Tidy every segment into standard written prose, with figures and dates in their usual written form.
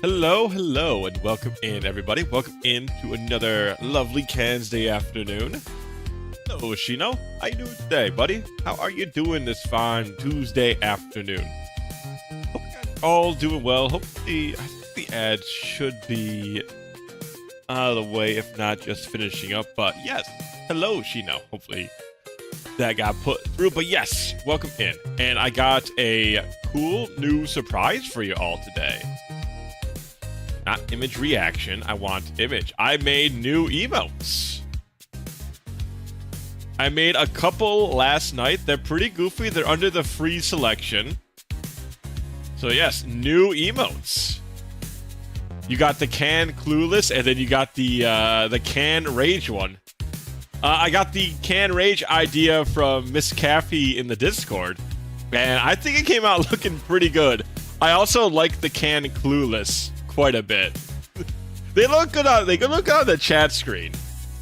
Hello, and welcome in, everybody. Welcome in to another lovely Wednesday afternoon. Hello, Shino. How you doing today, buddy? How are you doing this fine Tuesday afternoon? Hope you guys are all doing well. Hopefully, I think the ads should be out of the way, if not just finishing up. But yes, hello, Shino. Hopefully that got put through. But yes, welcome in. And I got a cool new surprise for you all today. Not image reaction, I want image. I made new emotes. I made a couple last night. They're pretty goofy. They're under the free selection. So yes, new emotes. You got the Can Clueless, and then you got the Can Rage one. I got the Can Rage idea from Miss Caffey in the Discord, and I think it came out looking pretty good. I also like the Can Clueless quite a bit. They look good on the chat screen.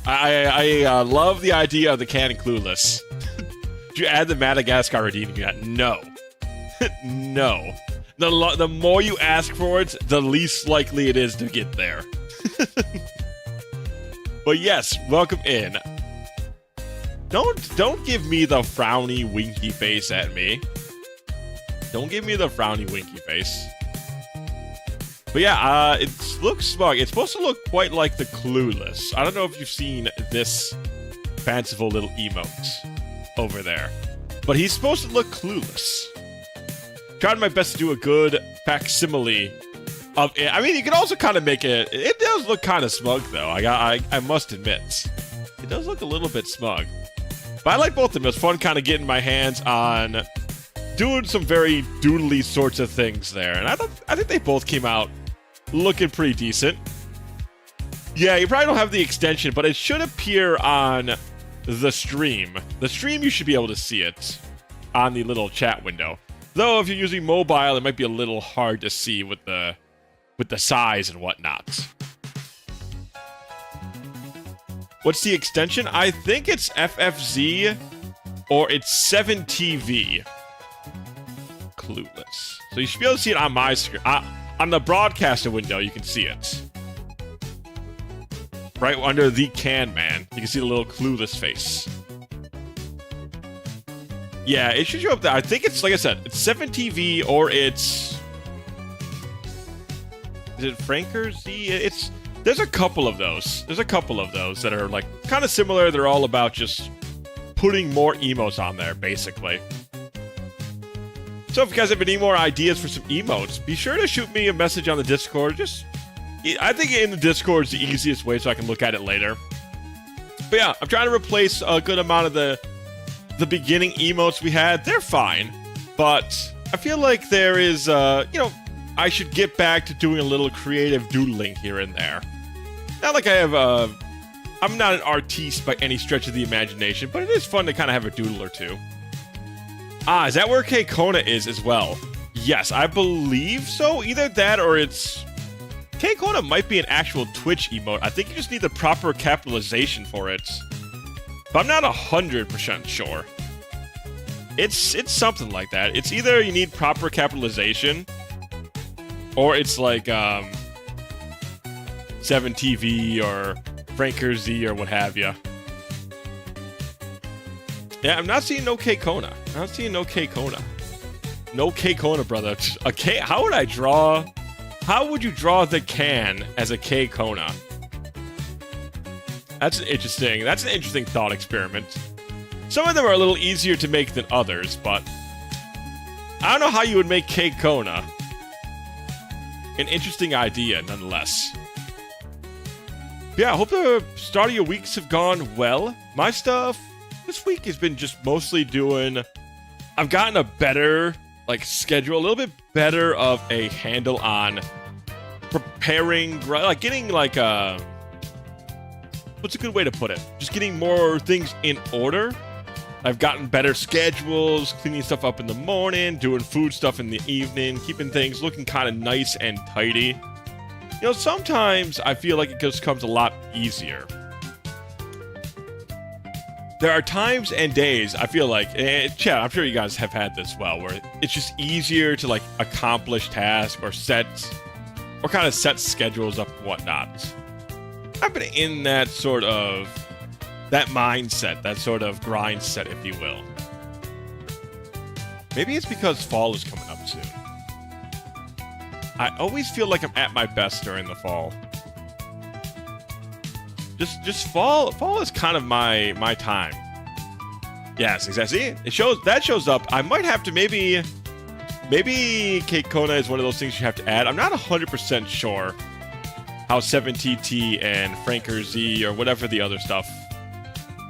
I love the idea of the Can Clueless. Did you add the Madagascar redeeming yet? No. No. The more you ask for it, the least likely it is to get there. But yes, welcome in. Don't give me the frowny winky face at me. Don't give me the frowny winky face. But yeah, it looks smug. It's supposed to look quite like the Clueless. I don't know if you've seen this fanciful little emote over there. But he's supposed to look clueless. Tried my best to do a good facsimile of it. I mean, you can also kind of make it... It does look kind of smug, though. I must admit. It does look a little bit smug. But I like both of them. It's fun kind of getting my hands on doing some very doodly sorts of things there. And I think they both came out looking pretty decent. Yeah, you probably don't have the extension, but it should appear on the stream. The stream, you should be able to see it on the little chat window. Though, if you're using mobile, it might be a little hard to see with the size and whatnot. What's the extension? I think it's FFZ or it's 7TV. Clueless. So you should be able to see it on my screen. On the broadcaster window, you can see it. Right under the Can Man, you can see the little Clueless face. Yeah, it should show up there. I think it's, like I said, it's 7TV or it's... Is it Franker Z? There's a couple of those. There's a couple of those that are, like, kind of similar. They're all about just putting more emotes on there, basically. So if you guys have any more ideas for some emotes, be sure to shoot me a message on the Discord. I think in the Discord is the easiest way so I can look at it later. But yeah, I'm trying to replace a good amount of the beginning emotes we had. They're fine, but I feel like there is, I should get back to doing a little creative doodling here and there. Not like I have, I'm not an artiste by any stretch of the imagination, but it is fun to kind of have a doodle or two. Ah, is that where K-Kona is as well? Yes, I believe so. Either that or it's... K-Kona might be an actual Twitch emote. I think you just need the proper capitalization for it. But I'm not 100% sure. It's something like that. It's either you need proper capitalization, or it's like 7TV or Franker Z or what have you. Yeah, I'm not seeing no K-Kona. I'm not seeing no K-Kona. No K-Kona, brother. A K. How would I draw? How would you draw the Can as a K-Kona? That's an interesting thought experiment. Some of them are a little easier to make than others, but I don't know how you would make K-Kona. An interesting idea, nonetheless. Yeah, I hope the start of your weeks have gone well. My stuff this week has been just mostly doing... I've gotten a better, schedule, a little bit better of a handle on preparing, getting, what's a good way to put it? Just getting more things in order. I've gotten better schedules, cleaning stuff up in the morning, doing food stuff in the evening, keeping things looking kind of nice and tidy. Sometimes I feel like it just comes a lot easier. There are times and days, I feel like, chat, I'm sure you guys have had this well, where it's just easier to, accomplish tasks or set or kind of set schedules up and whatnot. I've been in that sort of, that mindset, that sort of grind set, if you will. Maybe it's because fall is coming up soon. I always feel like I'm at my best during the fall. Just fall is kind of my time. Yes, exactly. See, that shows up. I might have to maybe Kate Kona is one of those things you have to add. I'm not 100% sure how 7TT and Franker Z or whatever the other stuff,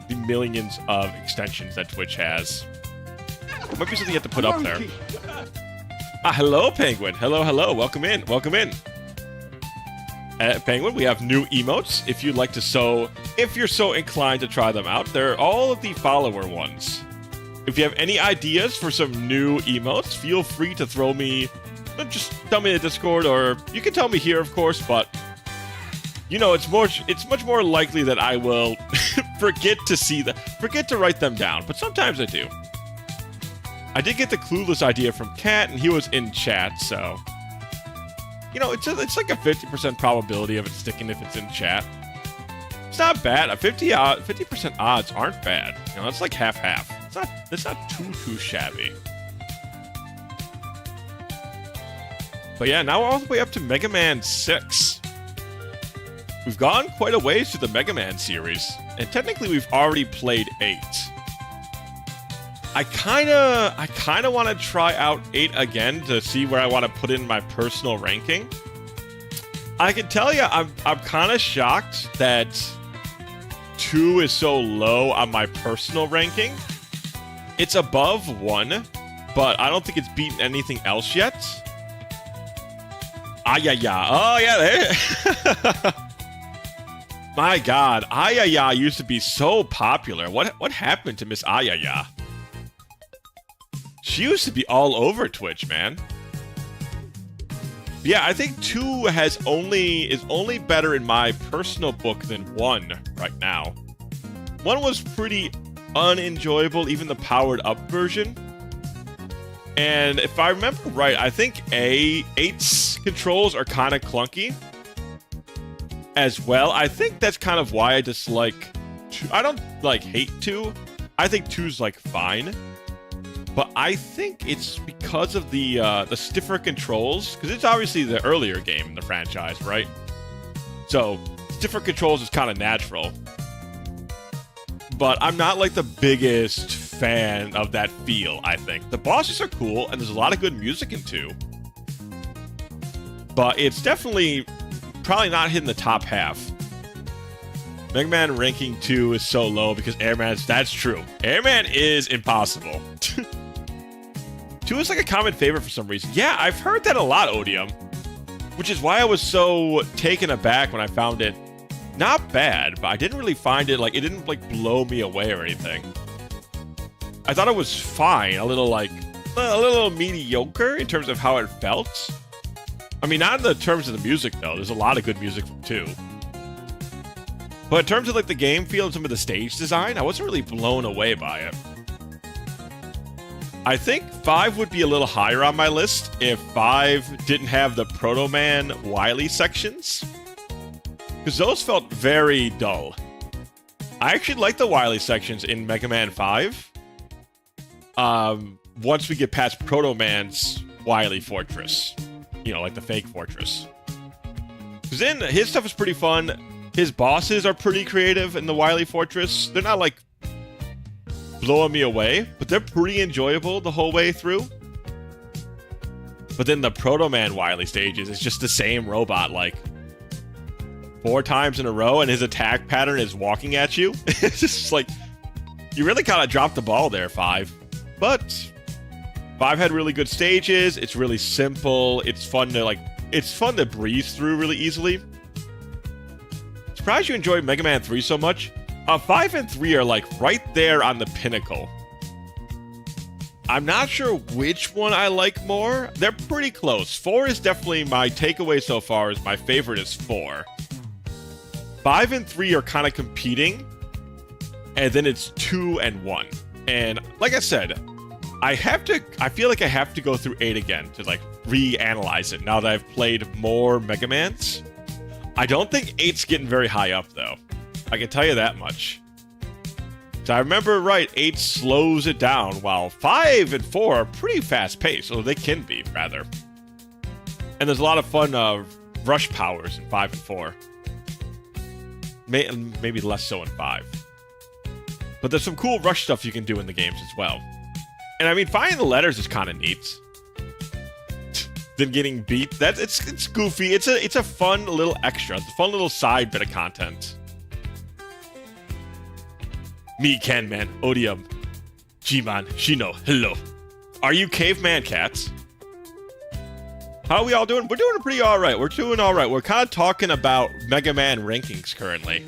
the millions of extensions that Twitch has. Might be something you have to put up there. Hello, Penguin. Hello. Welcome in. Penguin, we have new emotes. If you'd like to if you're so inclined to try them out, they're all of the follower ones. If you have any ideas for some new emotes, feel free to throw me, just tell me in the Discord, or you can tell me here, of course, but you know, it's much more likely that I will forget to write them down, but sometimes I do. I did get the Clueless idea from Kat, and he was in chat, so you know, it's like a 50% probability of it sticking if it's in chat. It's not bad. 50% odds aren't bad. You know, it's like half-half. It's not too shabby. But yeah, now we're all the way up to Mega Man 6. We've gone quite a ways through the Mega Man series, and technically we've already played 8. I kinda want to try out 8 again to see where I want to put in my personal ranking. I can tell you, I'm kind of shocked that 2 is so low on my personal ranking. It's above 1, but I don't think it's beaten anything else yet. Ayaya. Oh yeah, there. My God, Ayaya used to be so popular. What happened to Miss Ayaya? She used to be all over Twitch, man. Yeah, I think 2 is only better in my personal book than 1 right now. 1 was pretty unenjoyable, even the powered up version. And if I remember right, I think 8's controls are kind of clunky as well. I think that's kind of why I dislike 2. I don't hate 2. I think 2's fine. But I think it's because of the stiffer controls, because it's obviously the earlier game in the franchise, right? So stiffer controls is kind of natural. But I'm not the biggest fan of that feel, I think. The bosses are cool, and there's a lot of good music in 2. But it's definitely probably not hitting the top half. Mega Man ranking 2 is so low because that's true. Airman is impossible. 2 is a common favorite for some reason. Yeah, I've heard that a lot, Odium. Which is why I was so taken aback when I found it. Not bad, but I didn't really find it, it didn't, blow me away or anything. I thought it was fine, a little mediocre in terms of how it felt. I mean, not in the terms of the music, though. There's a lot of good music from 2. But in terms of, the game feel and some of the stage design, I wasn't really blown away by it. I think 5 would be a little higher on my list if 5 didn't have the Proto Man Wily sections. Because those felt very dull. I actually like the Wily sections in Mega Man 5. Once we get past Proto Man's Wily Fortress. You know, the fake fortress. Because then his stuff is pretty fun. His bosses are pretty creative in the Wily Fortress. They're not blowing me away, but they're pretty enjoyable the whole way through. But then the Proto Man Wily stages is just the same robot 4 times in a row, and his attack pattern is walking at you. It's just you really kind of dropped the ball there, 5. But 5 had really good stages. It's really simple. It's fun to breeze through really easily. Surprised you enjoyed Mega Man 3 so much. 5 and 3 are right there on the pinnacle. I'm not sure which one I like more. They're pretty close. 4 is definitely my takeaway so far. My favorite is 4. 5 and 3 are kind of competing. And then it's 2 and 1. And like I said, I feel like I have to go through 8 again to like reanalyze it now that I've played more Mega Mans. I don't think 8's getting very high up though. I can tell you that much. So I remember right, 8 slows it down while 5 and 4 are pretty fast paced, or they can be rather. And there's a lot of fun rush powers in 5 and 4. Maybe less so in 5. But there's some cool rush stuff you can do in the games as well. And I mean, finding the letters is kind of neat. Then getting beat, it's goofy. It's a fun little extra. It's a fun little side bit of content. Me, Ken, man, Odium, G-Man, Shino, hello. Are you caveman cats? How are we all doing? We're doing pretty all right. We're doing all right. We're kind of talking about Mega Man rankings currently.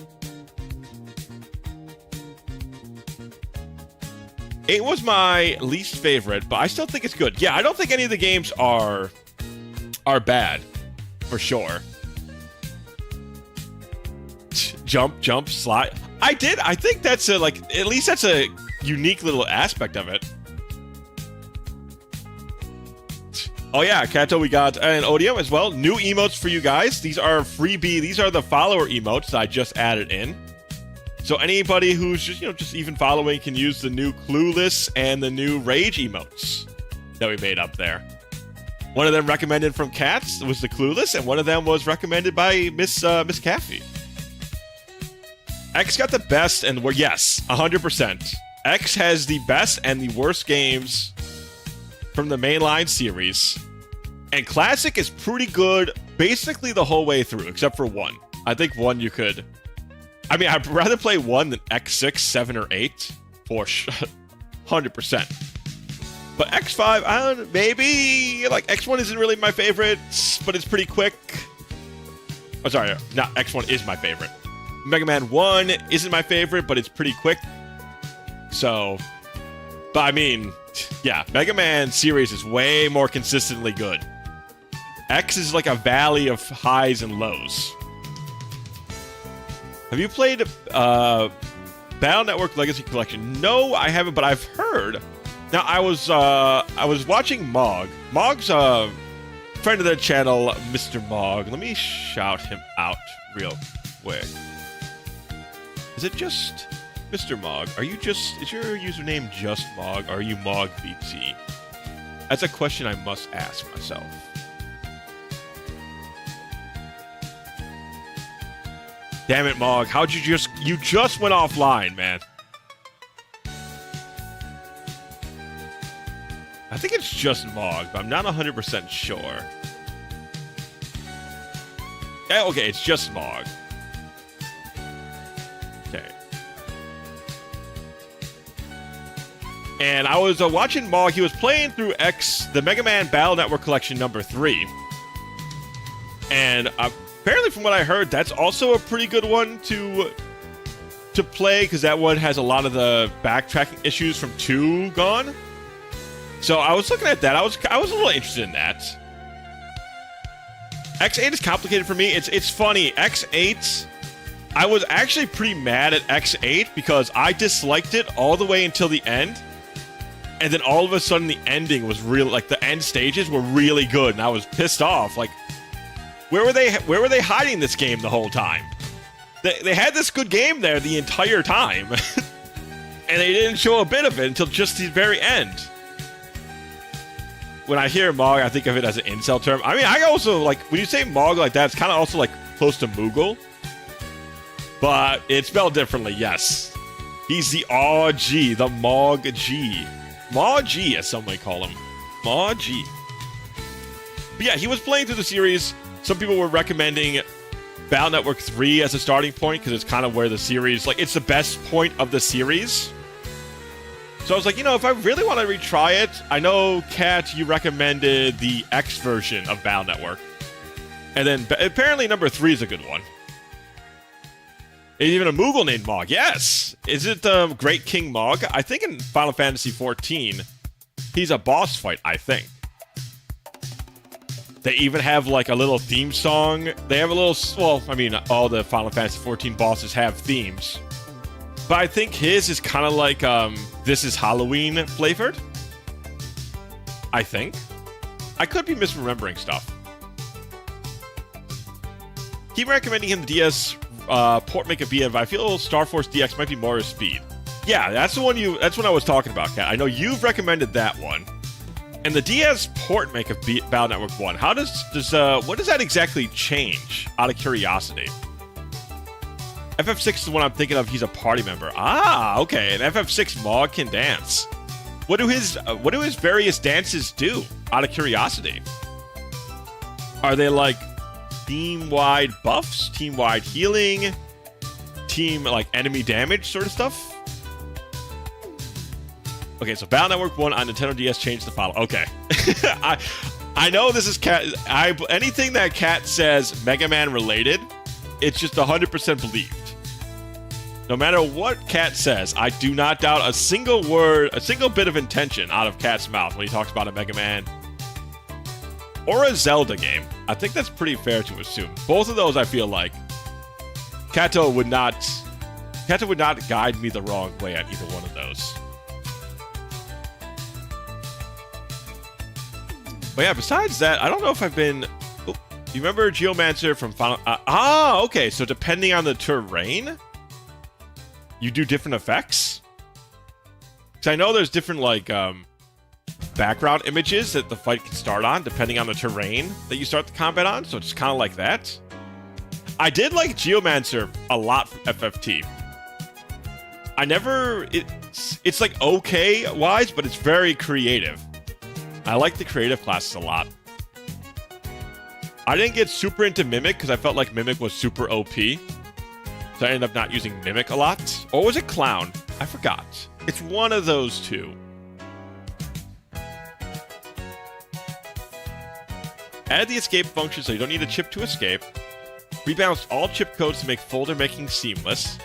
8 was my least favorite, but I still think it's good. Yeah, I don't think any of the games are bad, for sure. Jump, slide. I think that's at least that's a unique little aspect of it. Oh yeah, Kato, we got an Odium as well. New emotes for you guys. These are freebie. These are the follower emotes that I just added in. So anybody who's just even following can use the new Clueless and the new Rage emotes that we made up there. One of them recommended from Cats was the Clueless, and one of them was recommended by Miss Caffey. X got the best and yes, 100%. X has the best and the worst games from the mainline series. And Classic is pretty good basically the whole way through, except for 1. I think 1 you could... I mean, I'd rather play 1 than X6, 7, or 8. For 100%. But X5, I don't know, maybe... Like, X1 isn't really my favorite, but it's pretty quick. Oh, sorry, not X1 is my favorite. Mega Man 1 isn't my favorite, but it's pretty quick. So... But I mean... Yeah, Mega Man series is way more consistently good. X is like a valley of highs and lows. Have you played Battle Network Legacy Collection? No, I haven't, but I've heard. Now, I was watching Mog. Mog's a friend of the channel, Mr. Mog. Let me shout him out real quick. Is it just Mr. Mog? Is your username just Mog, or are you Mog VT? That's a question I must ask myself. Damn it, Mog. How'd you just went offline, man. I think it's just Mog, but I'm not 100% sure. Yeah, okay, it's just Mog. Okay. And I was watching Mog. He was playing through the Mega Man Battle Network Collection number 3. And apparently, from what I heard, that's also a pretty good one to play, because that one has a lot of the backtracking issues from 2 gone. So I was looking at that. I was a little interested in that. X8 is complicated for me. It's funny. X8, I was actually pretty mad at X8 because I disliked it all the way until the end. And then all of a sudden the ending was real, like the end stages were really good, and I was pissed off. Like, where were they hiding this game the whole time? They had this good game there the entire time. And they didn't show a bit of it until just the very end. When I hear Mog, I think of it as an incel term. I mean, I also, like, when you say Mog like that, it's kind of also, like, close to Moogle. But it's spelled differently, yes. He's the Aw-G, the Mog G. Mog G, as some may call him. Mog G. But yeah, he was playing through the series. Some people were recommending Battle Network 3 as a starting point, because it's kind of where the series, like, it's the best point of the series. So I was like, if I really want to retry it, I know, Kat, you recommended the X version of Battle Network. And then apparently number 3 is a good one. There's even a Moogle named Mog. Yes! Is it Great King Mog? I think in Final Fantasy XIV, he's a boss fight, I think. They even have, like, a little theme song. They have a little... Well, I mean, all the Final Fantasy XIV bosses have themes. But I think his is kind of like, This Is Halloween flavored. I think. I could be misremembering stuff. Keep recommending him the DS port make a BF. I feel Star Force DX might be more his speed. Yeah, that's the one that's what I was talking about, Kat. I know you've recommended that one. And the DS port make of Battle Network 1, how does what does that exactly change, out of curiosity? FF6 is the one I'm thinking of, he's a party member. Ah, okay, and FF6 Mog can dance. What do his various dances do, out of curiosity? Are they like team-wide buffs, team-wide healing, team like enemy damage sort of stuff? Okay, so Battle Network 1 on Nintendo DS changed the file. Okay. I know this is Kat. Anything that Kat says Mega Man related, it's just 100% believed. No matter what Kat says, I do not doubt a single word, a single bit of intention out of Kat's mouth when he talks about a Mega Man or a Zelda game. I think that's pretty fair to assume. Both of those, I feel like Kato would not guide me the wrong way at either one of those. But yeah, besides that, I don't know if I've been... Oh, you remember Geomancer from Final... okay, so depending on the terrain, you do different effects? Because I know there's different, like, background images that the fight can start on, depending on the terrain that you start the combat on, so it's kind of like that. I did like Geomancer a lot from FFT. I never... It's like, okay-wise, but it's very creative. I like the creative classes a lot. I didn't get super into Mimic because I felt like Mimic was super OP. So I ended up not using Mimic a lot. Or was it Clown? I forgot. It's one of those two. Added the escape function so you don't need a chip to escape. Rebalanced all chip codes to make folder making seamless.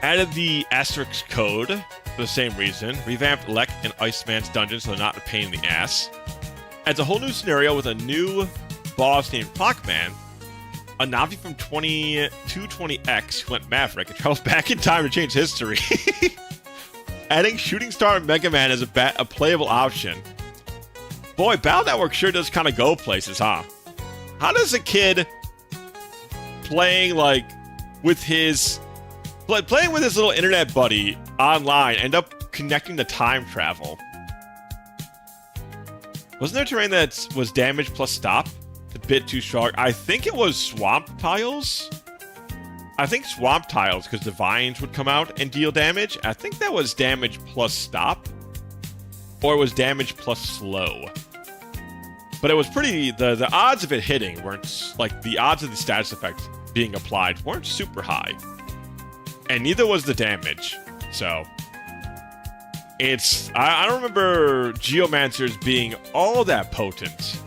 Added the asterisk code for the same reason. Revamped Lek and Iceman's dungeons so they're not a pain in the ass. Adds a whole new scenario with a new boss named Clockman. A Navi from 220X who went Maverick and travels back in time to change history. Adding Shooting Star and Mega Man as a playable option. Boy, Battle Network sure does kind of go places, huh? How does a kid playing like with his little internet buddy online end up connecting to time travel? Wasn't there terrain that was damage plus stop? A bit too strong. I think it was swamp tiles. I think swamp tiles because the vines would come out and deal damage. I think that was damage plus stop. Or it was damage plus slow. But it was pretty... The odds of it hitting weren't... Like, the odds of the status effect being applied weren't super high. And neither was the damage. So... It's... I don't remember Geomancers being all that potent.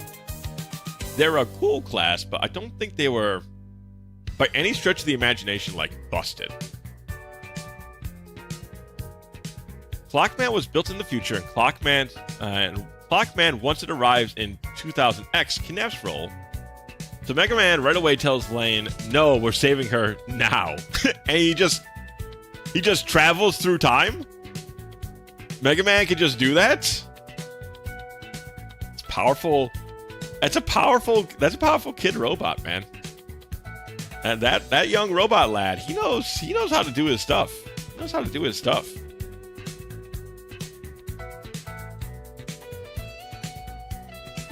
They're a cool class, but I don't think they were... by any stretch of the imagination, like, busted. Clockman was built in the future, and Clockman, once it arrives in 2000X, kidnaps Roll. So Mega Man right away tells Lane, no, we're saving her now. And he just travels through time? Mega Man can just do that? It's powerful. That's a powerful kid robot, man. And that young robot lad, he knows how to do his stuff. He knows how to do his stuff.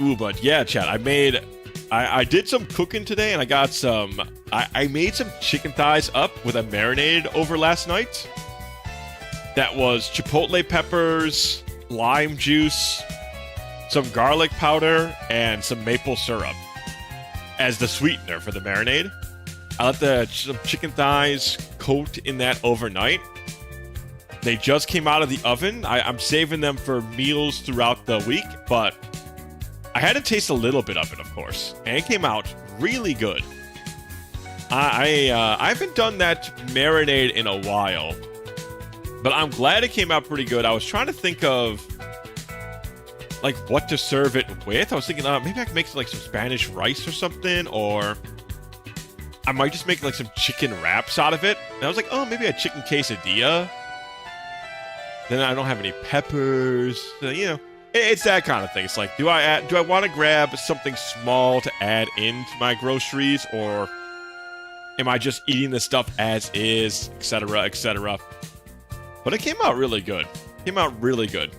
Ooh, but yeah, chat, I did some cooking today, and I got some... I made some chicken thighs up with a marinade over last night. That was chipotle peppers, lime juice, some garlic powder, and some maple syrup as the sweetener for the marinade. I let the chicken thighs coat in that overnight. They just came out of the oven. I'm saving them for meals throughout the week, but I had to taste a little bit of it, of course, and it came out really good. I haven't done that marinade in a while, but I'm glad it came out pretty good. I was trying to think of like what to serve it with. I was thinking maybe I could make like some Spanish rice or something, or I might just make like some chicken wraps out of it. And I was like, oh, maybe a chicken quesadilla. Then I don't have any peppers. So, It's that kind of thing. It's like, do I want to grab something small to add into my groceries, or am I just eating the stuff as is, etc., etc.? But it came out really good. Came out really good.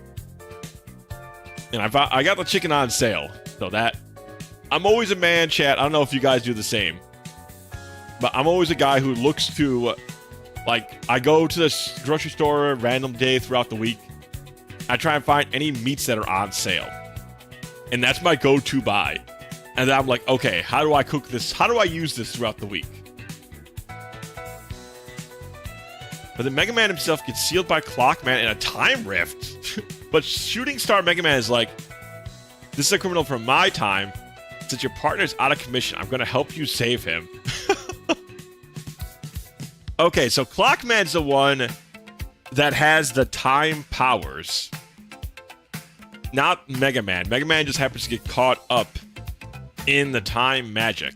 And I got the chicken on sale, so that I'm always a man, chat. I don't know if you guys do the same, but I'm always a guy who looks to, like, I go to the grocery store a random day throughout the week. I try and find any meats that are on sale, and that's my go-to buy. And then I'm like, okay, how do I cook this? How do I use this throughout the week? But then Mega Man himself gets sealed by Clockman in a time rift. But Shooting Star Mega Man is like, this is a criminal from my time. Since your partner's out of commission, I'm going to help you save him. Okay, so Clockman's the one that has the time powers. Not Mega Man. Mega Man just happens to get caught up in the time magic.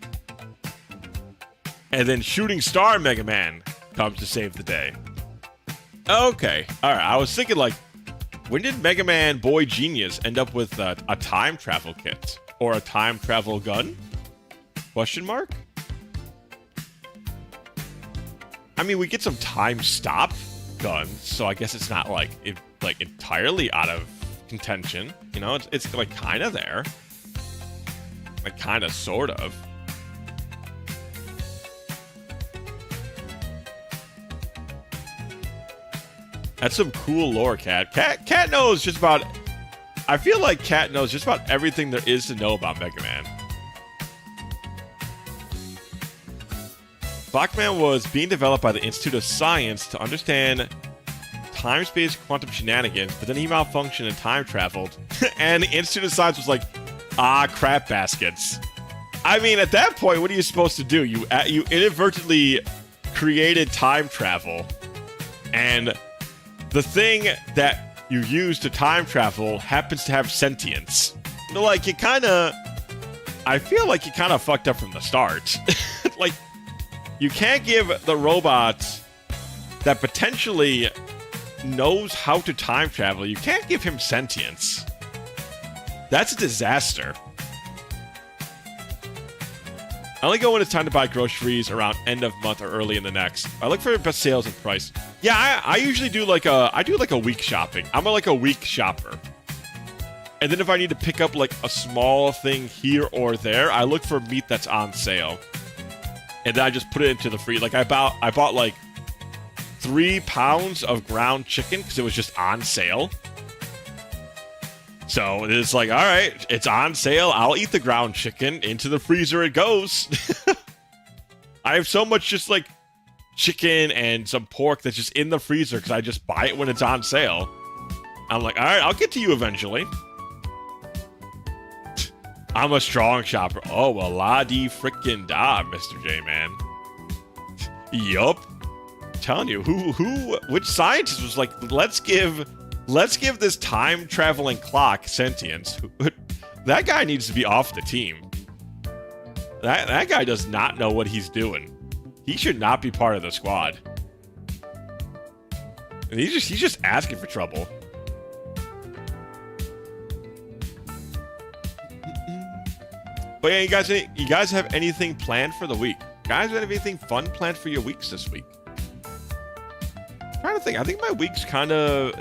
And then Shooting Star Mega Man comes to save the day. Okay, alright, I was thinking, like, when did Mega Man Boy Genius end up with a time travel kit? Or a time travel gun? Question mark? I mean, we get some time stop guns, so I guess it's not like entirely out of contention. You know, it's like kind of there. Like kind of, sort of. That's some cool lore, Cat. Cat knows just about... I feel like Cat knows just about everything there is to know about Mega Man. Clockman was being developed by the Institute of Science to understand time-space quantum shenanigans, but then he malfunctioned and time traveled. And the Institute of Science was like, crap baskets. I mean, at that point, what are you supposed to do? You inadvertently created time travel, and the thing that you use to time travel happens to have sentience. Like, you kind of... I feel like you kind of fucked up from the start. Like, you can't give the robot that potentially knows how to time travel, you can't give him sentience. That's a disaster. I only go when it's time to buy groceries around end of month or early in the next. I look for best sales and price. Yeah, I usually do like a week shopping. I'm like a week shopper. And then if I need to pick up like a small thing here or there, I look for meat that's on sale. And then I just put it into the freezer. Like I bought like 3 pounds of ground chicken because it was just on sale. So it's like, all right, it's on sale. I'll eat the ground chicken. Into the freezer it goes. I have so much just like chicken and some pork that's just in the freezer because I just buy it when it's on sale. I'm like, all right, I'll get to you eventually. I'm a strong shopper. Oh, well, la-di-frickin-da, Mr. J-Man. Yup. Telling you, which scientist was like, let's give this time-traveling clock sentience. That guy needs to be off the team. That guy does not know what he's doing. He should not be part of the squad. And he's just asking for trouble. But yeah, you guys have anything planned for the week? Guys, have anything fun planned for your weeks this week? I'm trying to think. I think my week's kind of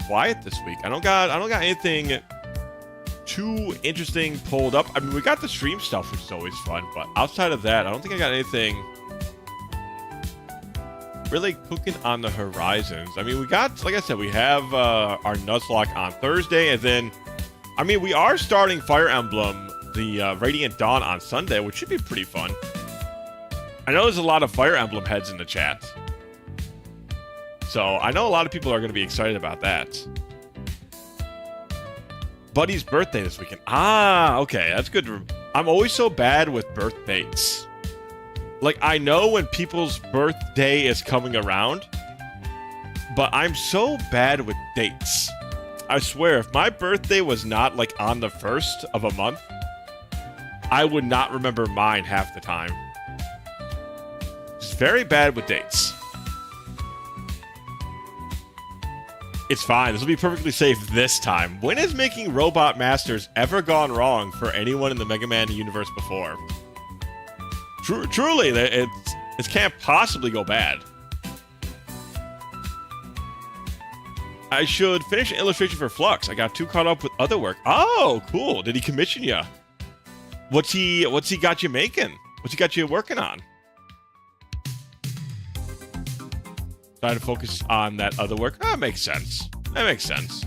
quiet this week. I don't got anything too interesting pulled up. I mean, we got the stream stuff, which is always fun, but outside of that, I don't think I got anything really cooking on the horizons. I mean, we got, like I said, we have our Nuzlocke on Thursday, and then, I mean, we are starting Fire Emblem, the Radiant Dawn on Sunday, which should be pretty fun. I know there's a lot of Fire Emblem heads in the chat. So, I know a lot of people are going to be excited about that. Buddy's birthday this weekend. Okay, that's good. I'm always so bad with birth dates. Like, I know when people's birthday is coming around, but I'm so bad with dates. I swear, if my birthday was not, like, on the 1st of a month, I would not remember mine half the time. Just very bad with dates. It's fine. This will be perfectly safe this time. When has making Robot Masters ever gone wrong for anyone in the Mega Man universe before? Truly, it can't possibly go bad. I should finish an illustration for Flux. I got too caught up with other work. Oh, cool. Did he commission you? What's he got you making? What's he got you working on? Try to focus on that other work. Oh, that makes sense. That makes sense.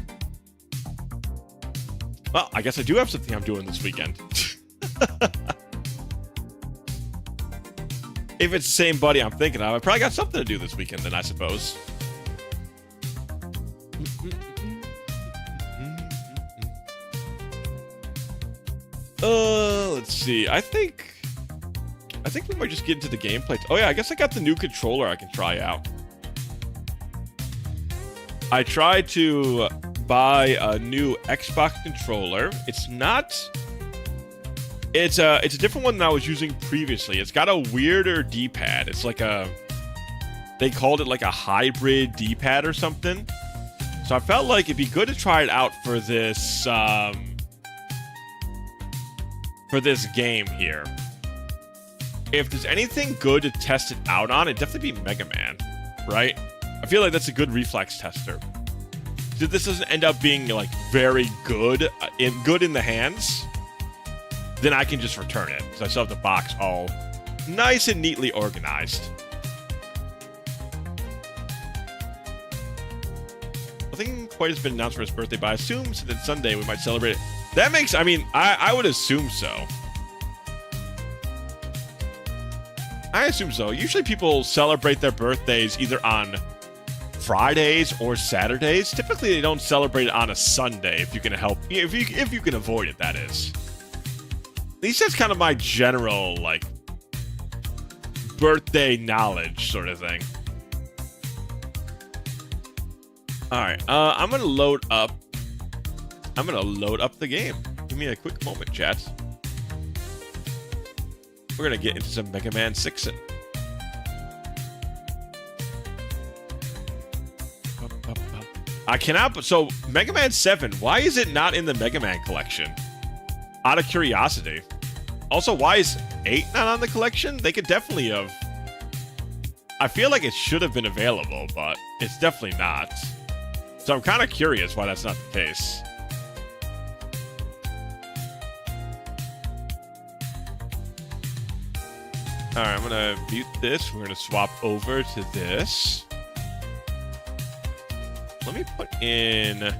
Well, I guess I do have something I'm doing this weekend. If it's the same buddy I'm thinking of, I probably got something to do this weekend then, I suppose. Let's see. I think we might just get into the gameplay. Oh yeah, I guess I got the new controller I can try out. I tried to buy a new Xbox controller. It's a different one than I was using previously. It's got a weirder D-pad. It's like they called it like a hybrid D-pad or something. So I felt like it'd be good to try it out for this game here. If there's anything good to test it out on, it'd definitely be Mega Man, right? I feel like that's a good reflex tester. If this doesn't end up being like very good in the hands, then I can just return it because I still have the box all nice and neatly organized. Nothing quite has been announced for his birthday, but I assume since it's Sunday we might celebrate it. That makes, I mean, I would assume so. I assume so. Usually people celebrate their birthdays either on Fridays or Saturdays. Typically they don't celebrate it on a Sunday if you can help, if you can avoid it, that is. At least that's kind of my general, like, birthday knowledge sort of thing. Alright, I'm gonna load up the game. Give me a quick moment, chat. We're gonna get into some Mega Man 6-ing. I cannot, so Mega Man 7, why is it not in the Mega Man collection? Out of curiosity. Also, why is 8 not on the collection? They could definitely have. I feel like it should have been available, but it's definitely not. So I'm kind of curious why that's not the case. Alright, I'm gonna mute this. We're gonna swap over to this. Let me put in...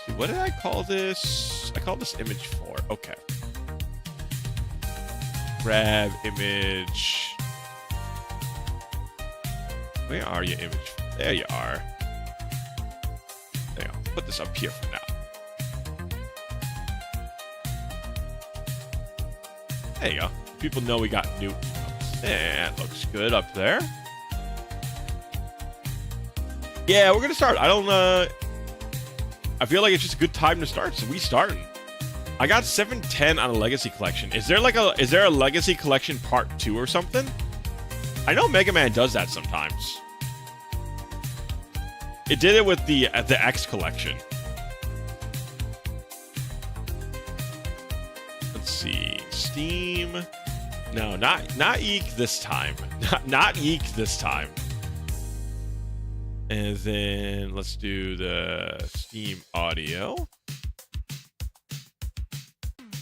See, what did I call this? I called this image 4. Okay. Grab image. Where are you, image? There you are. There you go. Put this up here for now. There you go. People know we got new. That looks good up there. Yeah, we're gonna start. I feel like it's just a good time to start, so we starting. I got 710 on a Legacy Collection. Is there a Legacy Collection Part 2 or something? I know Mega Man does that sometimes. It did it with the X Collection. Let's see. Steam. No, not Eek this time. Not Eek this time. And then let's do the Steam Audio.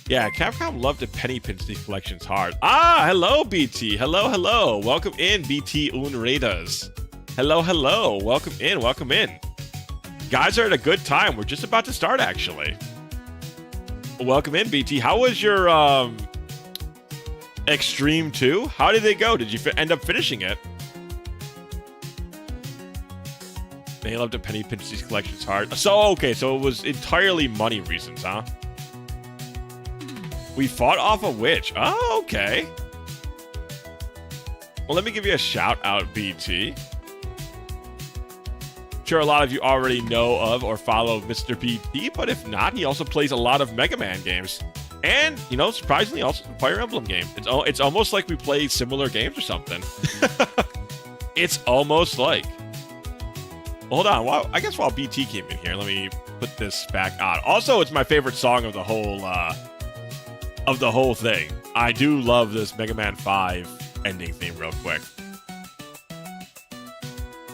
Yeah, Capcom loved to penny pinch these collections hard. Ah, hello, BT. Hello, hello. Welcome in, BT Unradas. Hello, hello. Welcome in, welcome in. Guys are at a good time. We're just about to start, actually. Welcome in, BT. How was your Extreme 2? How did it go? Did you end up finishing it? They love to penny pinch these collections hard. So, okay, so it was entirely money reasons, huh? We fought off a witch. Oh, okay. Well, let me give you a shout out, BT. Sure, a lot of you already know of or follow Mr. BT, but if not, he also plays a lot of Mega Man games. And, you know, surprisingly, also some Fire Emblem games. It's almost like we play similar games or something. It's almost like. Hold on. Well, I guess while BT came in here, let me put this back on. Also, it's my favorite song of the whole thing. I do love this Mega Man 5 ending theme real quick.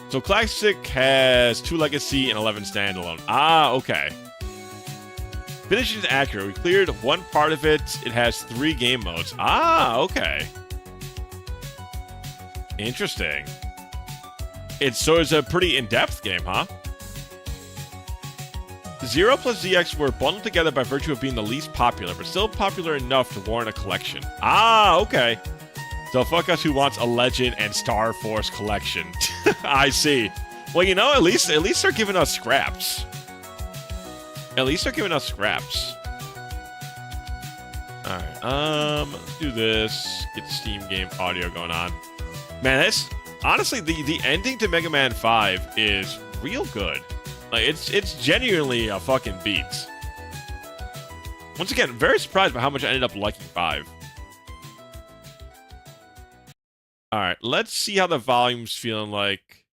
So Classic has 2 Legacy and 11 Standalone. Ah, okay. Finish is accurate. We cleared one part of it. It has 3 game modes. Ah, okay. Interesting. It's a pretty in-depth game, huh? Zero plus ZX were bundled together by virtue of being the least popular, but still popular enough to warrant a collection. Ah, okay. So fuck us who wants a Legend and Star Force collection. I see. Well, you know, at least they're giving us scraps. At least they're giving us scraps. Alright, let's do this. Get Steam game audio going on. Man, that's honestly the ending to Mega Man 5 is real good. Like it's genuinely a fucking beat. Once again, very surprised by how much I ended up liking 5. Alright, let's see how the volume's feeling like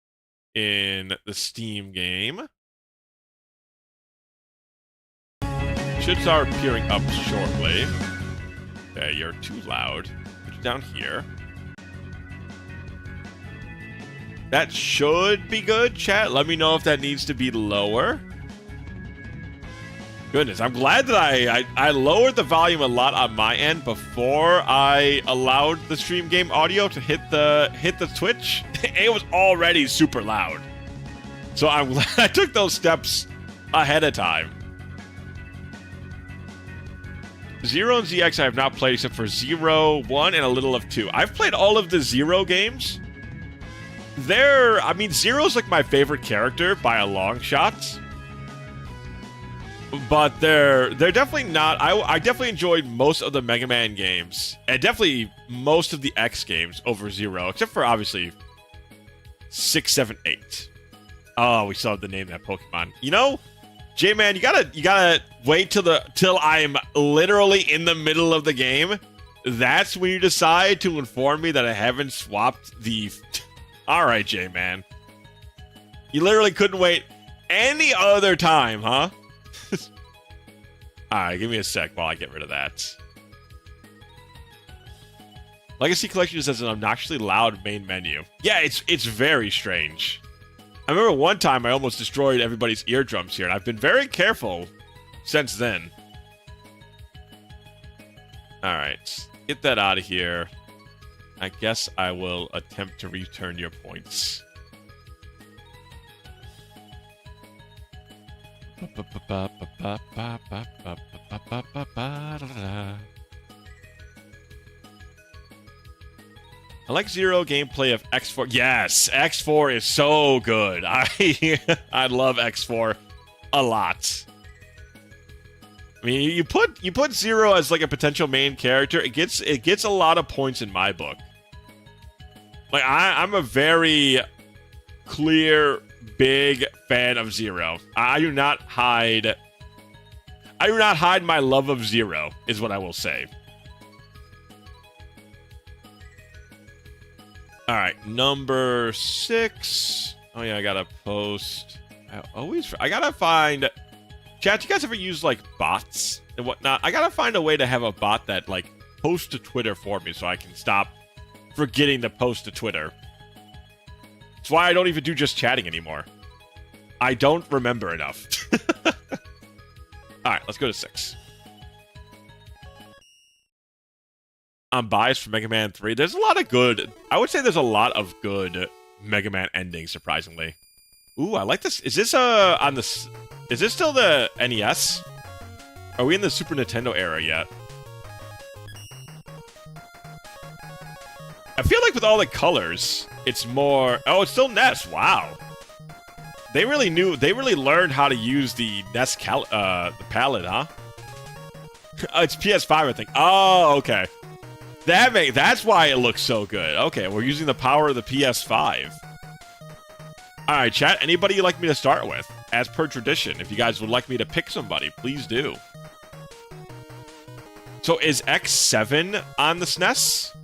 in the Steam game. Should start appearing up shortly. Okay, you're too loud. Put you down here. That should be good, chat. Let me know if that needs to be lower. Goodness, I'm glad that I lowered the volume a lot on my end before I allowed the stream game audio to hit the Twitch. It was already super loud. So I'm glad I took those steps ahead of time. Zero and ZX I have not played except for 0, 1, and a little of 2. I've played all of the Zero games. I mean, Zero's like my favorite character by a long shot. But they're definitely not. I definitely enjoyed most of the Mega Man games. And definitely most of the X games over Zero. Except for, obviously, 6, 7, 8. Oh, we still have the name of that Pokemon. You know, J-Man, you gotta wait till I'm literally in the middle of the game. That's when you decide to inform me that I haven't swapped the... Alright, J-Man. You literally couldn't wait any other time, huh? Alright, give me a sec while I get rid of that. Legacy Collection just has an obnoxiously loud main menu. Yeah, it's very strange. I remember one time I almost destroyed everybody's eardrums here, and I've been very careful since then. Alright, get that out of here. I guess I will attempt to return your points. I like Zero gameplay of X4. Yes, X4 is so good. I love X4 a lot. I mean, you put Zero as like a potential main character, it gets a lot of points in my book. Like I'm a very clear, big fan of Zero. I do not hide my love of Zero, is what I will say. Alright, number 6. Oh yeah, I gotta post. I gotta find... Chat, you guys ever use, like, bots and whatnot? I gotta find a way to have a bot that, like, posts to Twitter for me so I can stop forgetting to post to Twitter. That's why I don't even do just chatting anymore. I don't remember enough. Alright, let's go to 6. I'm biased for Mega Man 3. There's a lot of good... I would say there's a lot of good Mega Man endings, surprisingly. Ooh, I like this. Is this on the... Is this still the NES? Are we in the Super Nintendo era yet? I feel like with all the colors, it's more... Oh, it's still NES. Wow. They really learned how to use the NES the palette, huh? It's PS5, I think. Oh, okay. That's why it looks so good. Okay, we're using the power of the PS5. Alright, chat, anybody you'd like me to start with? As per tradition, if you guys would like me to pick somebody, please do. So is X7 on the SNES?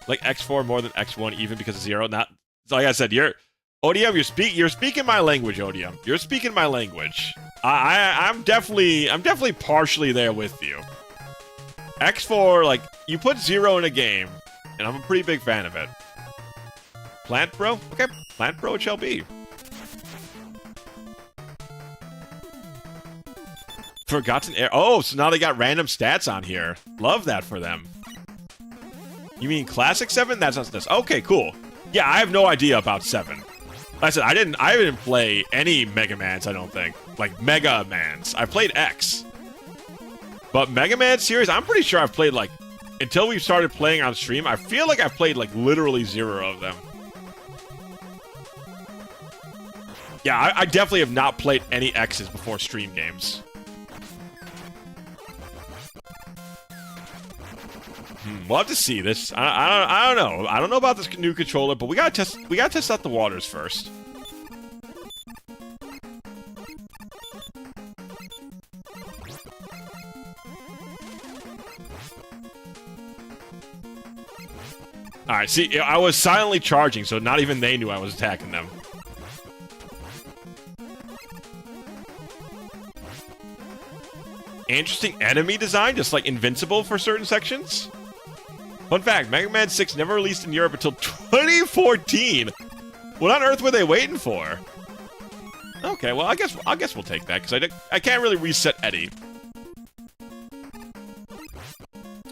Like X4 more than X1 even because of 0. Not like I said, ODM, you're speaking my language, ODM. You're speaking my language. I'm definitely partially there with you. X4, like, you put 0 in a game, and I'm a pretty big fan of it. Plant Bro? Okay, Plant Bro it shall be. Forgotten Air. Oh, so now they got random stats on here. Love that for them. You mean Classic 7? That's not this. Okay, cool. Yeah, I have no idea about 7. Like I said, I didn't play any Mega Mans, I don't think. Like, Mega Mans. I played X. But Mega Man series, I'm pretty sure I've played, like, until we started playing on stream, I feel like I've played, like, literally 0 of them. Yeah, I definitely have not played any X's before stream games. We'll have to see this. I don't know. I don't know about this new controller, but we gotta test out the waters first. Alright, see, I was silently charging, so not even they knew I was attacking them. Interesting enemy design, just like invincible for certain sections. Fun fact, Mega Man 6 never released in Europe until 2014. What on earth were they waiting for? Okay, well, I guess we'll take that, because I can't really reset Eddie.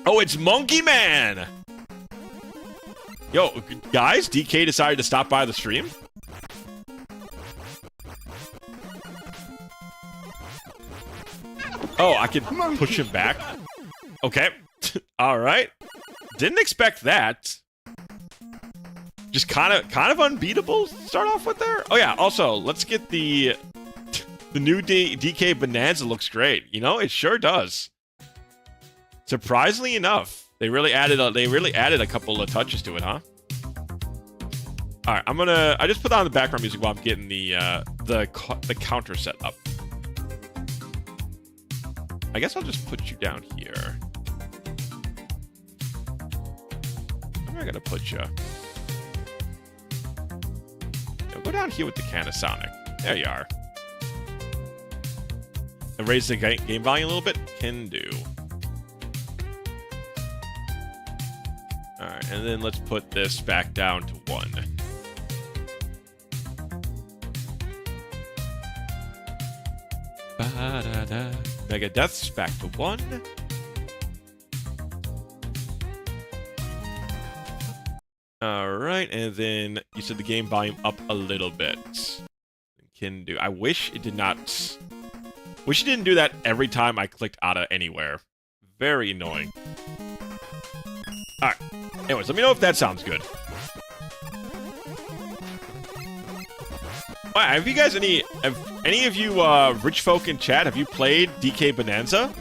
Oh, it's Monkey Man! Yo, guys, DK decided to stop by the stream? Oh, I can push him back? Okay. Alright. Didn't expect that. Just kind of unbeatable to start off with there. Oh yeah, also, let's get the new DK Bonanza looks great. You know, it sure does. Surprisingly enough. They really added a couple of touches to it, huh? All right, I just put on the background music while I'm getting the counter set up. I guess I'll just put you down here. Where am I gonna put you? Go down here with the Canasonic. There you are. And raise the game volume a little bit. Can do. Alright, and then let's put this back down to 1. Ba-da-da. Megadeth's back to 1. Alright, and then you said the game volume up a little bit. Can do. I wish it did not... Wish it didn't do that every time I clicked out of anywhere. Very annoying. Alright. Anyways, let me know if that sounds good. Alright, have you guys have any of you rich folk in chat, have you played DK Bonanza?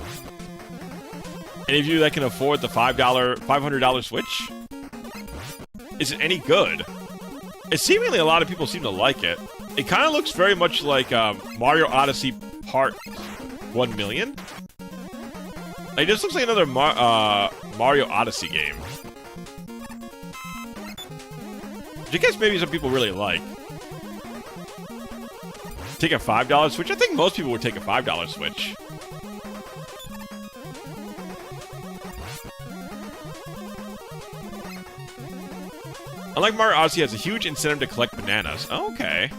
Any of you that can afford the $500 Switch? Is it any good? Seemingly a lot of people seem to like it. It kind of looks very much like Mario Odyssey Part 1 million. It just looks like another Mario Odyssey game. Which I guess maybe some people really like. Take a $5 Switch? I think most people would take a $5 Switch. Unlike Mario Odyssey, has a huge incentive to collect bananas. Okay.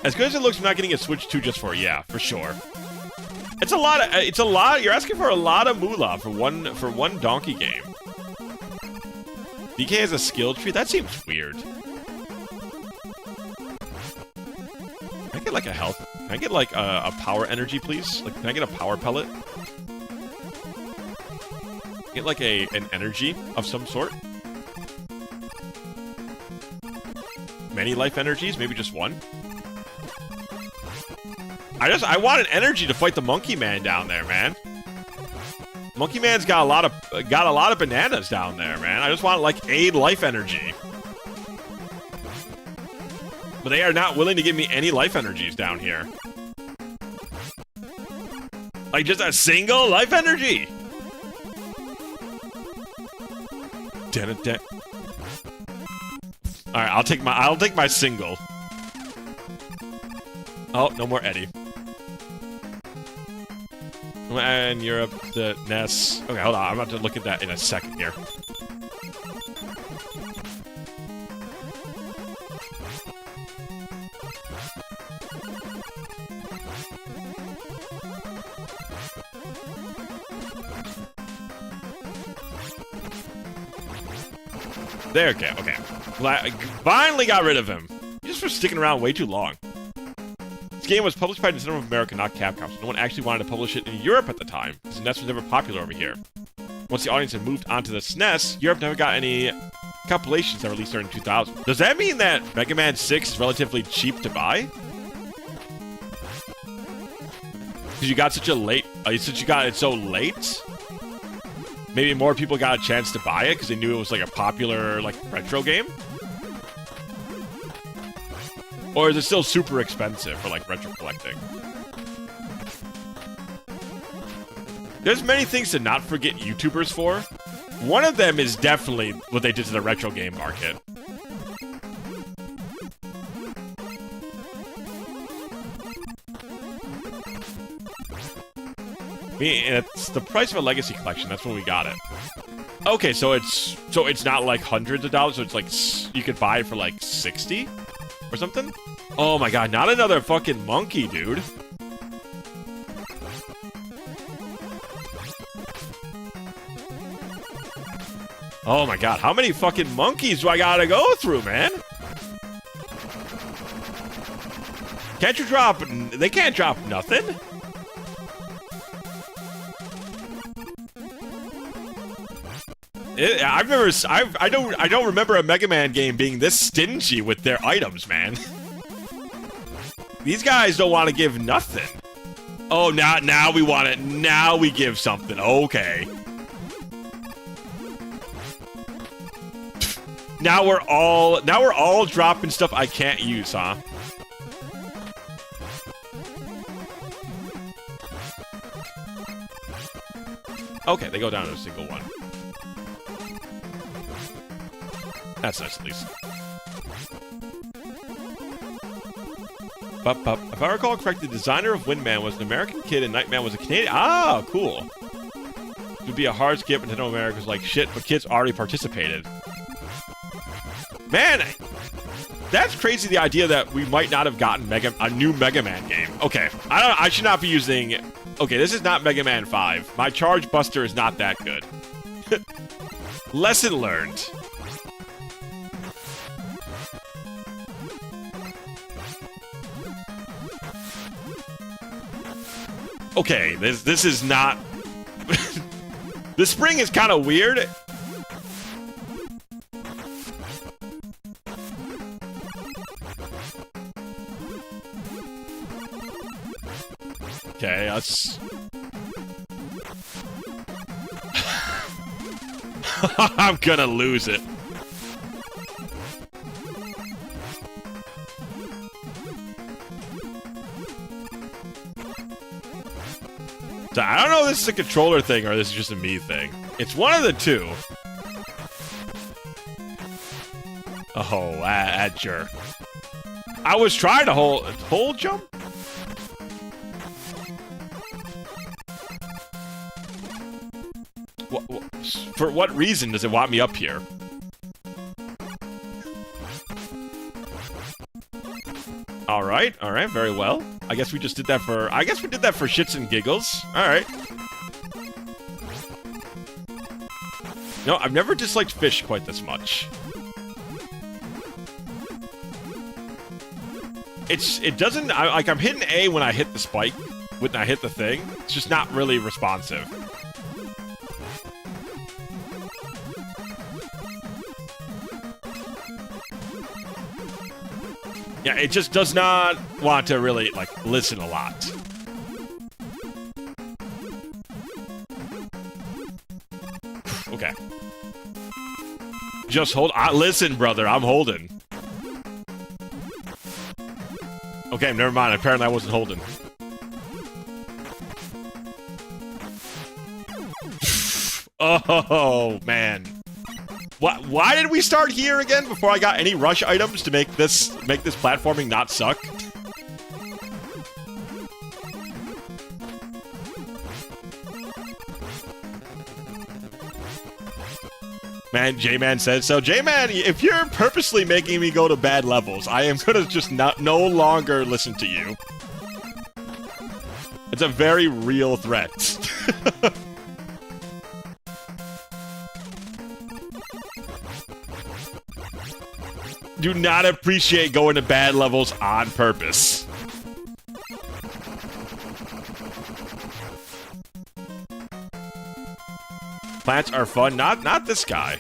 As good as it looks, I'm not getting a Switch 2 just for, yeah, for sure. It's a lot, you're asking for a lot of moolah for one Donkey game. DK has a skill tree? That seems weird. Can I get like a health? Can I get like a power energy, please? Like, can I get a power pellet? Get like an energy of some sort? Many life energies? Maybe just one? I want an energy to fight the Monkey Man down there, man. Monkey Man's got a lot of bananas down there, man. I just want like a life energy. But they are not willing to give me any life energies down here. Like just a single life energy. All right, I'll take my single. Oh, no more Eddie. And Europe, the Ness. Okay, hold on. I'm about to look at that in a second here. There, okay. Finally got rid of him. Just for sticking around way too long. This game was published by Nintendo of America, not Capcom, so no one actually wanted to publish it in Europe at the time, because the NES was never popular over here. Once the audience had moved onto the SNES, Europe never got any compilations that released during 2000. Does that mean that Mega Man 6 is relatively cheap to buy? Because you got such a late... since you got it so late? Maybe more people got a chance to buy it because they knew it was like a popular like retro game? Or is it still super expensive for like retro collecting? There's many things to not forget YouTubers for. One of them is definitely what they did to the retro game market. I mean, it's the price of a Legacy Collection. That's when we got it. Okay, so it's not like hundreds of dollars. So it's like you could buy it for like 60 or something. Oh my god, not another fucking monkey, dude. Oh my god, how many fucking monkeys do I gotta go through, man? Can't you drop? They can't drop nothing. I don't remember a Mega Man game being this stingy with their items, man. These guys don't want to give nothing. Oh, now we want it. Now we give something. Okay. Now we're all dropping stuff I can't use, huh? Okay, they go down to a single one. That's nice, at least. If I recall correctly, the designer of Windman was an American kid and Nightman was a Canadian. Ah, cool. It would be a hard skip, and Nintendo America's like, shit, but kids already participated. Man, that's crazy, the idea that we might not have gotten a new Mega Man game. Okay, I should not be using... Okay, this is not Mega Man 5. My Charge Buster is not that good. Lesson learned. Okay, this is not... The spring is kind of weird. Okay, let's... I'm gonna lose it. So I don't know if this is a controller thing or this is just a me thing. It's one of the two. Oh, that jerk. I was trying to hold jump? For what reason does it want me up here? Alright, very well. I guess we just did that for... I guess we did that for shits and giggles. Alright. No, I've never disliked fish quite this much. It doesn't... I'm hitting A when I hit the spike. When I hit the thing. It's just not really responsive. Yeah, it just does not want to really, like, listen a lot. Okay. Just hold... listen, brother, I'm holding. Okay, never mind. Apparently I wasn't holding. Oh, man. Why did we start here again before I got any rush items to make this platforming not suck? Man, J-Man says so. J-Man, if you're purposely making me go to bad levels, I am gonna just no longer listen to you. It's a very real threat. Do not appreciate going to bad levels on purpose. Plants are fun. Not this guy.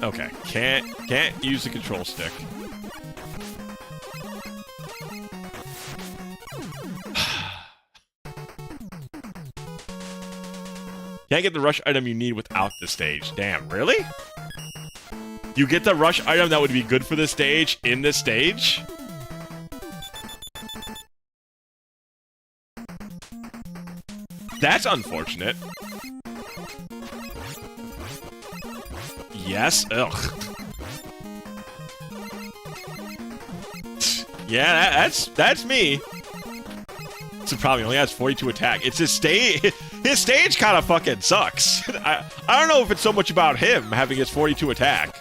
Okay, can't use the control stick. Can't get the rush item you need without the stage. Damn, really? You get the rush item that would be good for this stage in this stage? That's unfortunate. Yes? Ugh. Yeah, that's me. It's a problem. He only has 42 attack. It's his stage. His stage kind of fucking sucks. I don't know if it's so much about him having his 42 attack.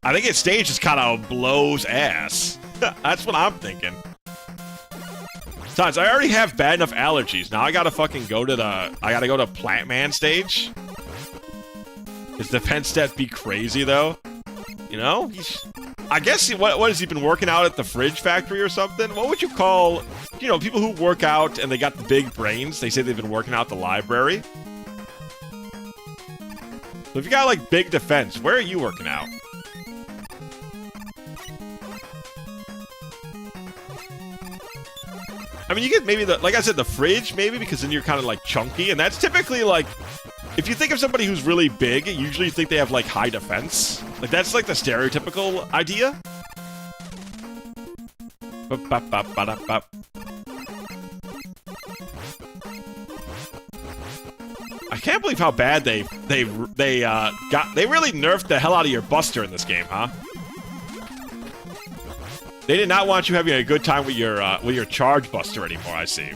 I think his stage just kind of blows ass. That's what I'm thinking. Besides, I already have bad enough allergies. Now I gotta fucking go to Plant Man stage. His defense stat be crazy though. You know, I guess what has he been working out at the fridge factory or something? What would you call, you know, people who work out and they got the big brains? They say they've been working out at the library. So if you got like big defense, where are you working out? I mean, you get maybe like I said, the fridge maybe, because then you're kind of like chunky, and that's typically like, if you think of somebody who's really big, usually you think they have like high defense. Like that's like the stereotypical idea. I can't believe how bad they really nerfed the hell out of your Buster in this game, huh? They did not want you having a good time with your Charge Buster anymore, I see.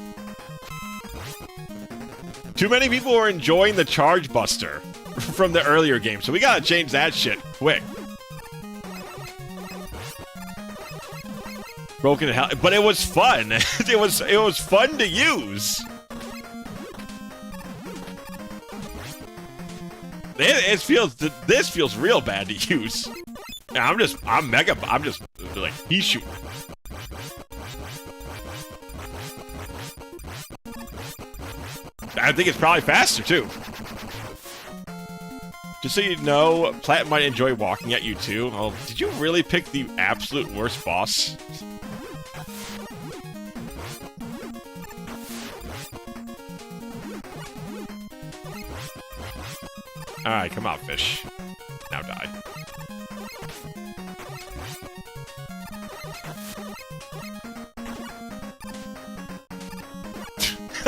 Too many people were enjoying the Charge Buster from the earlier game, so we gotta change that shit quick. Broken hell, but it was fun. it was fun to use. This feels real bad to use. I'm just like, he's shooting. I think it's probably faster, too. Just so you know, Plat might enjoy walking at you, too. Oh, did you really pick the absolute worst boss? Alright, come out, fish. Now die.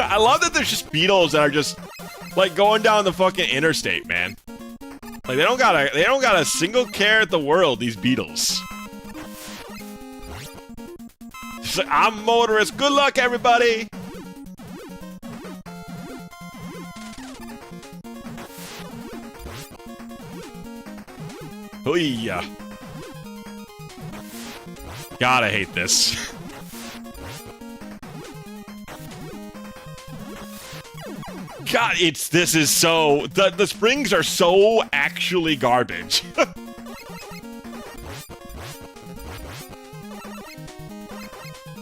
I love that there's just beetles that are just like going down the fucking interstate, man. Like they don't got a single care at the world, these beetles. Just like, I'm a motorist. Good luck, everybody. Hoo-yah. Gotta hate this. God, this is so... The springs are so actually garbage.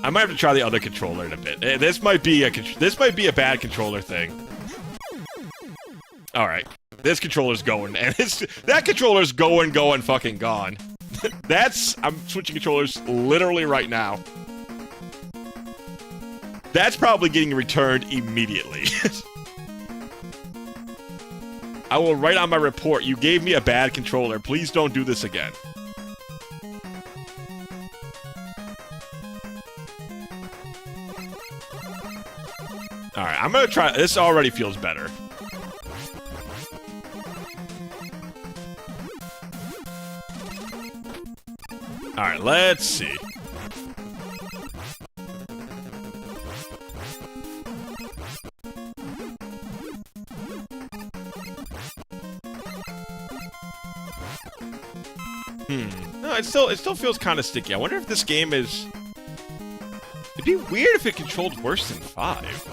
I might have to try the other controller in a bit. This might be a bad controller thing. Alright. This controller's going, and that controller's going, fucking gone. I'm switching controllers literally right now. That's probably getting returned immediately. I will write on my report, you gave me a bad controller. Please don't do this again. I'm gonna try. This already feels better. All right, let's see. No, it still feels kind of sticky. I wonder if this game is. It'd be weird if it controlled worse than 5.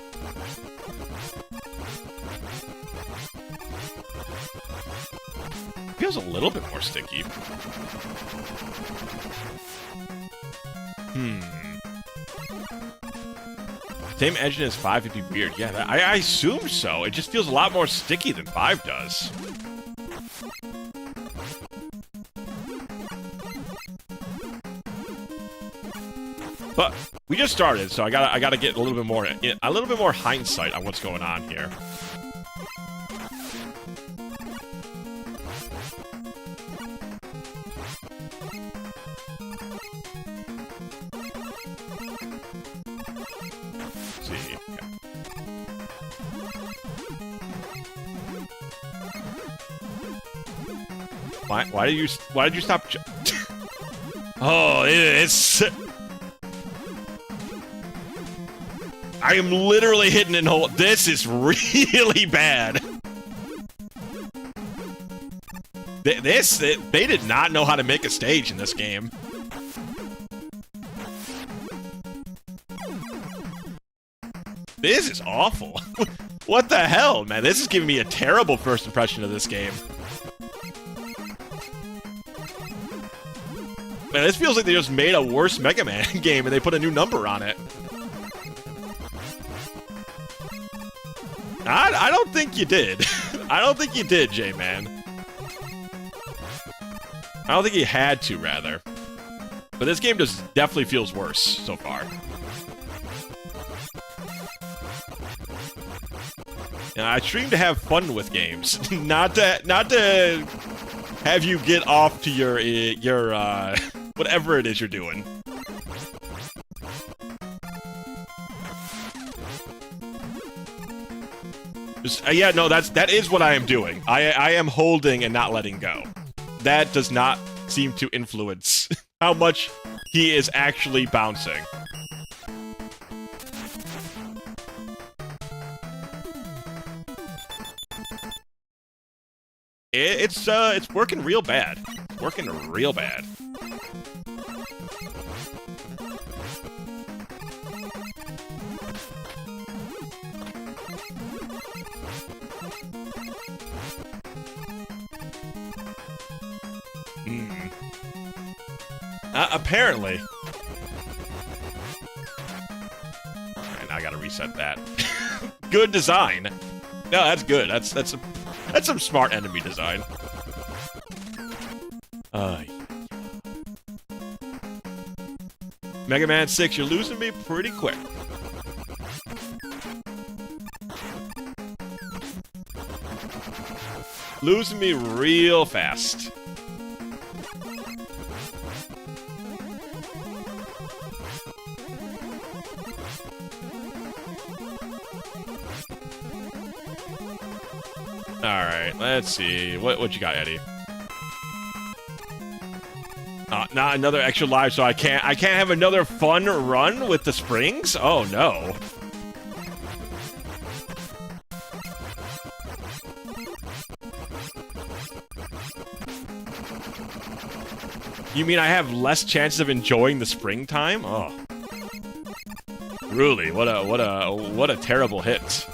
Feels a little bit more sticky. Same engine as 5 would be weird. Yeah, I assume so. It just feels a lot more sticky than 5 does. But we just started, so I gotta get a little bit more hindsight on what's going on here. Let's see. Okay. Why did you stop? Oh, it's. I am literally hitting in hole. This is really bad. They did not know how to make a stage in this game. This is awful. What the hell, man? This is giving me a terrible first impression of this game. Man, this feels like they just made a worse Mega Man game and they put a new number on it. I don't think you did. I don't think you did, J-Man. I don't think you had to, rather. But this game just definitely feels worse so far. And I stream to have fun with games, not to have you get off to your whatever it is you're doing. Yeah, no, that is what I am doing. I am holding and not letting go. That does not seem to influence how much he is actually bouncing. It's working real bad. It's working real bad. Apparently. And I gotta reset that. Good design. No, that's good. That's some smart enemy design. Mega Man 6, you're losing me pretty quick. Losing me real fast. Alright, let's see. What you got, Eddie? Not another extra life, so I can't have another fun run with the springs? Oh no. You mean I have less chances of enjoying the springtime? Oh. Really, what a terrible hit.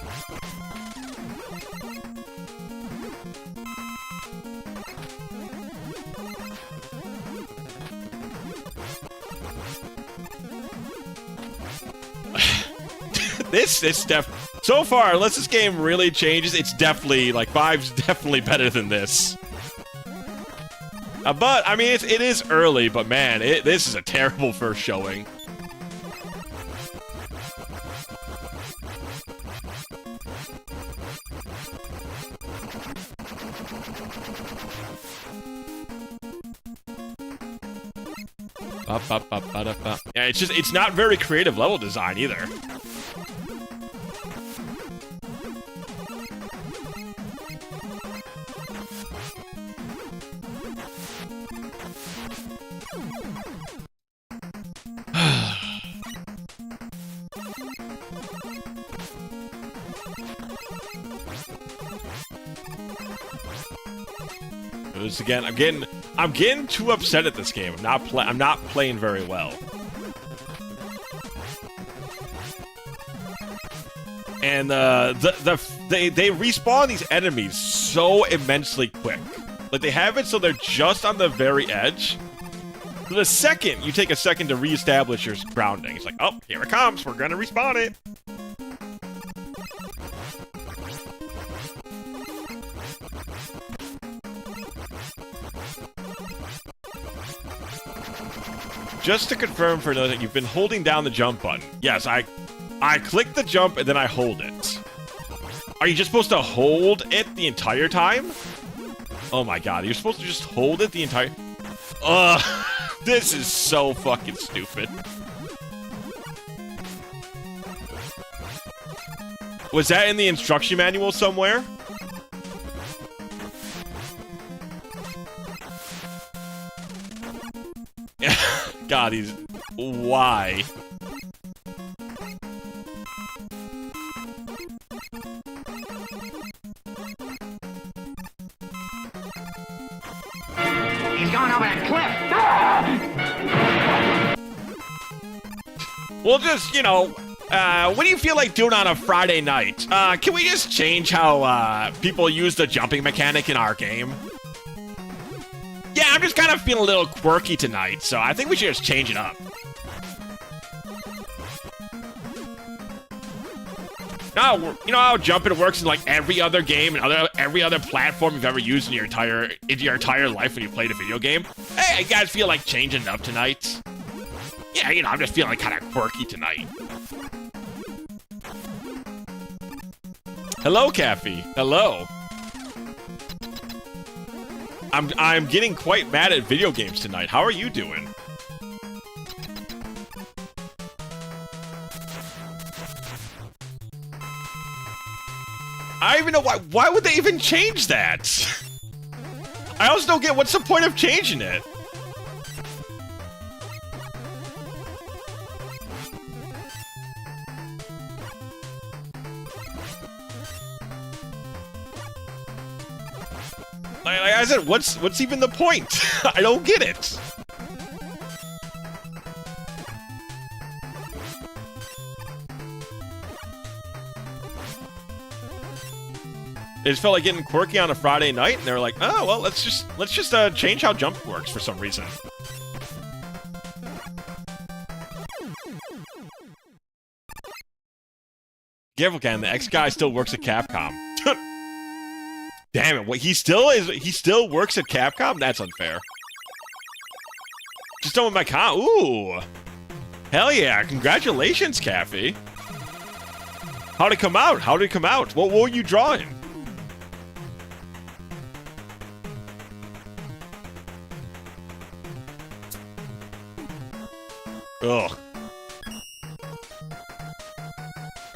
It's so far, unless this game really changes, it's definitely, like, 5's definitely better than this. But, I mean, it is early, but man, this is a terrible first showing. Yeah, it's not very creative level design either. Because again, I'm getting too upset at this game. I'm not playing very well. And they respawn these enemies so immensely quick. Like, they have it so they're just on the very edge. So the second you take a second to reestablish your grounding, it's like, oh, here it comes. We're gonna respawn it. Just to confirm for another thing, you've been holding down the jump button. Yes, I click the jump and then I hold it. Are you just supposed to hold it the entire time? Oh my god, you're supposed to just hold it the entire... This is so fucking stupid. Was that in the instruction manual somewhere? God, he's... Why? He's going over that cliff! Well, just, you know, what do you feel like doing on a Friday night? Can we just change how, people use the jumping mechanic in our game? Yeah, I'm just kind of feeling a little quirky tonight, so I think we should just change it up. Now, you know how jumping works in like every other game and every other platform you've ever used in your entire life when you played a video game? Hey, you guys feel like changing it up tonight? Yeah, you know, I'm just feeling kind of quirky tonight. Hello, Caffey. Hello. I'm getting quite mad at video games tonight. How are you doing? I don't even know why would they even change that? I also don't get what's the point of changing it? Like I said, what's even the point? I don't get it. It just felt like getting quirky on a Friday night, and they were like, "Oh well, let's just change how jump works for some reason." Careful, Ken. The X guy still works at Capcom. Damn it! What, he still works at Capcom? That's unfair. Just don't with my Ooh, hell yeah! Congratulations, Caffey. How'd it come out? How did it come out? What were you drawing? Ugh.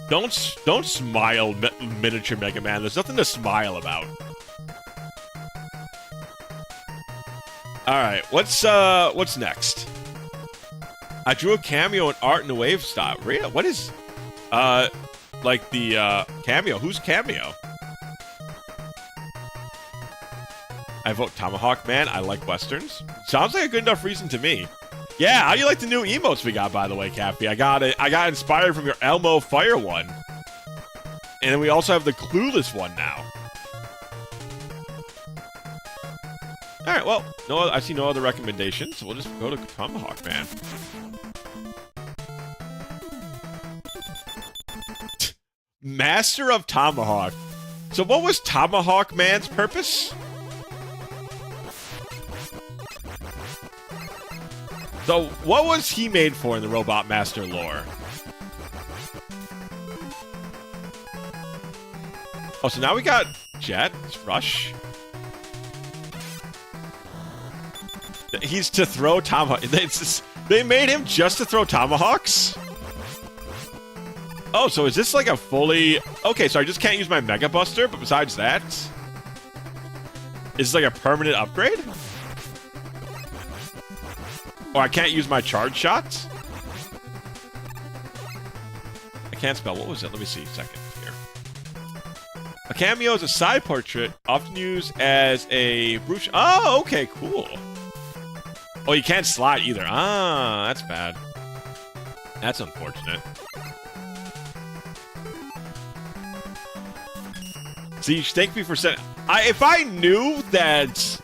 Don't smile, miniature Mega Man. There's nothing to smile about. All right, what's next? I drew a cameo in Art and Wave style. Really? What is, like the cameo? Who's cameo? I vote Tomahawk Man. I like westerns. Sounds like a good enough reason to me. Yeah, how do you like the new emotes we got, by the way, Cappy? I got inspired from your Elmo Fire one. And then we also have the Clueless one now. Alright, well, I see no other recommendations, so we'll just go to Tomahawk Man. Master of Tomahawk. So what was Tomahawk Man's purpose? So, what was he made for in the Robot Master lore? Oh, so now we got Jet, Rush. He's to throw tomahawks. They made him just to throw tomahawks? Oh, so is this like a fully... Okay, so I just can't use my Mega Buster, but besides that... Is this like a permanent upgrade? Or I can't use my charge shots? I can't spell. What was it? Let me see a second here. A cameo is a side portrait, often used as a brooch. Oh, okay, cool. Oh, you can't slide either. Ah, that's bad. That's unfortunate. See, thank me for saying. If I knew that.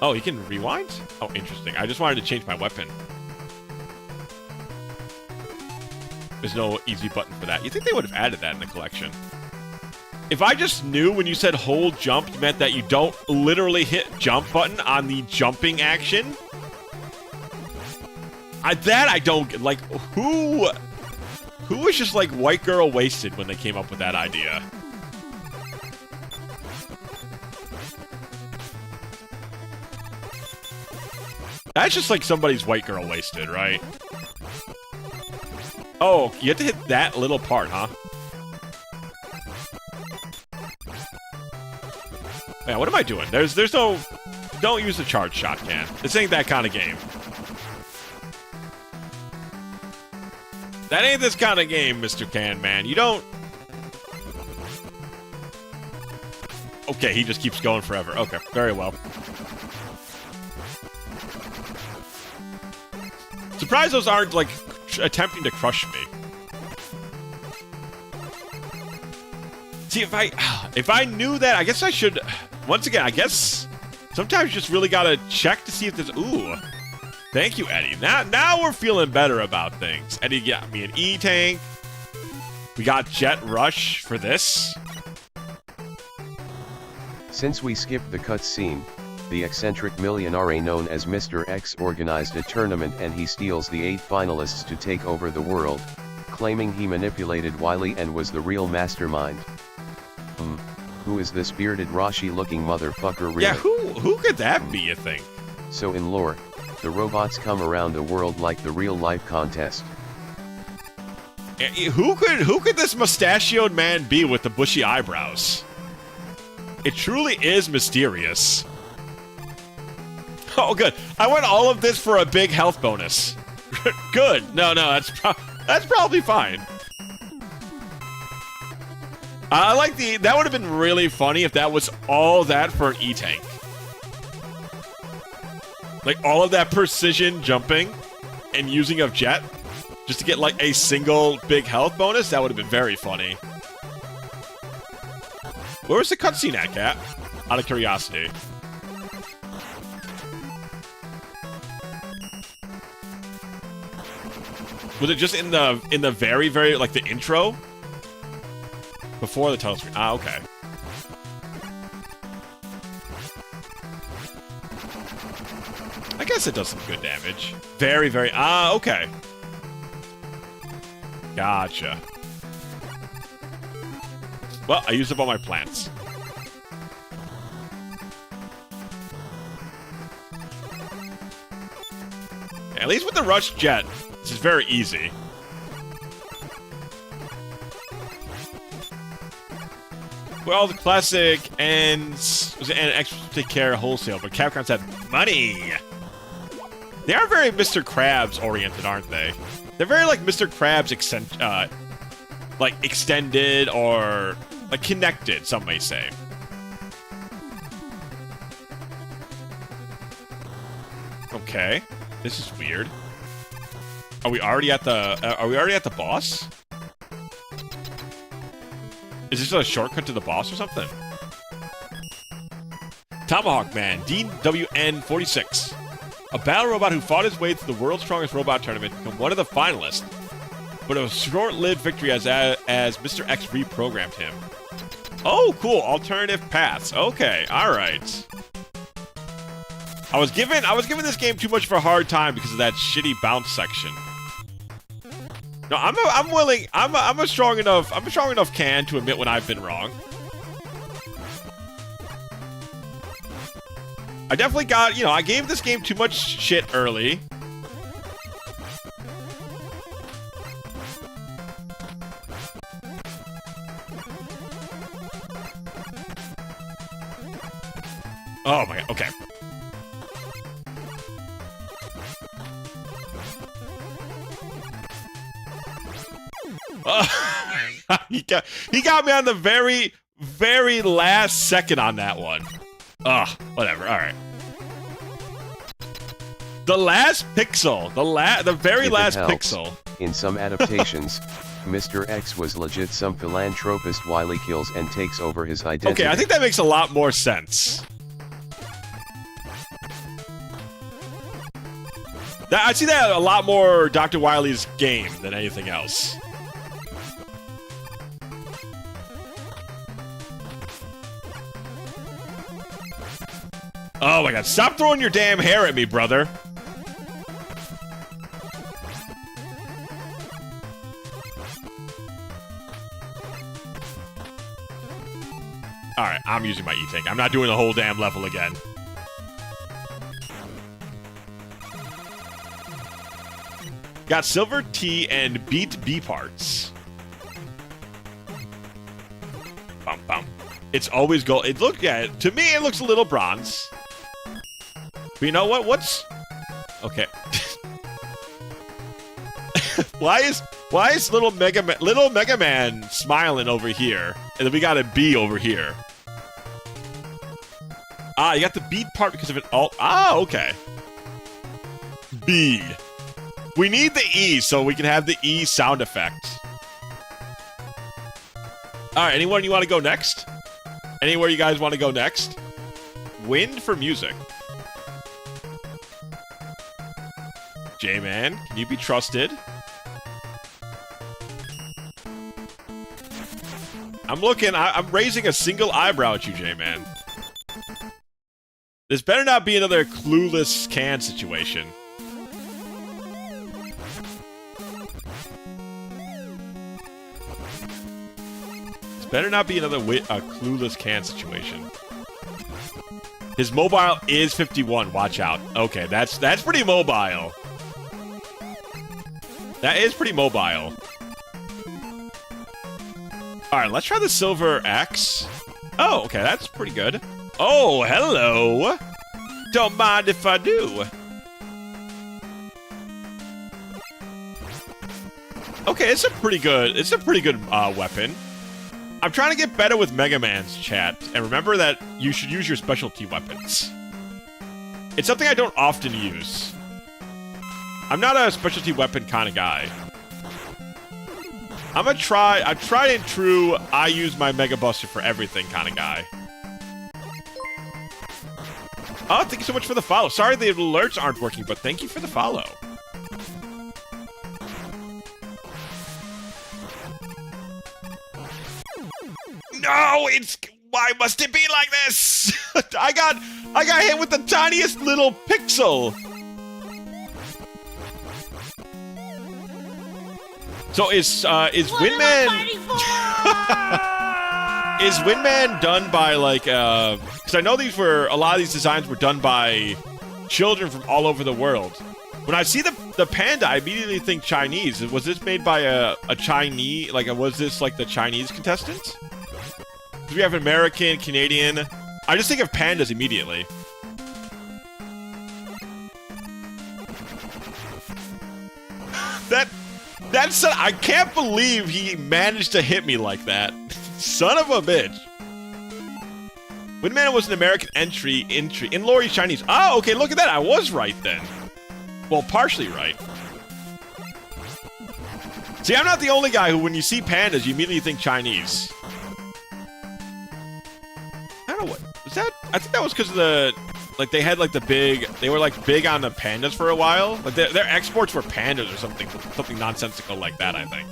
Oh, he can rewind? Oh, interesting. I just wanted to change my weapon. There's no easy button for that. You think they would have added that in the collection? If I just knew when you said hold jump, you meant that you don't literally hit jump button on the jumping action. That I don't get. Like, who was just like white girl wasted when they came up with that idea? That's just like somebody's white girl wasted, right? Oh, you have to hit that little part, huh? Yeah, what am I doing? There's no... Don't use the charge shot, Can. This ain't that kind of game. That ain't this kind of game, Mr. Can Man. You don't... Okay, he just keeps going forever. Okay, very well. Surprised those aren't, like, attempting to crush me. See, if I knew that, I guess I should... Once again, I guess sometimes you just really gotta check to see if there's... Ooh. Thank you, Eddie. Now we're feeling better about things. Eddie got me an E-Tank. We got Jet Rush for this. Since we skipped the cutscene, the eccentric millionaire known as Mr. X organized a tournament and he steals the 8 finalists to take over the world, claiming he manipulated Wily and was the real mastermind. Who is this bearded Rashi-looking motherfucker really? Yeah, who could that be, you think? So in lore, the robots come around the world like the real-life contest. Who could this mustachioed man be with the bushy eyebrows? It truly is mysterious. Oh, good. I want all of this for a big health bonus. Good. No, that's probably fine. I like that would have been really funny if that was all that for an E-Tank. Like, all of that precision jumping and using of Jet just to get, like, a single big health bonus. That would have been very funny. Where was the cutscene at, Cat? Out of curiosity. Was it just in the very, very, like, the intro? Before the title screen. Ah, okay. I guess it does some good damage. Very, very... Ah, okay. Gotcha. Well, I used up all my plants. At least with the Rush Jet, this is very easy. Well, the classic ends was an extra take care wholesale, but Capcom said money. They are very Mr. Krabs oriented, aren't they? They're very like Mr. Krabs like extended or like connected, some may say. Okay, this is weird. Are we already at the boss? Is this a shortcut to the boss or something? Tomahawk Man, DWN46. A battle robot who fought his way through the world's strongest robot tournament and one of the finalists. But it was a short-lived victory as Mr. X reprogrammed him. Oh, cool. Alternative paths. Okay, alright. I was giving this game too much of a hard time because of that shitty bounce section. No, I'm willing. I'm a strong enough can to admit when I've been wrong. I definitely got, I gave this game too much shit early. Oh my god, okay. He got me on the very, very last second on that one. Ugh, whatever. All right. The last pixel. The very If it last helps, pixel. In some adaptations, Mr. X was legit some philanthropist while he kills and takes over his identity. Okay, I think that makes a lot more sense. I see that a lot more Dr. Wily's game than anything else. Oh my god, stop throwing your damn hair at me, brother. Alright, I'm using my E-Tank. I'm not doing the whole damn level again. Got silver T and beat B parts. Bum bum. It's always gold. It look to me it looks a little bronze. But you know what? What's okay? why is little Mega Man smiling over here, and then we got a B over here? Ah, you got the beat part because of an alt. Ah, okay. B. We need the E so we can have the E sound effect. Alright, anyone you want to go next? Anywhere you guys want to go next? Wind for music. J-Man, can you be trusted? I'm raising a single eyebrow at you, J-Man. This better not be another clueless can situation. Better not be another clueless can situation. His mobile is 51. Watch out. Okay, that's pretty mobile. That is pretty mobile. All right, let's try the silver X. Oh, okay, that's pretty good. Oh, hello. Don't mind if I do. Okay, it's a pretty good weapon. I'm trying to get better with Mega Man's chat, and remember that you should use your specialty weapons. It's something I don't often use. I'm not a specialty weapon kind of guy. I'm a tried and true, I use my Mega Buster for everything kind of guy. Oh, thank you so much for the follow. Sorry the alerts aren't working, but thank you for the follow. No, why must it be like this? I got hit with the tiniest little pixel. So is Windman is Windman done by like because I know a lot of these designs were done by children from all over the world. When I see the panda, I immediately think Chinese. Was this made by a Chinese, was this like the Chinese contestant? We have American, Canadian. I just think of pandas immediately. That's I can't believe he managed to hit me like that. Son of a bitch. Windman was an American entry in Lori's Chinese. Oh, okay, look at that. I was right then. Well, partially right. See, I'm not the only guy who, when you see pandas, you immediately think Chinese. I don't know what was that. I think that was because of they had they were big on the pandas for a while. Like their exports were pandas or something nonsensical like that, I think.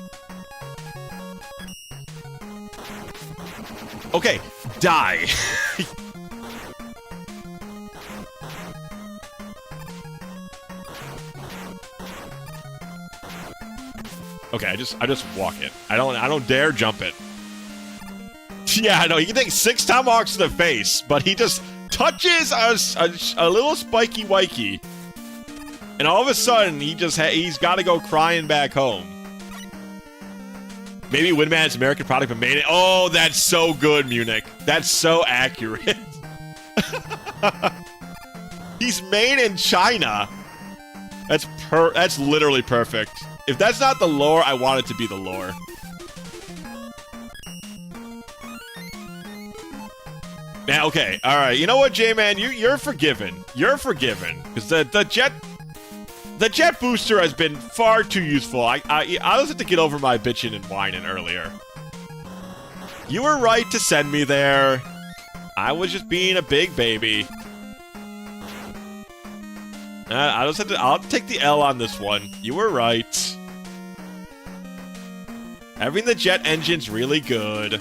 Okay, die. Okay, I just walk it. I don't dare jump it. Yeah, I know. He can take 6 tomahawks to the face, but he just touches a little spiky wikey, and all of a sudden he's got to go crying back home. Maybe Windman's American product, but made it. Oh, that's so good, Munich. That's so accurate. He's made in China. That's literally perfect. If that's not the lore, I want it to be the lore. Now, okay, all right. You know what, J-Man? You're forgiven. You're forgiven because the jet booster has been far too useful. I just have to get over my bitching and whining earlier. You were right to send me there. I was just being a big baby. I'll take the L on this one. You were right. Having the jet engine's really good.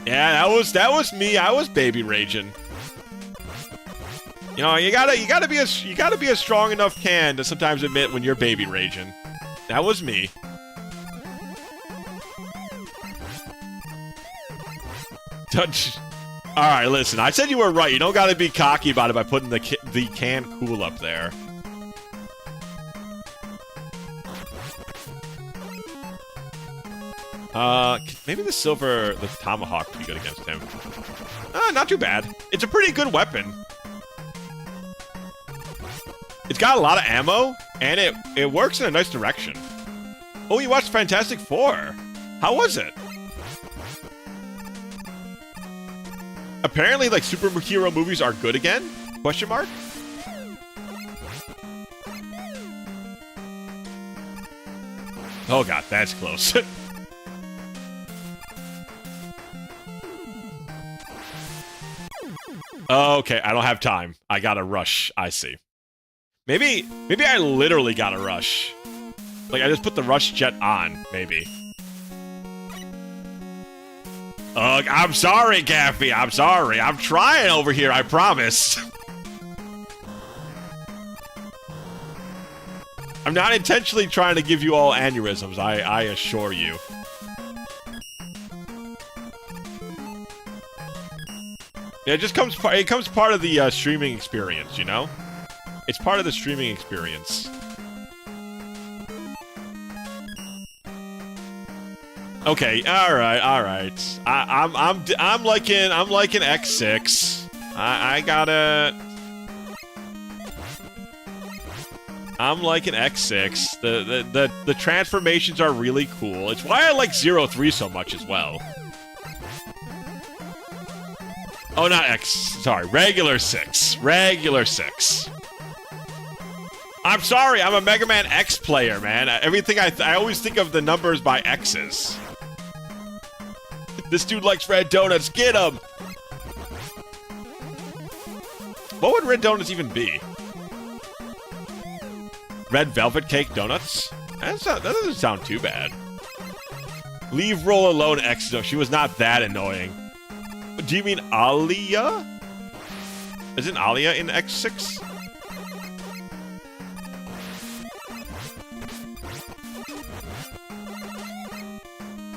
Yeah, that was me. I was baby raging. You know, you gotta be a strong enough can to sometimes admit when you're baby raging. That was me. Alright, listen, I said you were right. You don't gotta be cocky about it by putting the can cool up there. Maybe the Tomahawk could be good against him. Not too bad. It's a pretty good weapon. It's got a lot of ammo, and it works in a nice direction. Oh, you watched Fantastic Four. How was it? Apparently, like, superhero movies are good again? Question mark? Oh god, that's close. Okay, I don't have time. I gotta rush. I see. Maybe I literally gotta rush. Like, I just put the rush jet on, maybe. Ugh, I'm sorry, Gaffy. I'm sorry. I'm trying over here, I promise. I'm not intentionally trying to give you all aneurysms, I assure you. Yeah, it comes part of the streaming experience, you know? It's part of the streaming experience. Okay, all right. I'm liking X6. I'm liking X6. The transformations are really cool. It's why I like 03 so much as well. Oh, not X. Sorry, regular 6. Regular 6. I'm sorry, I'm a Mega Man X player, man. Everything I always think of the numbers by X's. This dude likes red donuts. Get him! What would red donuts even be? Red velvet cake donuts? That doesn't sound too bad. Leave Roll alone, X. No, she was not that annoying. Do you mean Alia? Isn't Alia in X6?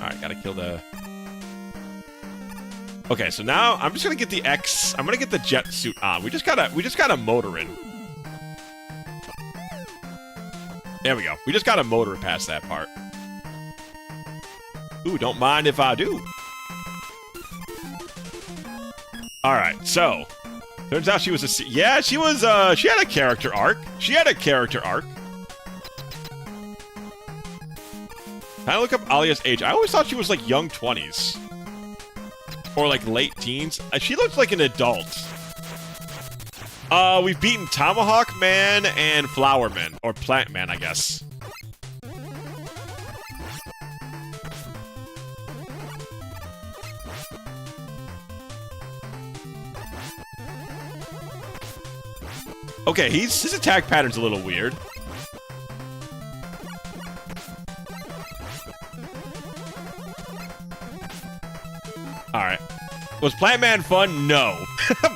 Alright, gotta kill the... Okay, so now I'm just gonna get the X... I'm gonna get the jet suit on. We just gotta motor in. There we go. We just gotta motor past that part. Ooh, don't mind if I do. Alright, so... Turns out she was a... Yeah, she was, she had a character arc. She had a character arc. Can I look up Alia's age? I always thought she was, like, young 20s. Or, like, late teens. She looks like an adult. We've beaten Tomahawk Man and Flower Man. Or Plant Man, I guess. Okay, his attack pattern's a little weird. Alright. Was Plant Man fun? No.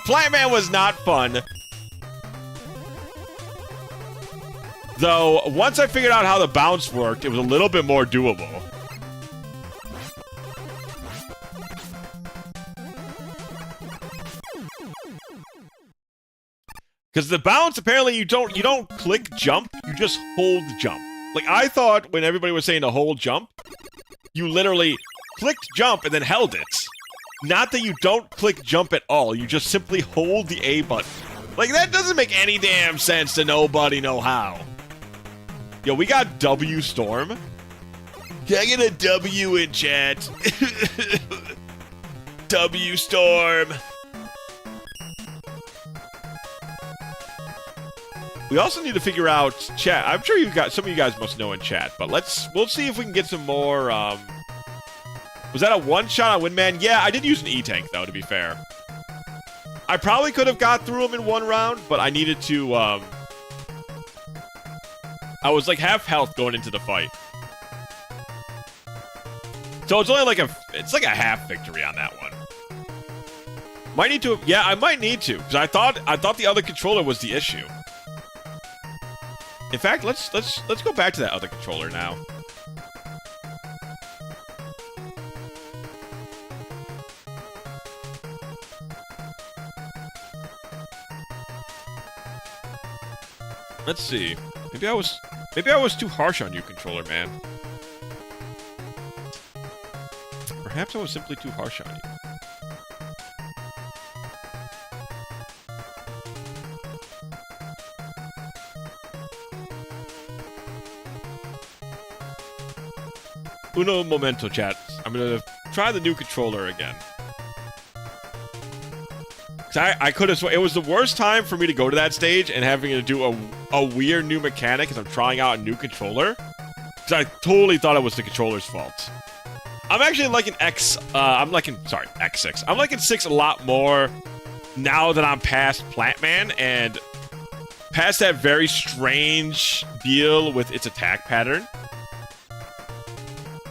Plant Man was not fun. Though, once I figured out how the bounce worked, it was a little bit more doable. Because the bounce, apparently you don't click jump, you just hold jump. Like, I thought when everybody was saying to hold jump, you literally clicked jump and then held it. Not that you don't click jump at all, you just simply hold the A button. Like, that doesn't make any damn sense to nobody know how. Yo, we got W Storm. Can I get a W in chat? W Storm. We also need to figure out chat. I'm sure some of you guys must know in chat, but we'll see if we can get some more. Was that a one-shot on Windman? Yeah, I did use an E-Tank though, to be fair. I probably could have got through him in one round, but I needed to. I was like half health going into the fight, so it's only like it's like a half victory on that one. Might need to. Yeah, I might need to, because I thought the other controller was the issue. In fact, let's go back to that other controller now. Let's see. Maybe I was too harsh on you, controller man. Perhaps I was simply too harsh on you. Uno momento, chat. I'm gonna try the new controller again. Cause I could have. It was the worst time for me to go to that stage and having to do a weird new mechanic as I'm trying out a new controller. Cause I totally thought it was the controller's fault. I'm actually liking X6. I'm liking 6 a lot more now that I'm past Plantman and past that very strange deal with its attack pattern.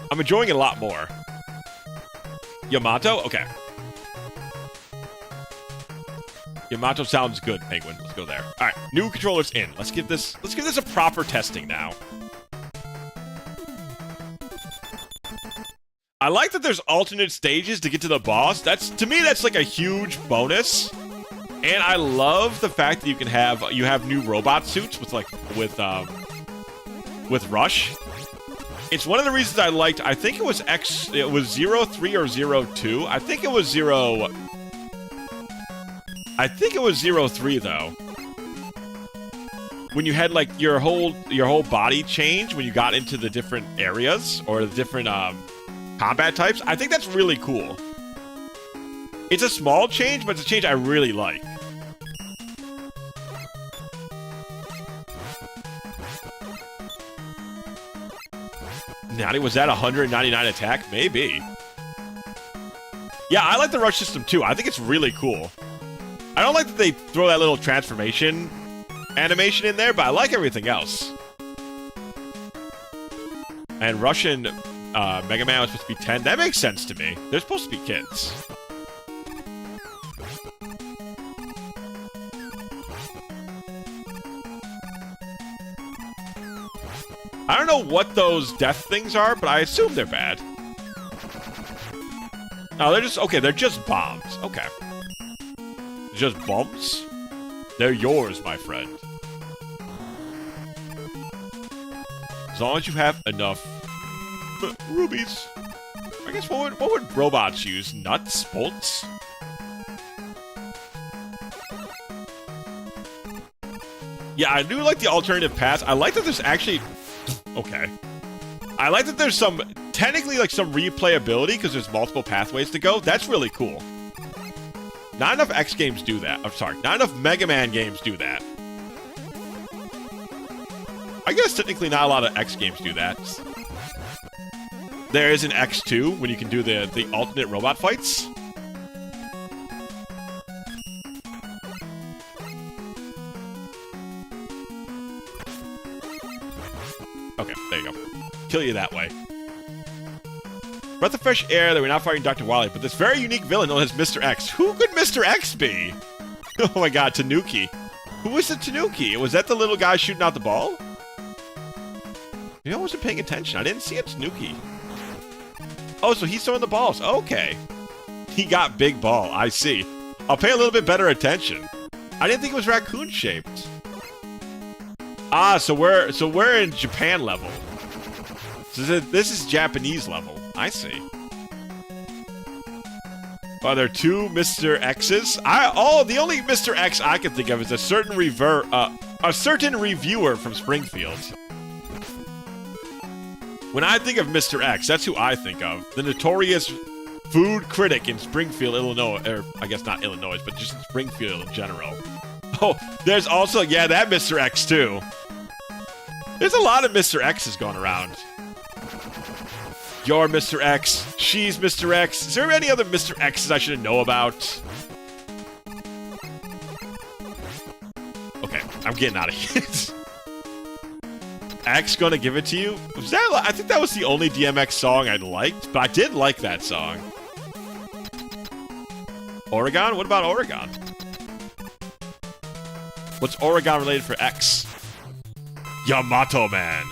I'm enjoying it a lot more. Yamato? Okay. Yamato sounds good, Penguin. Let's go there. Alright, new controller's in. Let's give this a proper testing now. I like that there's alternate stages to get to the boss. To me, that's like a huge bonus. And I love the fact that you have new robot suits with Rush. It's one of the reasons I liked. I think it was 03 or 02. I think it was 03 though. When you had like your whole body change when you got into the different areas or the different combat types. I think that's really cool. It's a small change, but it's a change I really like. Natty, was that 199 attack? Maybe. Yeah, I like the rush system too. I think it's really cool. I don't like that they throw that little transformation animation in there, but I like everything else. And Russian Mega Man was supposed to be 10. That makes sense to me. They're supposed to be kids. I don't know what those death things are, but I assume they're bad. Oh, they're just bombs. Okay. Just bombs? They're yours, my friend. As long as you have enough rubies. I guess what would robots use? Nuts? Bolts? Yeah, I do like the alternative paths. I like that there's actually... Okay. I like that there's some replayability because there's multiple pathways to go. That's really cool. Not enough X games do that. I'm sorry. Not enough Mega Man games do that. I guess technically not a lot of X games do that. There is an X2 when you can do the alternate robot fights. Okay, there you go. Kill you that way. Breath of fresh air that we're not fighting Dr. Wily, but this very unique villain known as Mr. X. Who could Mr. X be? Oh my god, Tanuki. Who was the Tanuki? Was that the little guy shooting out the ball? Maybe I wasn't paying attention. I didn't see a Tanuki. Oh, so he's throwing the balls. Okay. He got big ball. I see. I'll pay a little bit better attention. I didn't think it was raccoon-shaped. Ah, so we're in Japan level. So this is Japanese level. I see. Are there two Mr. X's? The only Mr. X I can think of is a certain reviewer from Springfield. When I think of Mr. X, that's who I think of. The notorious food critic in Springfield, Illinois. Or, I guess not Illinois, but just in Springfield in general. Oh, there's also, yeah, that Mr. X, too. There's a lot of Mr. X's going around. You're Mr. X. She's Mr. X. Is there any other Mr. X's I should know about? Okay, I'm getting out of here. X gonna give it to you? Was that? I think that was the only DMX song I liked, but I did like that song. Oregon? What about Oregon? What's Oregon related for X? Yamato Man.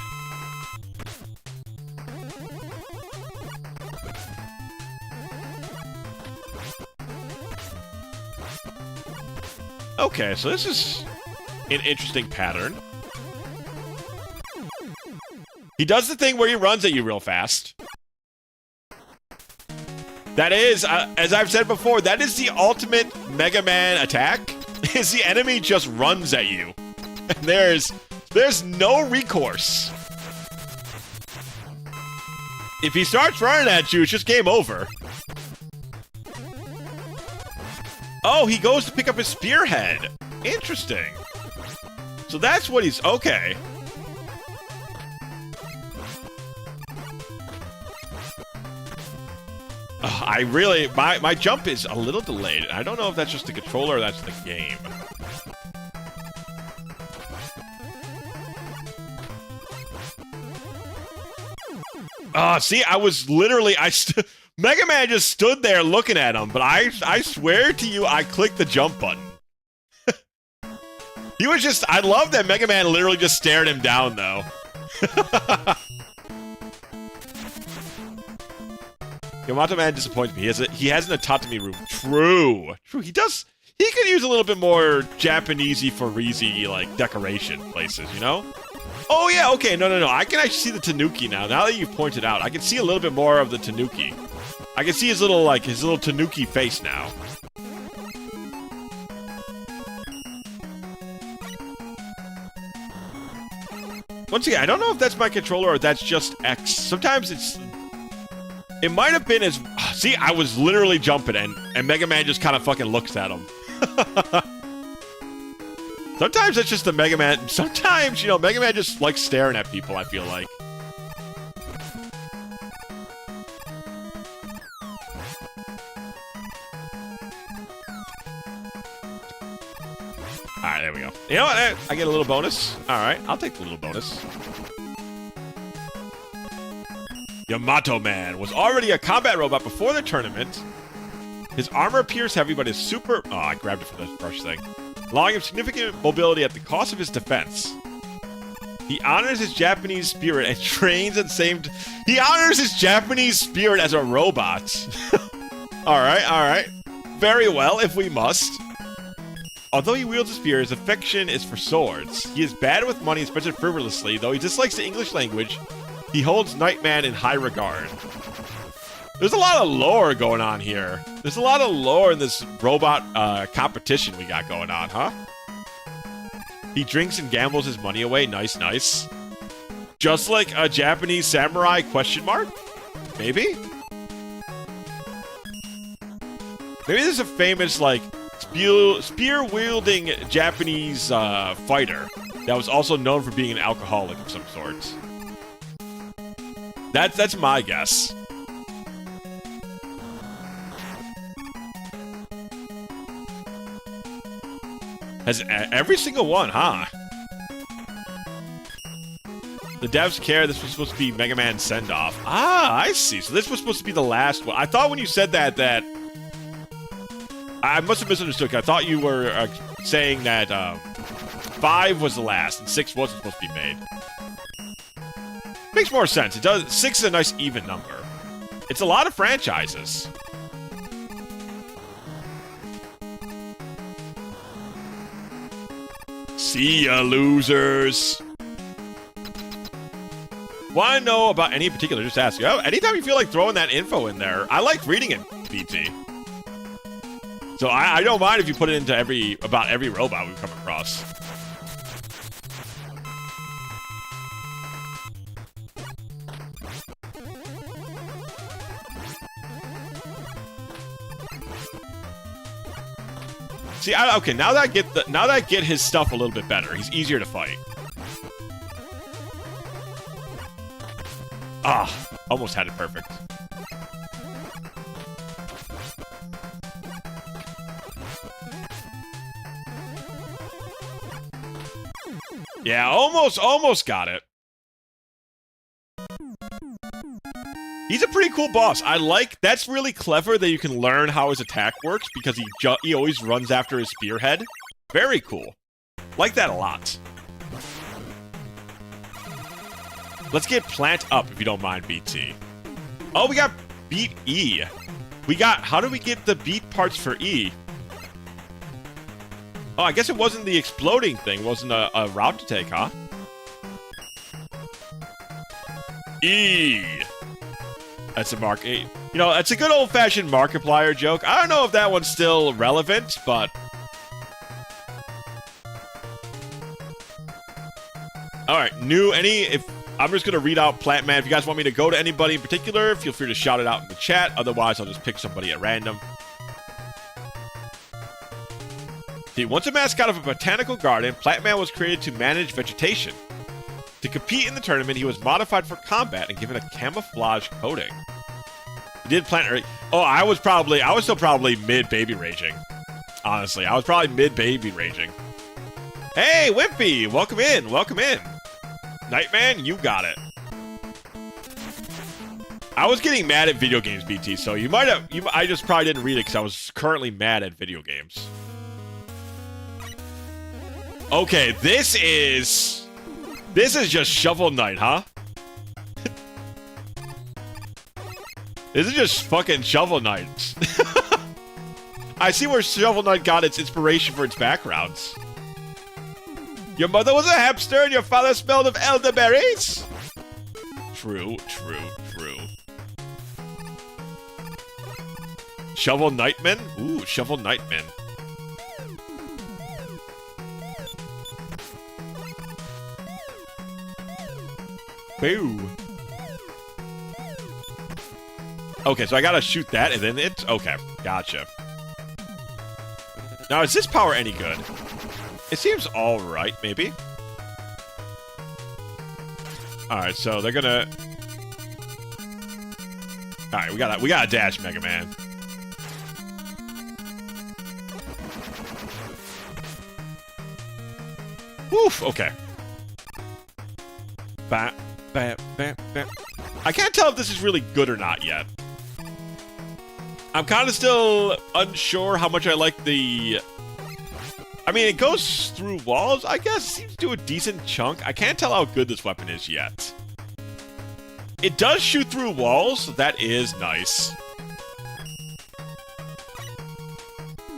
Okay, so this is an interesting pattern. He does the thing where he runs at you real fast. That is, as I've said before, that is the ultimate Mega Man attack. Is the enemy just runs at you. And there's no recourse. If he starts running at you, it's just game over. Oh, he goes to pick up his spearhead. Interesting. So that's what he's... Okay. I really... My jump is a little delayed. I don't know if that's just the controller or that's the game. See, I was literally... Mega Man just stood there looking at him, but I swear to you, I clicked the jump button. He was just... I love that Mega Man literally just stared him down, though. Yamato Man disappoints me. He has an Tatami room. True. He does... He could use a little bit more Japanesey Farizi, like, decoration places, you know? Oh, yeah, okay. No. I can actually see the Tanuki now. Now that you've pointed out, I can see a little bit more of the Tanuki. I can see his little Tanuki face now. Once again, I don't know if that's my controller or that's just X. Sometimes it's... It might have been as... See, I was literally jumping and Mega Man just kind of fucking looks at him. Sometimes it's just the Mega Man... Sometimes, you know, Mega Man just likes staring at people, I feel like. Alright, there we go. You know what? I get a little bonus. Alright, I'll take the little bonus. Yamato Man was already a combat robot before the tournament. His armor appears heavy, but his super... Oh, I grabbed it for the first thing. Allowing him significant mobility at the cost of his defense. He honors his Japanese spirit and trains at the same... He honors his Japanese spirit as a robot. Alright. Very well, if we must. Although he wields a spear, his affection is for swords. He is bad with money and spends it frivolously. Though he dislikes the English language, he holds Nightman in high regard. There's a lot of lore going on here. There's a lot of lore in this robot competition we got going on, huh? He drinks and gambles his money away. Nice. Just like a Japanese samurai, question mark? Maybe? Maybe there's a famous, like, spear-wielding Japanese fighter that was also known for being an alcoholic of some sort. That's my guess. Has every single one, huh? The devs care this was supposed to be Mega Man Send-Off. Ah, I see. So this was supposed to be the last one. I thought when you said that I must have misunderstood. I thought you were saying that 5 was the last and 6 wasn't supposed to be made. Makes more sense. It does. 6 is a nice even number. It's a lot of franchises. See ya, losers. Want to know about any particular? Just ask. Oh, anytime you feel like throwing that info in there, I like reading it, BT. So I don't mind if you put it into about every robot we come across. See, okay, now that I get his stuff a little bit better, he's easier to fight. Ah, almost had it perfect. Yeah, almost got it. He's a pretty cool boss. I like, that's really clever that you can learn how his attack works because he always runs after his spearhead. Very cool. Like that a lot. Let's get Plant up if you don't mind, BT. Oh, we got Beat E. How do we get the beat parts for E? Oh, I guess it wasn't the exploding thing. It wasn't a route to take, huh? E. That's a mark. You know, it's a good old-fashioned Markiplier joke. I don't know if that one's still relevant, but... Alright, I'm just gonna read out Plant Man. If you guys want me to go to anybody in particular, feel free to shout it out in the chat. Otherwise, I'll just pick somebody at random. See, once a mascot of a botanical garden, Plant Man was created to manage vegetation. To compete in the tournament, he was modified for combat and given a camouflage coating. He did plant... Oh, I was still probably mid-baby raging. Honestly, I was probably mid-baby raging. Hey, Wimpy! Welcome in, welcome in. Nightman, you got it. I was getting mad at video games, BT, so I just probably didn't read it because I was currently mad at video games. Okay, this is just Shovel Knight, huh? This is just fucking Shovel Knight. I see where Shovel Knight got its inspiration for its backgrounds. Your mother was a hamster and your father smelled of elderberries? True, true, true. Shovel Knightman? Ooh, Shovel Knightman. Boo. Okay, so I gotta shoot that and then it... Okay, gotcha. Now, is this power any good? It seems alright, maybe. Alright, so they're gonna... Alright, we gotta dash Mega Man. Woof, okay. Bam, bam, bam, bam. I can't tell if this is really good or not yet. I'm kind of still unsure how much I like the... I mean, it goes through walls, I guess. It seems to do a decent chunk. I can't tell how good this weapon is yet. It does shoot through walls, so that is nice.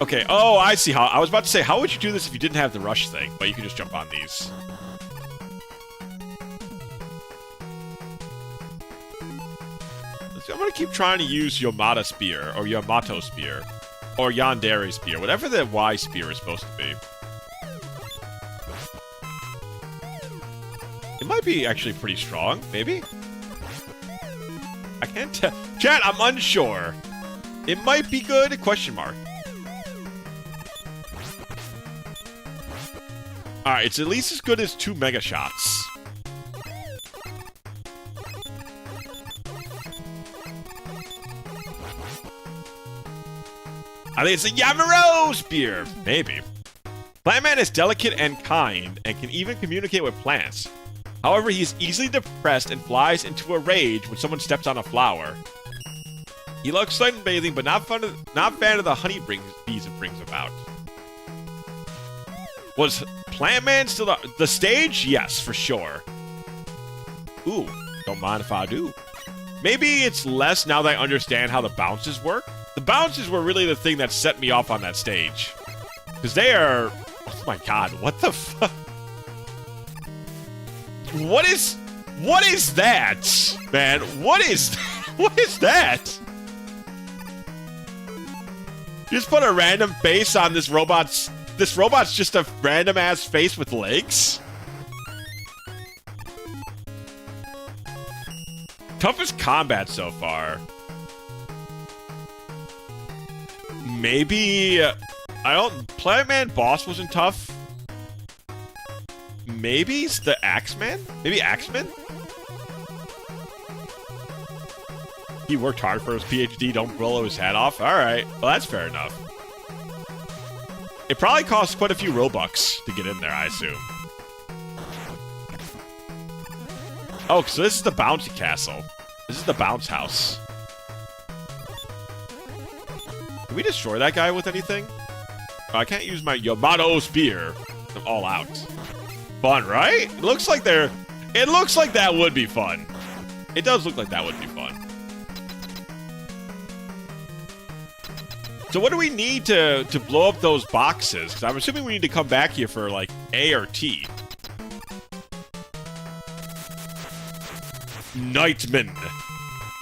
Okay, oh, I see how... I was about to say, how would you do this if you didn't have the rush thing? But you can just jump on these. I'm gonna keep trying to use Yamata Spear, or Yamato Spear, or Yandere Spear, whatever the Y Spear is supposed to be. It might be actually pretty strong, maybe? I can't tell. Chat, I'm unsure. It might be good, question mark. Alright, it's at least as good as 2 Mega Shots. I think it's a Yamaro Spear! Maybe. Plant Man is delicate and kind, and can even communicate with plants. However, he is easily depressed and flies into a rage when someone steps on a flower. He loves sunbathing, but not fan of the honey bees it brings about. Was Plant Man still the stage? Yes, for sure. Ooh, don't mind if I do. Maybe it's less now that I understand how the bounces work. The bounces were really the thing that set me off on that stage. Because they are... Oh my god, what the fuck? What is that? Man, what is that? You just put a random face on this robot's... This robot's just a random-ass face with legs? Toughest combat so far. Maybe Planet Man boss wasn't tough. Maybe it's the Axeman? Maybe Axeman? He worked hard for his PhD, don't blow his hat off. Alright, well that's fair enough. It probably costs quite a few Robux to get in there, I assume. Oh, so this is the bouncy castle. This is the bounce house. Can we destroy that guy with anything? Oh, I can't use my Yamato spear. I'm all out. Fun, right? It looks like they're... It looks like that would be fun. It does look like that would be fun. So what do we need to blow up those boxes? Because I'm assuming we need to come back here for, like, A or T. Nightman.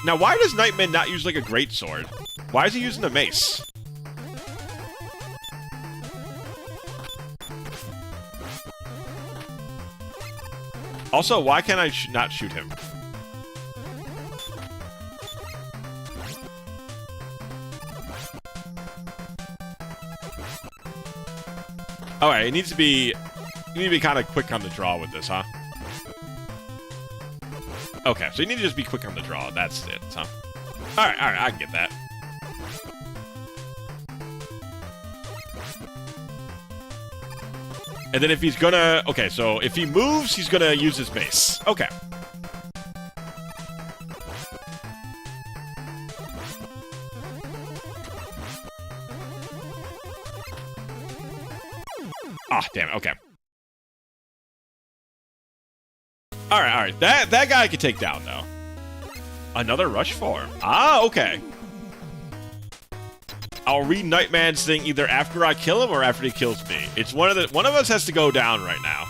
Now, why does Nightman not use, like, a greatsword? Why is he using a mace? Also, why can't I not shoot him? Alright, it needs to be... You need to be kind of quick on the draw with this, huh? Okay, so you need to just be quick on the draw. That's it, huh? Alright, I can get that. And then if he's gonna... Okay, so if he moves, he's gonna use his mace. Okay. Ah, damn it, okay. Alright. That guy I can take down, though. Another rush form. Ah, okay. I'll read Nightman's thing either after I kill him or after he kills me. It's one of us has to go down right now.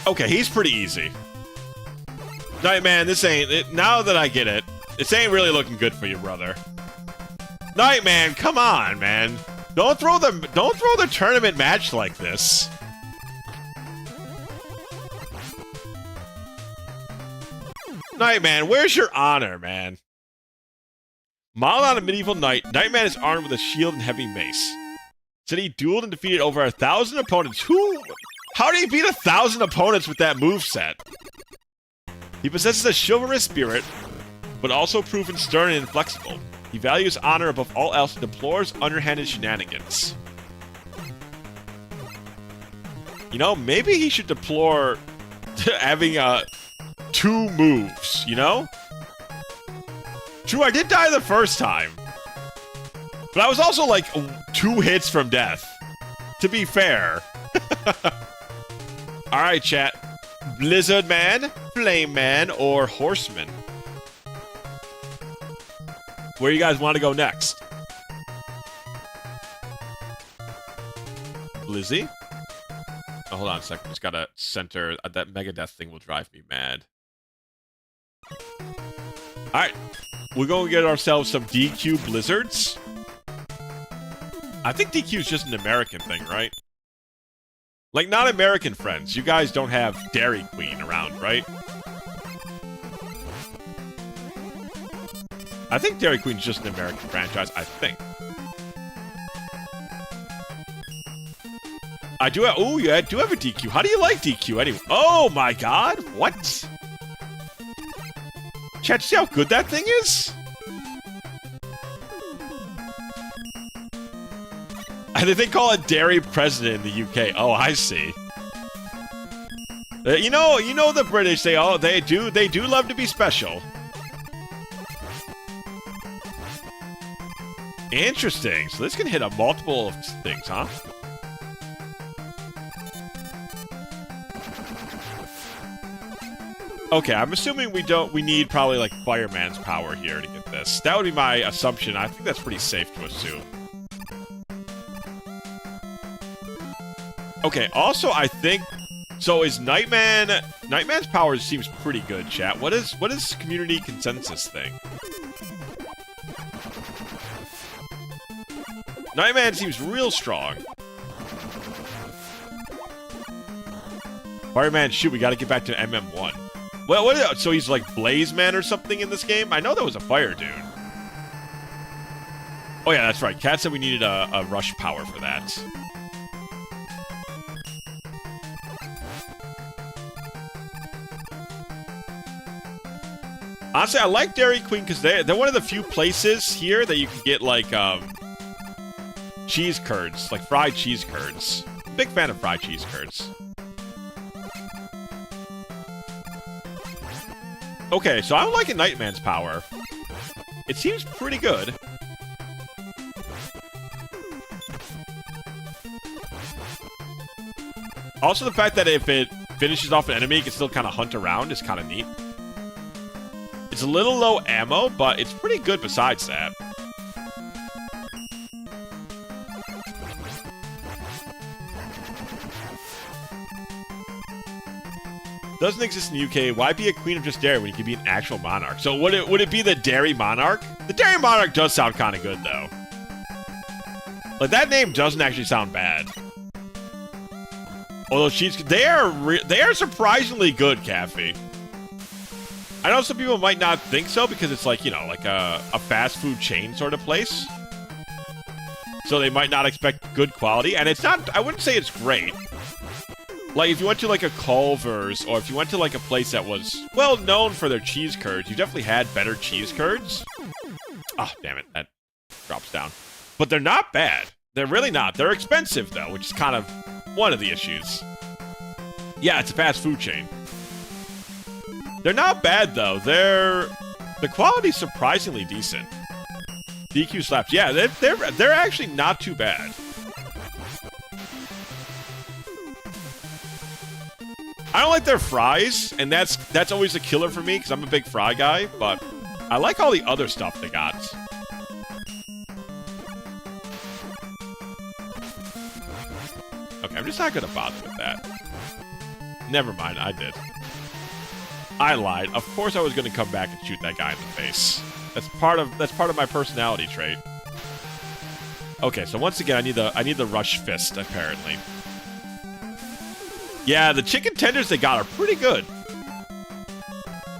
Okay, he's pretty easy. Nightman, this ain't it. Now that I get it, this ain't really looking good for you, brother. Nightman, come on, man. Don't throw the tournament match like this. Nightman, where's your honor, man? Modeled on a medieval knight, Nightman is armed with a shield and heavy mace. Said he dueled and defeated over 1,000 opponents. How do you beat 1,000 opponents with that moveset? He possesses a chivalrous spirit, but also proven stern and inflexible. He values honor above all else and deplores underhanded shenanigans. You know, maybe he should deplore having 2 moves, you know? True, I did die the first time. But I was also like 2 hits from death. To be fair. Alright, chat. Blizzard Man, Flame Man, or Horseman? Where you guys want to go next? Blizzy? Oh, hold on a second. Just gotta center. That Megadeth thing will drive me mad. Alright. We're gonna get ourselves some DQ Blizzards. I think DQ is just an American thing, right? Like, not American friends. You guys don't have Dairy Queen around, right? I think Dairy Queen's just an American franchise, I think. I do have... Oh, yeah, I do have a DQ. How do you like DQ anyway? Oh, my God! What? Chat, see how good that thing is? I think they call it Dairy President in the UK. Oh, I see. You know the British, they do love to be special. Interesting. So this can hit a multiple of things, huh? Okay, I'm assuming we need probably like Fireman's power here to get this. That would be my assumption. I think that's pretty safe to assume. Okay, also I think so is Nightman's power seems pretty good, chat. What is community consensus thing? Nightman seems real strong. Fireman, shoot, we gotta get back to MM1. Well, what? So he's like Blaze Man or something in this game? I know there was a fire dude. Oh yeah, that's right. Cat said we needed a rush power for that. Honestly, I like Dairy Queen because they're one of the few places here that you can get like cheese curds, like fried cheese curds. Big fan of fried cheese curds. Okay, so I'm liking Nightman's power. It seems pretty good. Also, the fact that if it finishes off an enemy, it can still kind of hunt around is kind of neat. It's a little low ammo, but it's pretty good besides that. Doesn't exist in the UK. Why be a queen of just dairy when you can be an actual monarch? So would it be the Dairy Monarch? The Dairy Monarch does sound kind of good, though. Like, that name doesn't actually sound bad. Although they are surprisingly good, Caffey. I know some people might not think so because it's like, you know, like a fast food chain sort of place. So they might not expect good quality, and it's not, I wouldn't say it's great. Like, if you went to, like, a Culver's, or if you went to, like, a place that was well known for their cheese curds, you definitely had better cheese curds. Oh, damn it, that drops down. But they're not bad. They're really not. They're expensive, though, which is kind of one of the issues. Yeah, it's a fast food chain. They're not bad, though. The quality's surprisingly decent. DQ slaps. Yeah, they're actually not too bad. I don't like their fries, and that's always a killer for me, because I'm a big fry guy, but I like all the other stuff they got. Okay, I'm just not gonna bother with that. Never mind, I did. I lied. Of course I was gonna come back and shoot that guy in the face. That's part of my personality trait. Okay, so once again, I need the rush fist, apparently. Yeah, the chicken tenders they got are pretty good.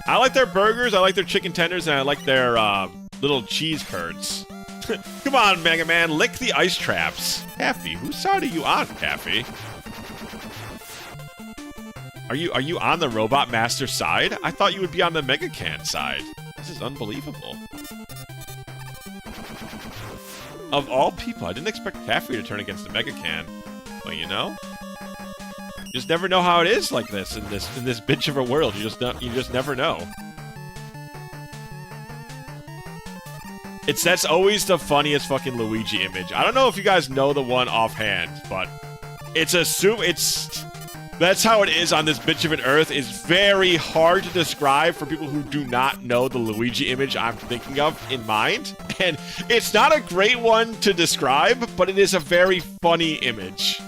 I like their burgers, I like their chicken tenders, and I like their little cheese curds. Come on, Mega Man, lick the ice traps. Caffey, whose side are you on, Caffey? Are you on the Robot Master side? I thought you would be on the Mega Can side. This is unbelievable. Of all people, I didn't expect Caffey to turn against the Mega Can. But you know? You just never know how it is like this in this bitch of a world. You just never know. That's always the funniest fucking Luigi image. I don't know if you guys know the one offhand, but that's how it is on this bitch of an earth. It's very hard to describe for people who do not know the Luigi image I'm thinking of in mind. And it's not a great one to describe, but it is a very funny image.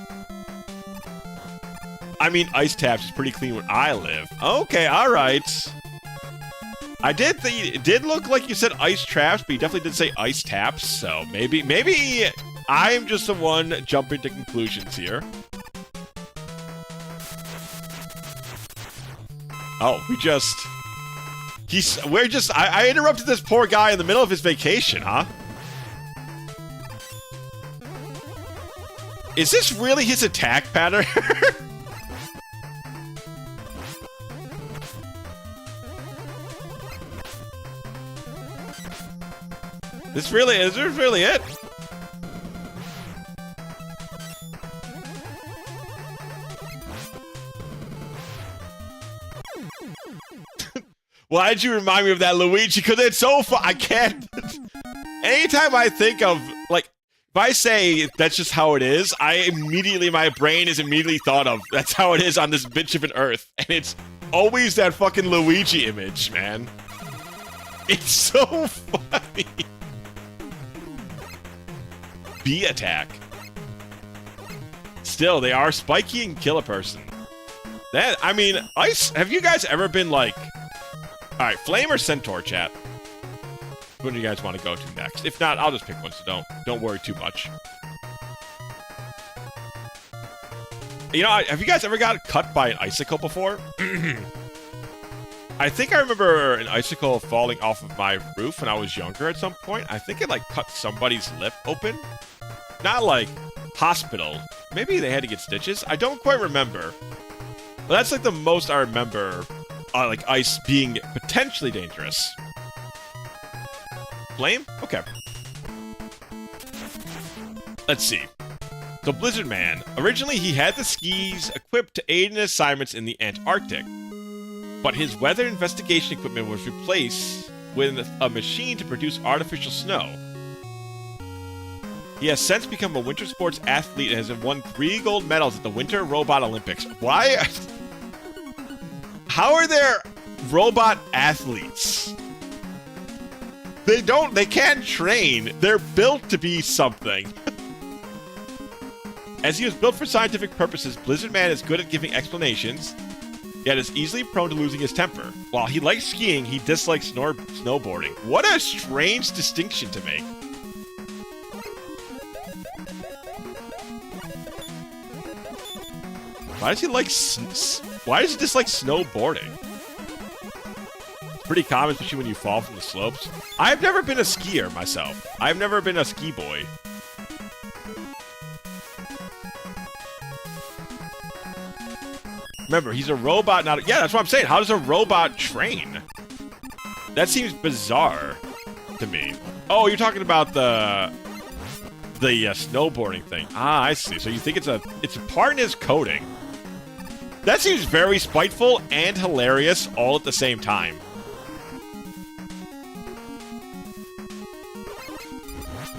I mean, Ice Taps is pretty clean where I live. Okay, alright. It did look like you said Ice Traps, but you definitely did say Ice Taps, so maybe I'm just the one jumping to conclusions here. Oh, I interrupted this poor guy in the middle of his vacation, huh? Is this really his attack pattern? Is this really it? Why did you remind me of that, Luigi? Because it's so fun. I can't. Anytime I think of, like, if I say that's just how it is, my brain is immediately thought of that's how it is on this bitch of an earth. And it's always that fucking Luigi image, man. It's so funny. B attack. Still, they are spiky and kill a person. I mean, Ice, have you guys ever been like... Alright, Flame or Centaur, chat? What do you guys want to go to next? If not, I'll just pick one, so don't worry too much. You know, have you guys ever got cut by an icicle before? I think I remember an icicle falling off of my roof when I was younger at some point. I think it, like, cut somebody's lip open. Not, like, hospital. Maybe they had to get stitches. I don't quite remember. But that's, like, the most I remember, like, ice being potentially dangerous. Flame? Okay. Let's see. So Blizzard Man. Originally, he had the skis equipped to aid in assignments in the Antarctic. But his weather investigation equipment was replaced with a machine to produce artificial snow. He has since become a winter sports athlete and has won 3 gold medals at the Winter Robot Olympics. Why? How are there robot athletes? They can't train. They're built to be something. As he was built for scientific purposes, Blizzard Man is good at giving explanations, yet is easily prone to losing his temper. While he likes skiing, he dislikes snowboarding. What a strange distinction to make. Why does he dislike snowboarding? It's pretty common, especially when you fall from the slopes. I've never been a skier myself. I've never been a ski boy. Remember, he's a robot, not a... Yeah, that's what I'm saying. How does a robot train? That seems bizarre to me. Oh, you're talking about the snowboarding thing. Ah, I see. So you think it's a part in his coding. That seems very spiteful and hilarious all at the same time.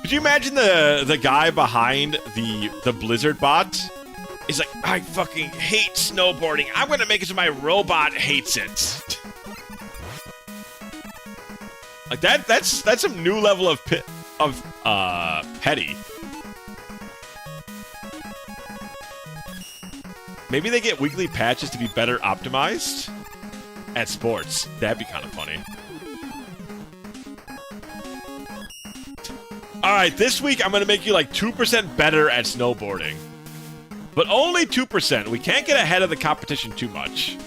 Could you imagine the guy behind the Blizzard bot? He's like, I fucking hate snowboarding. I'm gonna make it so my robot hates it. Like that's some new level of petty. Maybe they get weekly patches to be better optimized at sports. That'd be kind of funny. Alright, this week I'm gonna make you like 2% better at snowboarding. But only 2%. We can't get ahead of the competition too much.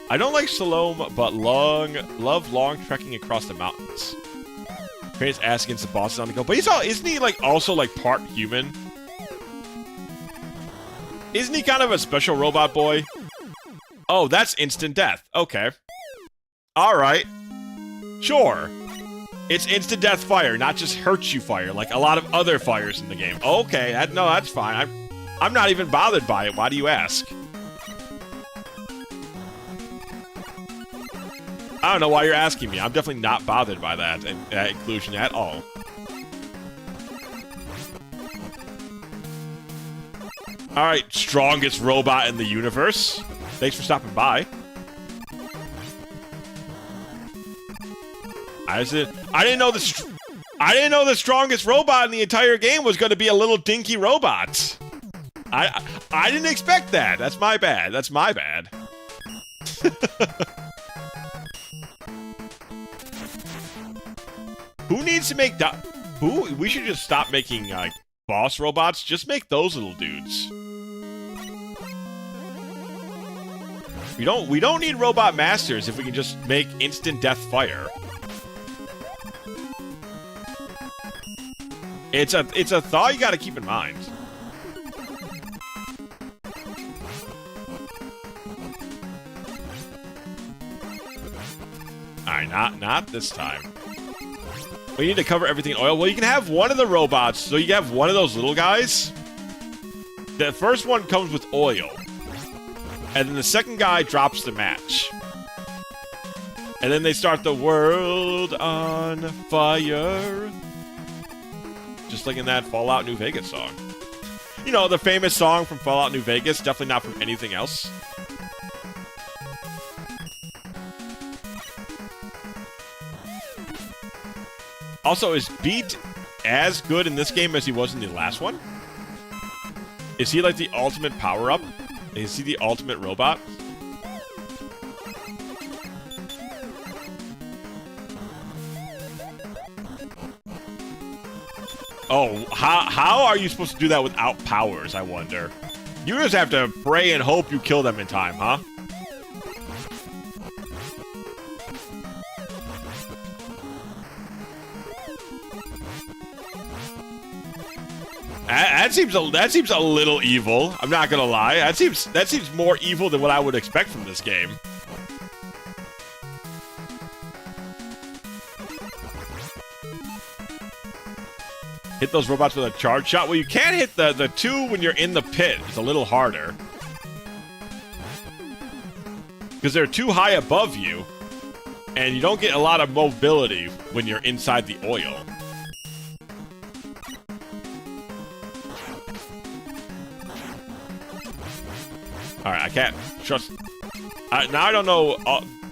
I don't like Salome, but love long trekking across the mountains. Trains ass against the bosses on the go. But isn't he like also like part human? Isn't he kind of a special robot boy? Oh, that's instant death. Okay. Alright. Sure. It's instant death fire, not just hurts you fire, like a lot of other fires in the game. Okay, no, that's fine. I'm not even bothered by it. Why do you ask? I don't know why you're asking me. I'm definitely not bothered by that inclusion at all. Alright, strongest robot in the universe. Thanks for stopping by. I didn't know the strongest robot in the entire game was going to be a little dinky robot. I didn't expect that. That's my bad. That's my bad. Who needs to make that? We should just stop making like boss robots. Just make those little dudes. We don't need robot masters if we can just make instant death fire. It's a thought you gotta keep in mind. Alright, not this time. We need to cover everything in oil. Well, you can have one of the robots, so you can have one of those little guys. The first one comes with oil. And then the second guy drops the match. And then they start the world on fire. Just like in that Fallout New Vegas song. You know, the famous song from Fallout New Vegas, definitely not from anything else. Also, is Beat as good in this game as he was in the last one? Is he like the ultimate power-up? Is he the ultimate robot? Oh, how are you supposed to do that without powers, I wonder? You just have to pray and hope you kill them in time, huh? That seems a little evil. I'm not gonna lie. That seems more evil than what I would expect from this game. Hit those robots with a charge shot. Well, you can't hit the two when you're in the pit. It's a little harder. Because they're too high above you. And you don't get a lot of mobility when you're inside the oil. Alright, I can't trust... now I don't know,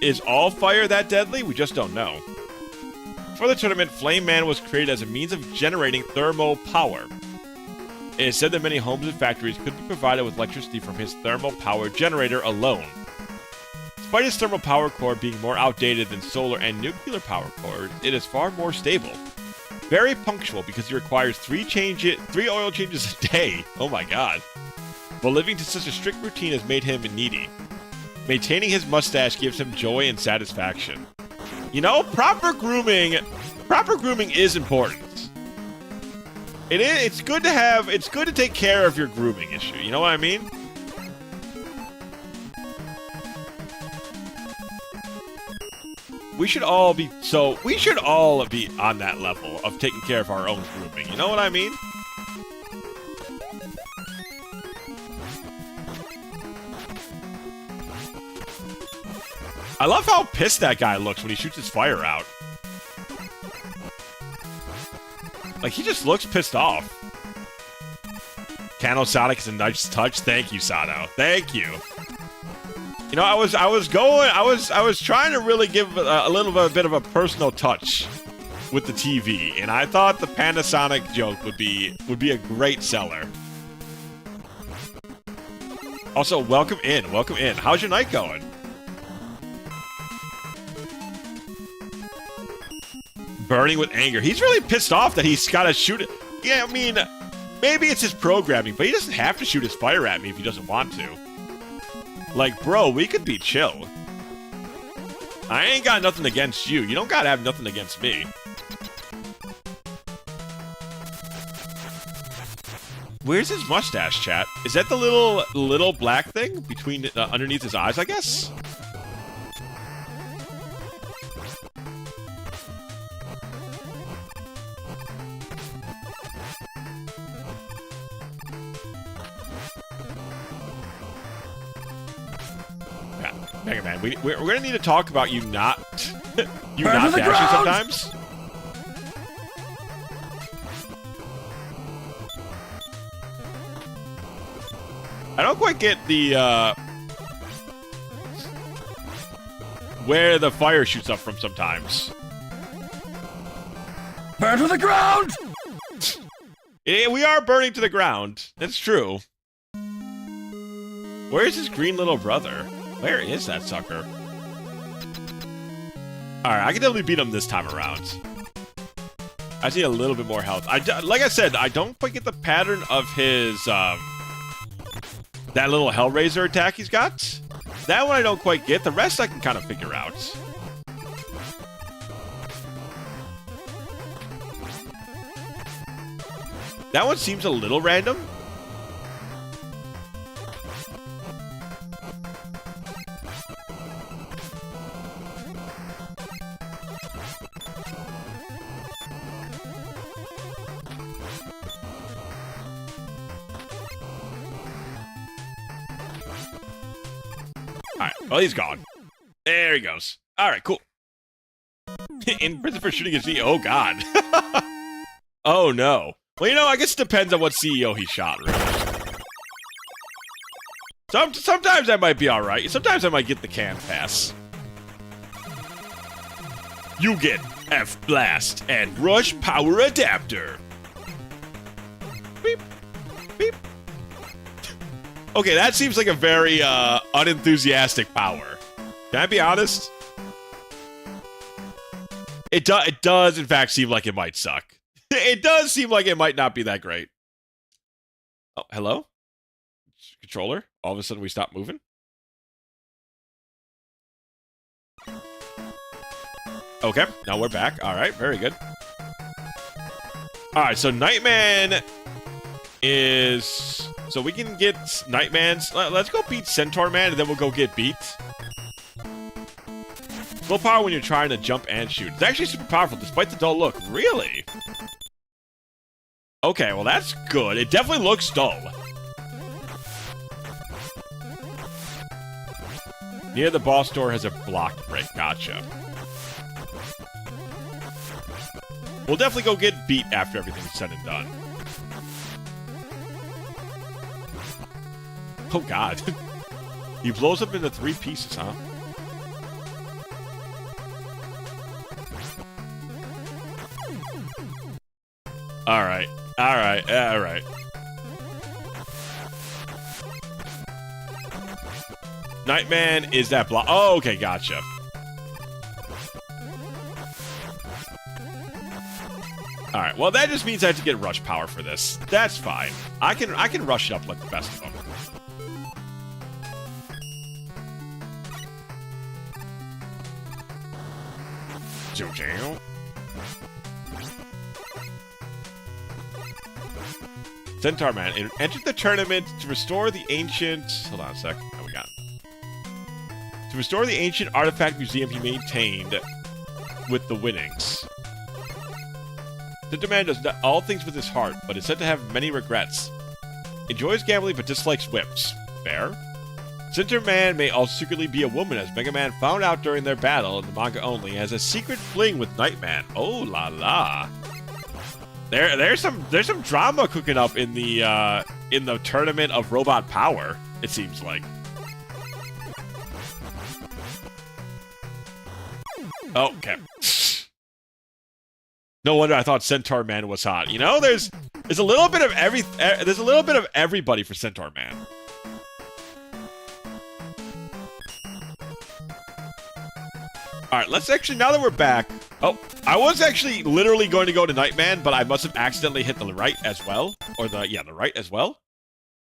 is all fire that deadly? We just don't know. For the tournament, Flame Man was created as a means of generating thermal power. It is said that many homes and factories could be provided with electricity from his thermal power generator alone. Despite his thermal power core being more outdated than solar and nuclear power cores, it is far more stable. Very punctual because he requires 3 oil changes a day. Oh my god. But living to such a strict routine has made him needy. Maintaining his mustache gives him joy and satisfaction. You know, proper grooming is important. It's good to take care of your grooming issue. You know what I mean? We should all be on that level of taking care of our own grooming. You know what I mean? I love how pissed that guy looks when he shoots his fire out. Like, he just looks pissed off. Cano Sonic is a nice touch. Thank you, Sato. Thank you. You know, I was trying to really give a bit of a personal touch with the TV, and I thought the Panasonic joke would be a great seller. Also, welcome in. How's your night going? Burning with anger. He's really pissed off that he's got to shoot it. Yeah, I mean, maybe it's his programming, but he doesn't have to shoot his fire at me if he doesn't want to. Like, bro, we could be chill. I ain't got nothing against you. You don't gotta have nothing against me. Where's his mustache, chat? Is that the little black thing between underneath his eyes, I guess? Mega Man, we're gonna need to talk about you not dashing sometimes. I don't quite get the where the fire shoots up from sometimes. Burn to the ground! We are burning to the ground. That's true. Where's his green little brother? Where is that sucker? Alright, I can definitely beat him this time around. I just need a little bit more health. Like I said, I don't quite get the pattern of his, that little Hellraiser attack he's got. That one I don't quite get. The rest I can kind of figure out. That one seems a little random. Alright, well, he's gone. There he goes. Alright, cool. In prison for shooting a CEO. Oh, God. Oh, no. Well, you know, I guess it depends on what CEO he shot, really. Sometimes I might be alright. Sometimes I might get the can pass. You get F-Blast and Rush Power Adapter. Beep. Beep. Okay, that seems like a very unenthusiastic power. Can I be honest? It does, in fact, seem like it might suck. it does seem like it might not be that great. Oh, hello? Controller? All of a sudden we stop moving? Okay, now we're back. All right, very good. All right, so Nightman is... So we can get Nightman's... Let's go beat Centaur Man, and then we'll go get Beat. Full power when you're trying to jump and shoot. It's actually super powerful, despite the dull look. Really? Okay, well that's good. It definitely looks dull. Near the boss door has a block break. Gotcha. We'll definitely go get Beat after everything's said and done. Oh god. He blows up into 3 pieces, huh? Alright. Alright. Alright. Nightman is that block. Oh, okay, gotcha. Alright, well that just means I have to get rush power for this. That's fine. I can rush it up like the best of them. Centaur Man entered the tournament to restore the ancient... Hold on a sec. How we got? To restore the ancient artifact museum he maintained with the winnings. Centaur Man does all things with his heart, but is said to have many regrets. Enjoys gambling, but dislikes whips. Fair. Centaur Man may also secretly be a woman, as Mega Man found out during their battle in the manga only, has a secret fling with Nightman. Oh la la. There's some drama cooking up in the tournament of robot power, it seems like. Oh, okay. No wonder I thought Centaur Man was hot. You know, there's a little bit of everybody for Centaur Man. Alright, let's actually, now that we're back... Oh, I was actually literally going to go to Nightman, but I must have accidentally hit the right as well. Or the right as well.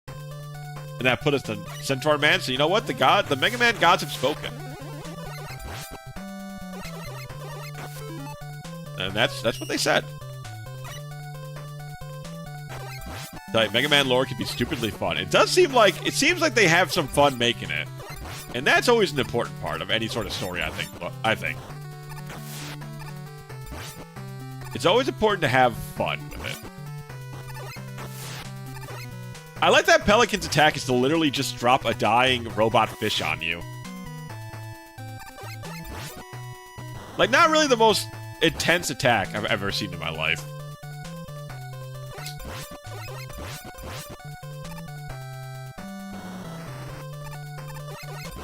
And that put us to Centaur Man, so you know what? The Mega Man gods have spoken. And that's what they said. Like, Mega Man lore can be stupidly fun. It seems like they have some fun making it. And that's always an important part of any sort of story, I think. It's always important to have fun with it. I like that Pelican's attack is to literally just drop a dying robot fish on you. Like, not really the most intense attack I've ever seen in my life.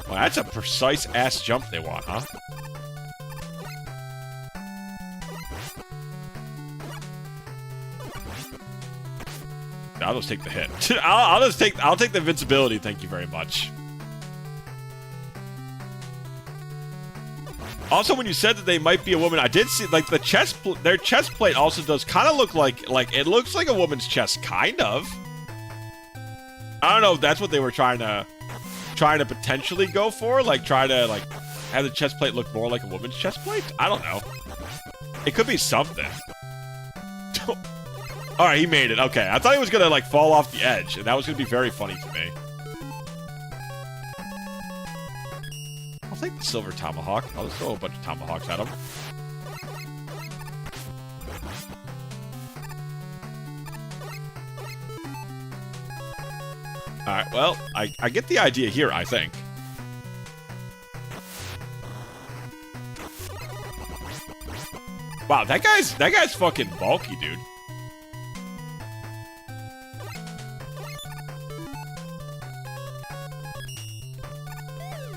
Well, that's a precise-ass jump they want, huh? I'll just take the hit. I'll take the invincibility, thank you very much. Also, when you said that they might be a woman, I did see, like, their chest plate also does kind of look like, it looks like a woman's chest, kind of. I don't know if that's what they were trying to potentially go for, like, try to, like, have the chest plate look more like a woman's chest plate? I don't know. It could be something. Alright, he made it. Okay, I thought he was gonna, like, fall off the edge, and that was gonna be very funny to me. I'll take the silver tomahawk. I'll just throw a bunch of tomahawks at him. Alright, well, I get the idea here, I think. Wow, that guy's fucking bulky, dude.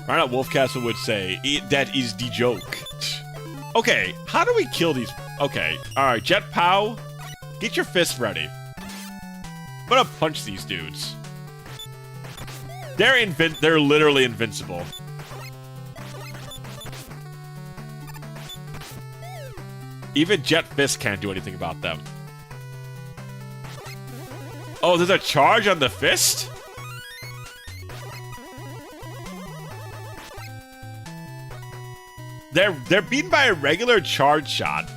Rhino Wolfcastle would say, that is the joke. Okay, how do we kill these? Okay, alright, Jet Pow, get your fist ready. I'm gonna punch these dudes. They're literally invincible. Even Jet Fist can't do anything about them. Oh, there's a charge on the fist? They're beaten by a regular charge shot.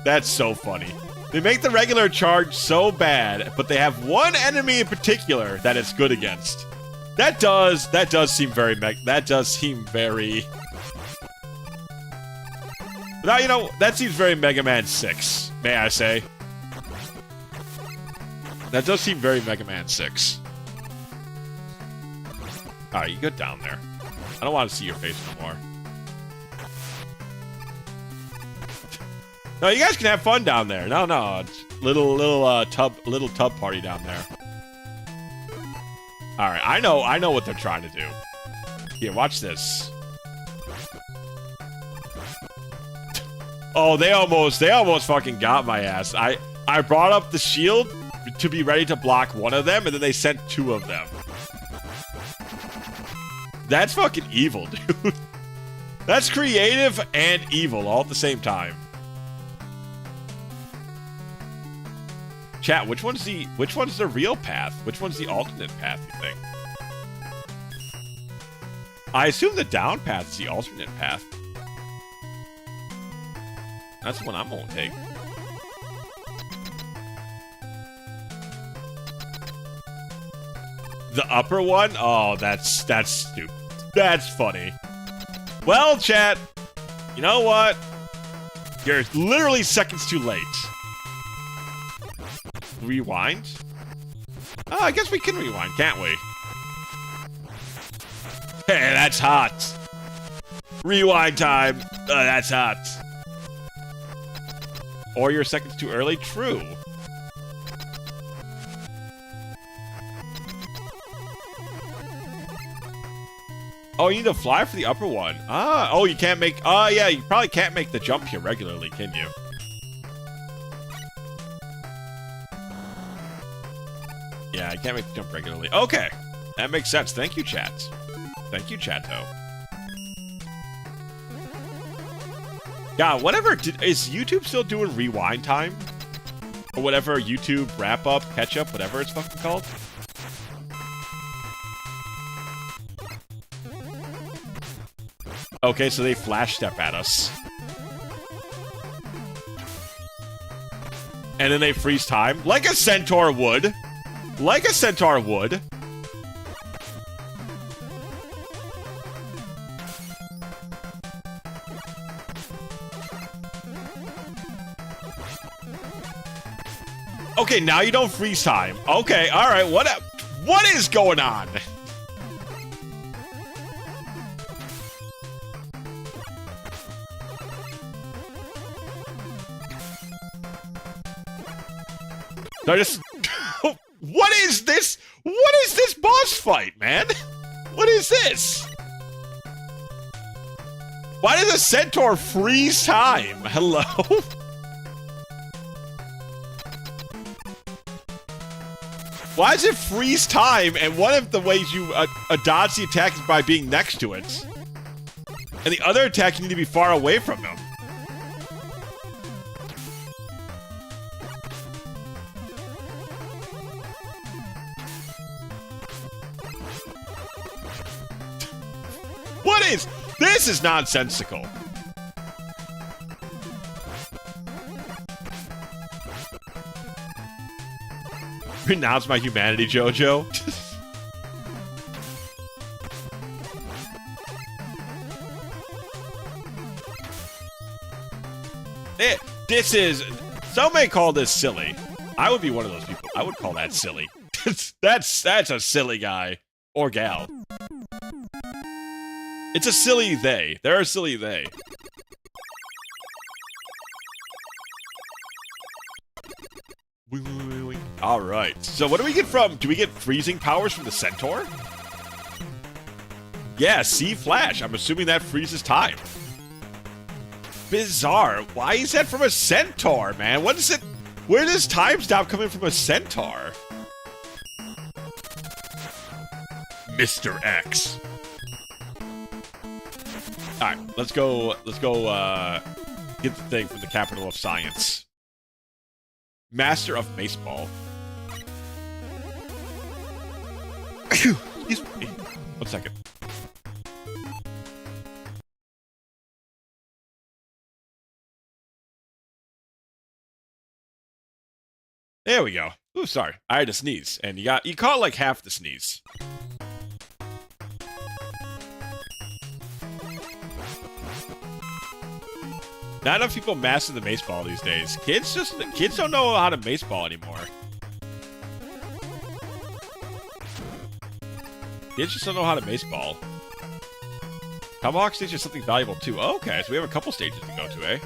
That's so funny. They make the regular charge so bad, but they have one enemy in particular that it's good against. That does seem very Now, you know, that seems very Mega Man 6, may I say. That does seem very Mega Man 6. Alright, you go down there. I don't want to see your face no more. No, you guys can have fun down there. No, it's little tub party down there. All right, I know what they're trying to do. Here, watch this. Oh, they almost fucking got my ass. I brought up the shield to be ready to block one of them, and then they sent two of them. That's fucking evil, dude. That's creative and evil all at the same time. Chat, which one's the real path? Which one's the alternate path, you think? I assume the down path is the alternate path. That's the one I'm gonna take. The upper one? Oh, that's stupid. That's funny. Well, chat, you know what? You're literally seconds too late. Rewind? Oh, I guess we can rewind, can't we? Hey, that's hot. Rewind time. That's hot. Or you're seconds too early? True. Oh, you need to fly for the upper one. Ah, oh, you can't make... yeah, you probably can't make the jump here regularly, can you? Yeah, I can't make the jump regularly. Okay, that makes sense. Thank you, chat. Thank you, Chato. Yeah, whatever. Is YouTube still doing rewind time? Or whatever, YouTube wrap-up, catch-up, whatever it's fucking called? Okay, so they flash step at us. And then they freeze time, like a centaur would. Like a centaur would. Okay, now you don't freeze time. Okay, alright, what is going on? I just... What is this? What is this boss fight, man? What is this? Why does a centaur freeze time? Hello? Why does it freeze time? And one of the ways you dodge the attack is by being next to it. And the other attack, you need to be far away from them. What is... This is nonsensical. Renounce my humanity, Jojo. This is... Some may call this silly. I would be one of those people. I would call that silly. That's a silly guy. Or gal. It's a silly they. They're a silly they. Alright. So what do we get from... Do we get freezing powers from the centaur? Yeah, see flash. I'm assuming that freezes time. Bizarre. Why is that from a centaur, man? What is it? Where does time stop coming from a centaur? Mr. X. Alright, let's go, get the thing from the capital of science. Master of Baseball. Excuse me. 1 second. There we go. Ooh, sorry. I had to sneeze, and you caught like half the sneeze. Not enough people master the mace ball these days. Kids don't know how to mace ball anymore. Kids just don't know how to mace ball. Tomahawk stage is something valuable too. Oh, okay, so we have a couple stages to go to, eh?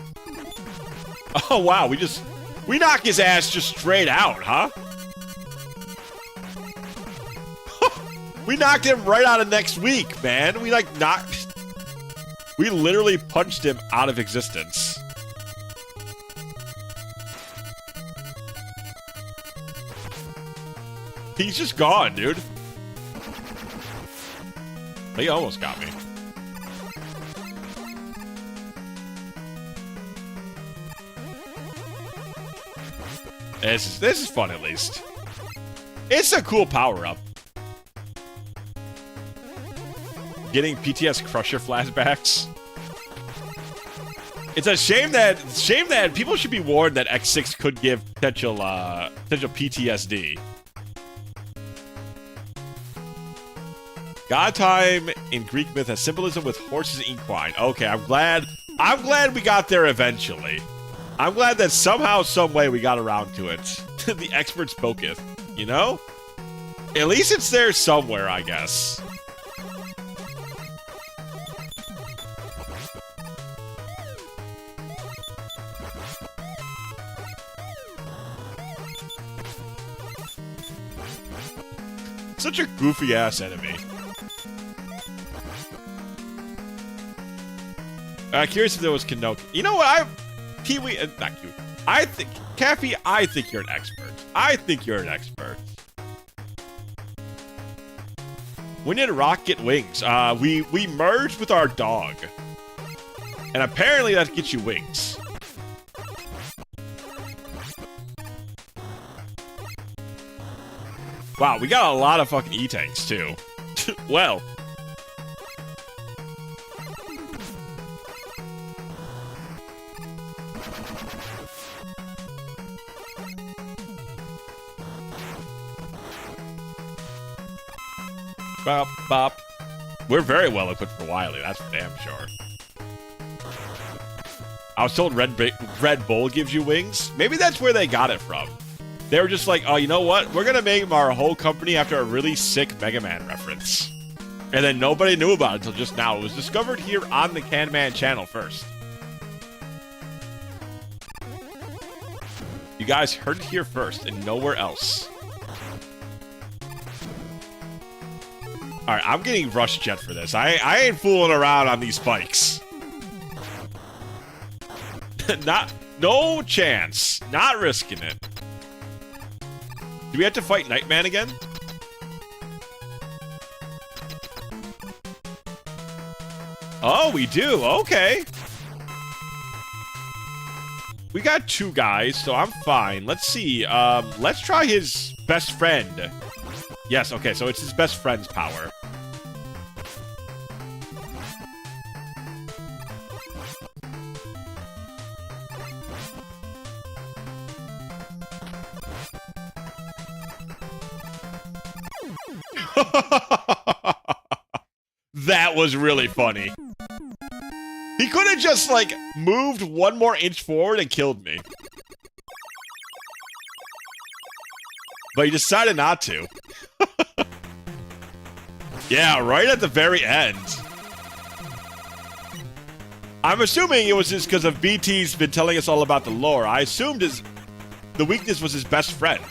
Oh wow, we knock his ass just straight out, huh? We knocked him right out of next week, man. We literally punched him out of existence. He's just gone, dude. He almost got me. This is fun, at least. It's a cool power-up. Getting PTS Crusher flashbacks. It's a shame that people should be warned that X6 could give potential PTSD. God time in Greek myth has symbolism with horses equine. Okay, I'm glad we got there eventually. I'm glad that somehow, some way we got around to it. The expert spoketh, you know? At least it's there somewhere, I guess. Such a goofy-ass enemy. Curious if there was Kanoki. You know what? Kiwi, not Kiwi. Cappy, I think you're an expert. I think you're an expert. When did Rock get wings? We merged with our dog. And apparently that gets you wings. Wow, we got a lot of fucking E-tanks, too. Well. Bop, bop. We're very well equipped for Wily, that's for damn sure. I was told Red Bull gives you wings. Maybe that's where they got it from. They were just like, oh, you know what? We're gonna name our whole company after a really sick Mega Man reference. And then nobody knew about it until just now. It was discovered here on the Can-Man channel first. You guys heard it here first and nowhere else. Alright, I'm getting Rush Jet for this. I ain't fooling around on these spikes. No chance. Not risking it. Do we have to fight Nightman again? Oh, we do. Okay. We got 2 guys, so I'm fine. Let's see. Let's try his best friend. Yes, okay, so it's his best friend's power. That was really funny. He could have just, like, moved 1 more inch forward and killed me. But he decided not to. Yeah, right at the very end. I'm assuming it was just because of BT's been telling us all about the lore. I assumed the weakness was his best friend.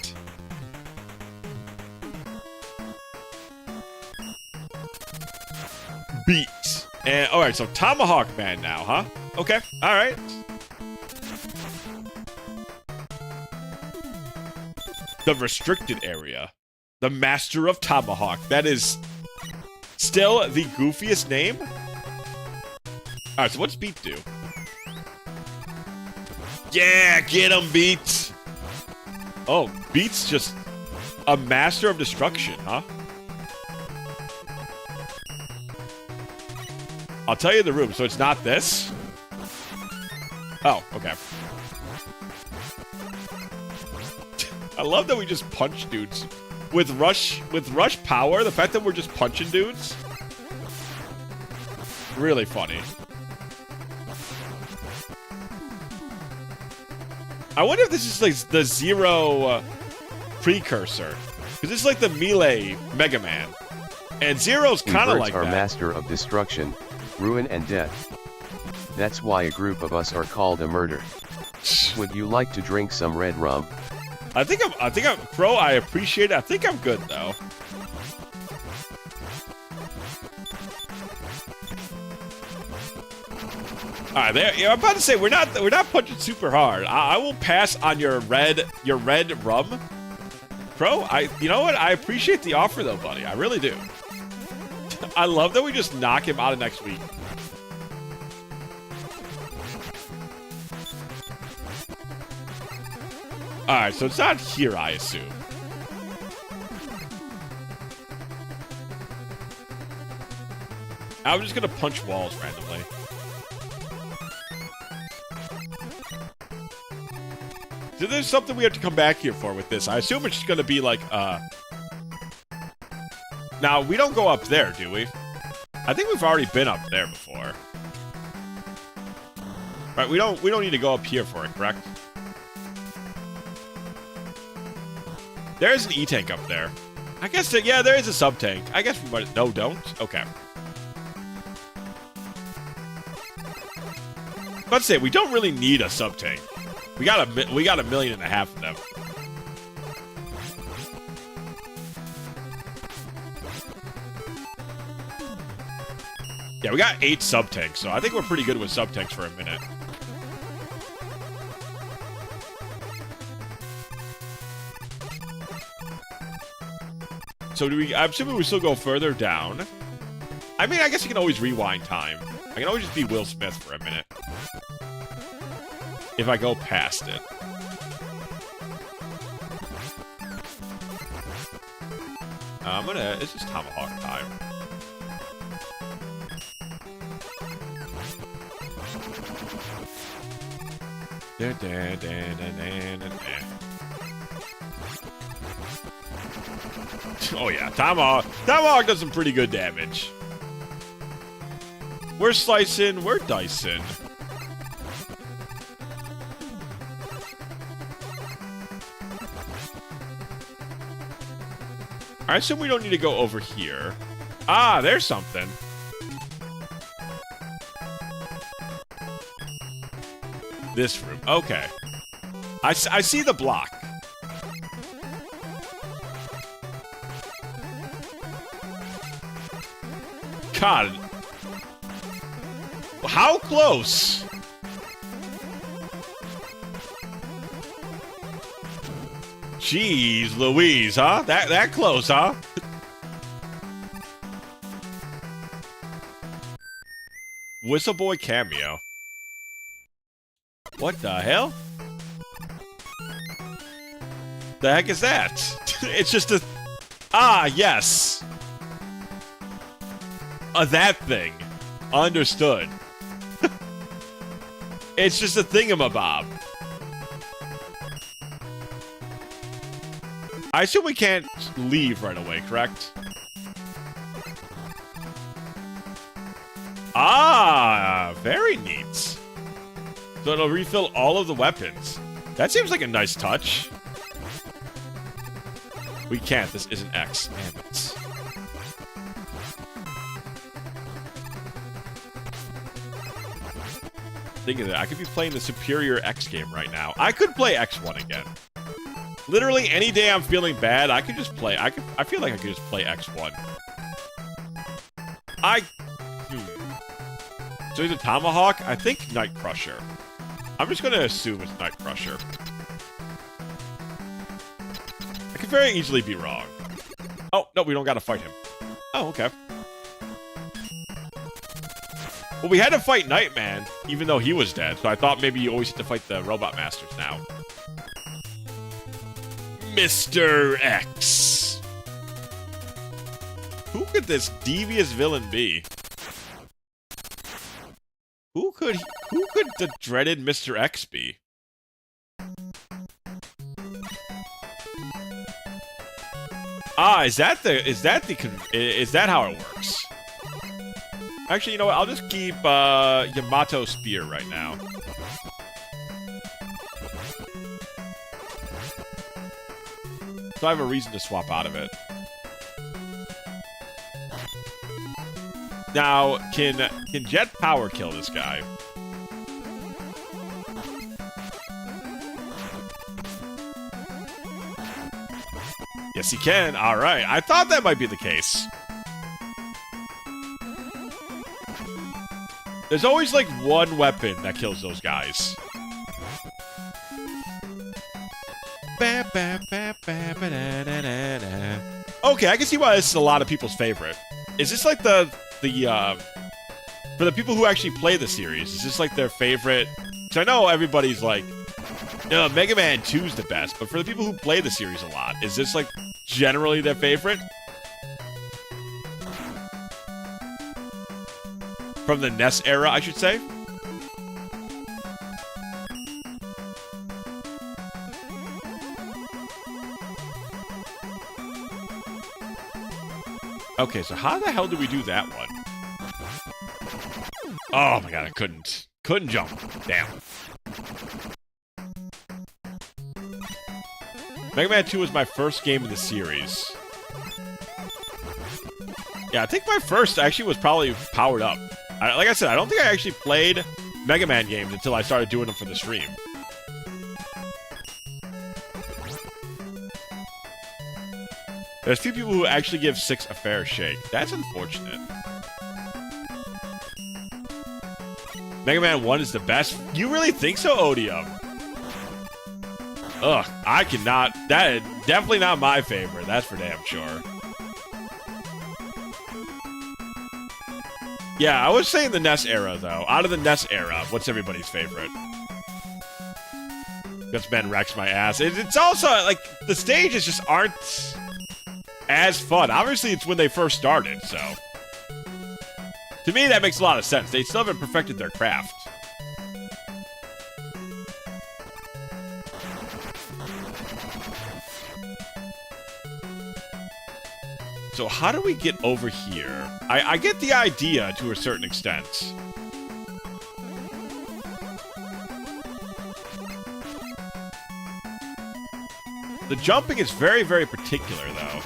Beat. And alright, so Tomahawk Man now, huh? Okay, alright. The restricted area. The Master of Tomahawk. That is still the goofiest name? Alright, so what's Beat do? Yeah, get him, Beat! Oh, Beat's just a Master of Destruction, huh? I'll tell you the room. So it's not this? Oh, okay. I love that we just punch dudes. With rush power, the fact that we're just punching dudes. Really funny. I wonder if this is like the Zero precursor. Because it's like the Melee Mega Man. And Zero's kind of like our that. master of destruction, ruin and death. That's why a group of us are called a murder. Would you like to drink some red rum? I think I'm Crow, I appreciate it. I think I'm good though. Alright, there. Yeah, I'm about to say we're not punching super hard. I will pass on your red rum. Crow, you know what? I appreciate the offer though, buddy. I really do. I love that we just knock him out of next week. Alright, so it's not here, I assume. I'm just gonna punch walls randomly. So there's something we have to come back here for with this. I assume it's just gonna be like, Now, we don't go up there, do we? I think we've already been up there before. Right, we don't need to go up here for it, correct? There's an E-tank up there. I guess, yeah, there is a sub-tank. I guess we might... No, don't? Okay. Let's say, we don't really need a sub-tank. We got 1.5 million of them. Yeah, we got 8 sub-tanks, so I think we're pretty good with sub-tanks for a minute. So I'm assuming we still go further down. I mean, I guess you can always rewind time. I can always just be Will Smith for a minute. If I go past it. It's just Tomahawk time. Oh yeah, Tomahawk does some pretty good damage. We're slicing, we're dicing. I assume we don't need to go over here. Ah, there's something. This room. Okay. I see the block. God. How close? Jeez Louise, huh? That close, huh? Whistleboy cameo. What the hell? The heck is that? It's just a... Ah, yes. That thing. Understood. It's just a thingamabob. I assume we can't leave right away, correct? Ah, very neat. So it'll refill all of the weapons. That seems like a nice touch. We can't. This isn't X. Damn it. Thinking that I could be playing the superior X game right now. I could play X1 again. Literally any day I'm feeling bad, I could just play. I feel like I could just play X1. So he's a Tomahawk? I think Night Crusher. I'm just gonna assume it's Night Crusher. I could very easily be wrong. Oh, no, we don't gotta fight him. Oh, okay. Well, we had to fight Nightman, even though he was dead, so I thought maybe you always have to fight the Robot Masters now. Mr. X. Who could this devious villain be? Who could the dreaded Mr. X be? Ah, is that how it works? Actually, you know what? I'll just keep Yamato Spear right now. So I have a reason to swap out of it. Now, can Jet Power kill this guy? Yes, he can. All right. I thought that might be the case. There's always, like, one weapon that kills those guys. Okay, I can see why this is a lot of people's favorite. Is this, like, for the people who actually play the series, is this, like, their favorite? Because I know everybody's, like, no, Mega Man 2 is the best, but for the people who play the series a lot, is this, like, generally their favorite? From the NES era, I should say. Okay, so how the hell do we do that one? Oh my god, I couldn't jump. Damn. Mega Man 2 was my first game in the series. Yeah, I think my first actually was probably Powered Up. Like I said, I don't think I actually played Mega Man games until I started doing them for the stream. There's few people who actually give 6 a fair shake. That's unfortunate. Mega Man 1 is the best? You really think so, Odium? Ugh, I cannot. That is definitely not my favorite. That's for damn sure. Yeah, I was saying the NES era, though. Out of the NES era, what's everybody's favorite? That's Ben Rex my ass. It's also, like, the stages just aren't as fun. Obviously, it's when they first started, so. To me, that makes a lot of sense. They still haven't perfected their craft. So how do we get over here? I get the idea to a certain extent. The jumping is very, very particular, though.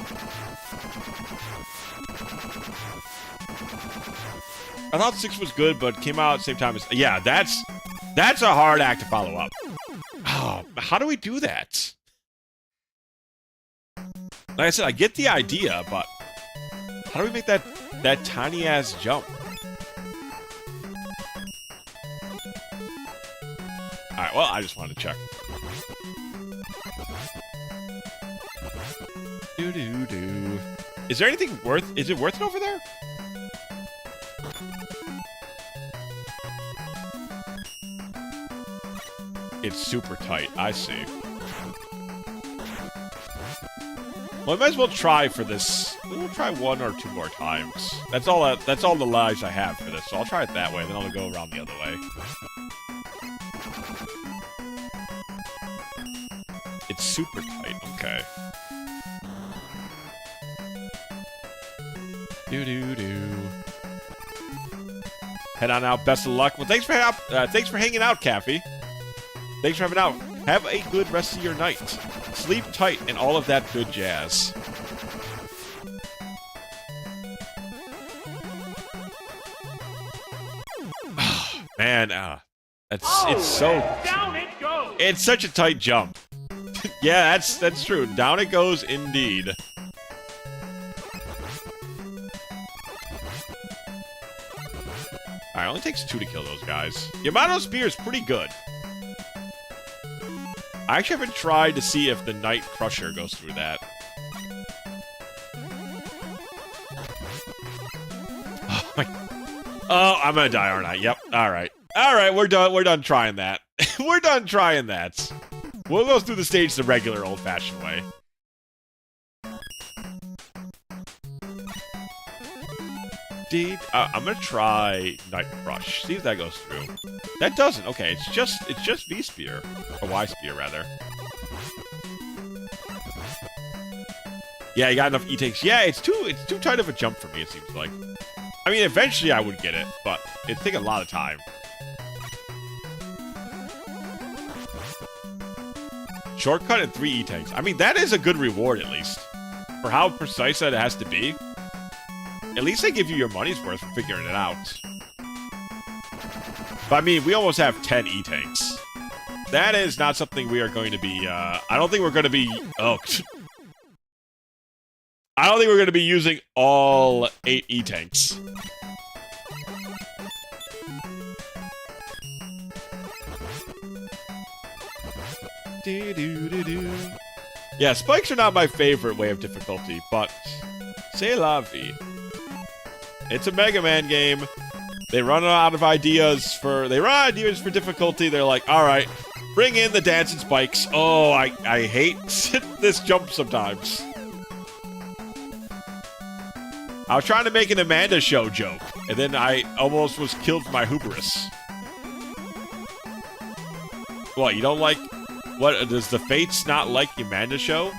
I thought 6 was good, but came out at the same time as... Yeah, that's a hard act to follow up. Oh, how do we do that? Like I said, I get the idea, but... How do we make that tiny-ass jump? Alright, well, I just wanted to check. Doo-doo-doo. Is there anything worth... Is it worth it over there? It's super tight. I see. Well, I might as well try for this. We'll try 1 or 2 more times. That's all the lives I have for this, so I'll try it that way, then I'll go around the other way. It's super tight, okay. Doo-doo-doo. Head on out, best of luck. Well, thanks for hanging out, Caffey. Thanks for having out. Have a good rest of your night. Sleep tight and all of that good jazz. Man, it's so... Down it goes! It's such a tight jump. Yeah, that's true. Down it goes indeed. Alright, it only takes 2 to kill those guys. Yamato Spear is pretty good. I actually haven't tried to see if the Night Crusher goes through that. Oh, my... Oh, I'm gonna die, aren't I? Yep. Alright. Alright, we're done. We're done trying that. We're done trying that. We'll go through the stage the regular old-fashioned way. I'm gonna try Night Rush. See if that goes through. That doesn't. Okay, it's just V Spear or Y Spear rather. Yeah, you got enough E-Tanks. Yeah, it's too tight of a jump for me. It seems like. I mean, eventually I would get it, but it'd take a lot of time. Shortcut and 3 E-Tanks. I mean, that is a good reward at least. For how precise that it has to be. At least they give you your money's worth for figuring it out. But I mean, we almost have 10 E-Tanks. That is not something we are going to be, I don't think we're going to be, oh. I don't think we're going to be using all 8 E-Tanks. Yeah, spikes are not my favorite way of difficulty, but c'est la vie. It's a Mega Man game. They run out of ideas for difficulty. They're like, all right, bring in the dancing spikes. Oh, I hate this jump sometimes. I was trying to make an Amanda Show joke, and then I almost was killed for my hubris. What, you don't like... What, does the Fates not like the Amanda Show?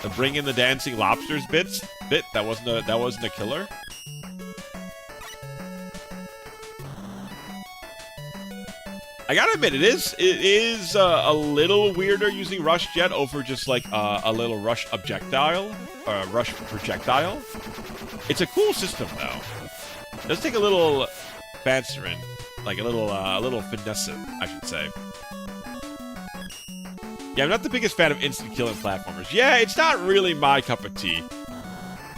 To bring in the dancing lobsters bit? That wasn't a killer? I gotta admit, it is a little weirder using Rush Jet over just like a little rush projectile. It's a cool system though. It does take a little fancering, like a little finesse, I should say. Yeah, I'm not the biggest fan of instant killing platformers. Yeah, it's not really my cup of tea.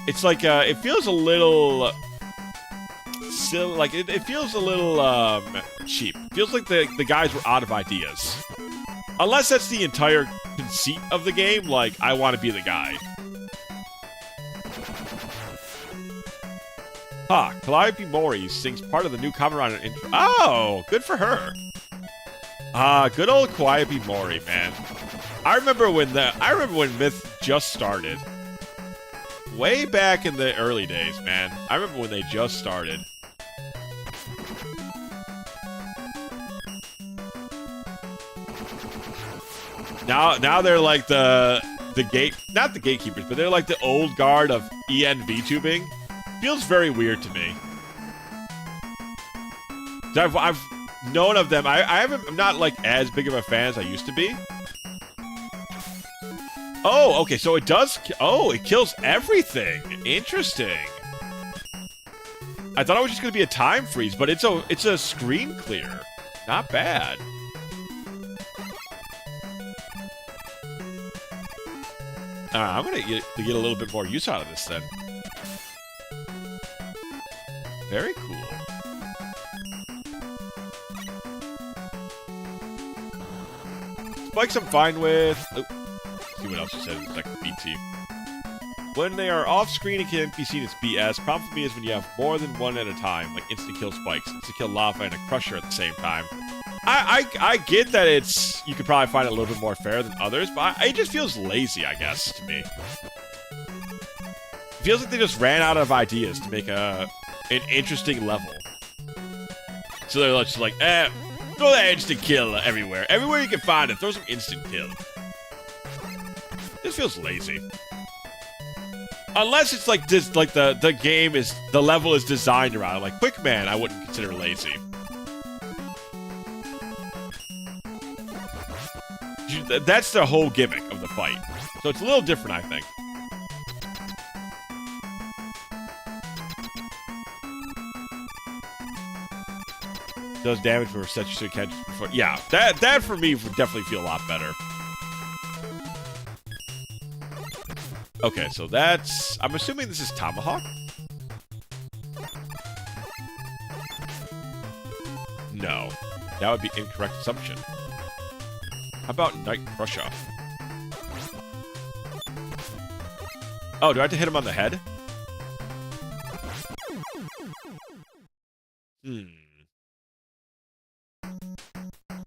It's like it feels a little silly, like it feels a little cheap. It feels like the guys were out of ideas. Unless that's the entire conceit of the game, like I want to be the guy. Calliope Mori sings part of the new Kamen Rider intro. Oh, good for her. Good old Calliope Mori, man. I remember when Myth just started. Way back in the early days, man. I remember when they just started. Now they're like not the gatekeepers, but they're like the old guard of EN VTubing. Feels very weird to me. I've known of them. I'm not like as big of a fan as I used to be. Oh, okay, so it does. Oh, it kills everything. Interesting. I thought it was just gonna be a time freeze, but it's a screen clear. Not bad. I'm gonna get a little bit more use out of this then. Very cool. Spikes I'm fine with. Oh, see what else you said in the second BT. When they are off screen and can be seen as BS, problem for me is when you have more than one at a time, like instant kill spikes, instant kill lava, and a crusher at the same time. I get that you could probably find it a little bit more fair than others, but it just feels lazy, I guess, to me. It feels like they just ran out of ideas to make an interesting level. So they're just like, throw that instant kill everywhere. Everywhere you can find it, throw some instant kill. This feels lazy. Unless it's like this, like the level is designed around it. Like Quickman, I wouldn't consider lazy. That's the whole gimmick of the fight. So it's a little different, I think. Does damage for such so catches before. Yeah, that for me would definitely feel a lot better. Okay, so that's... I'm assuming this is Tomahawk? No. That would be incorrect assumption. How about Night Crusher? Oh, do I have to hit him on the head?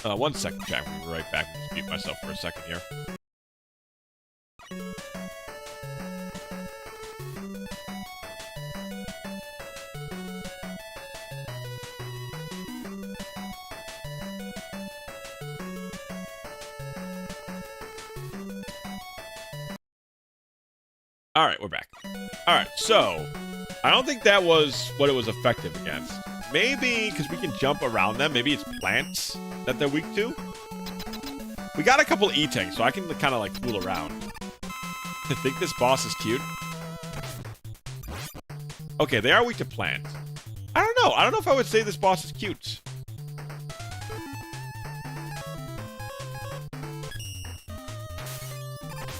One second, chat. We'll be right back. Just mute myself for a second here. Alright, we're back. Alright, so I don't think that was what it was effective against. Maybe because we can jump around them. Maybe it's plants that they're weak to. We got a couple E-tanks, so I can kind of like fool around. I think this boss is cute. Okay, they are weak to plants. I don't know. I don't know if I would say this boss is cute.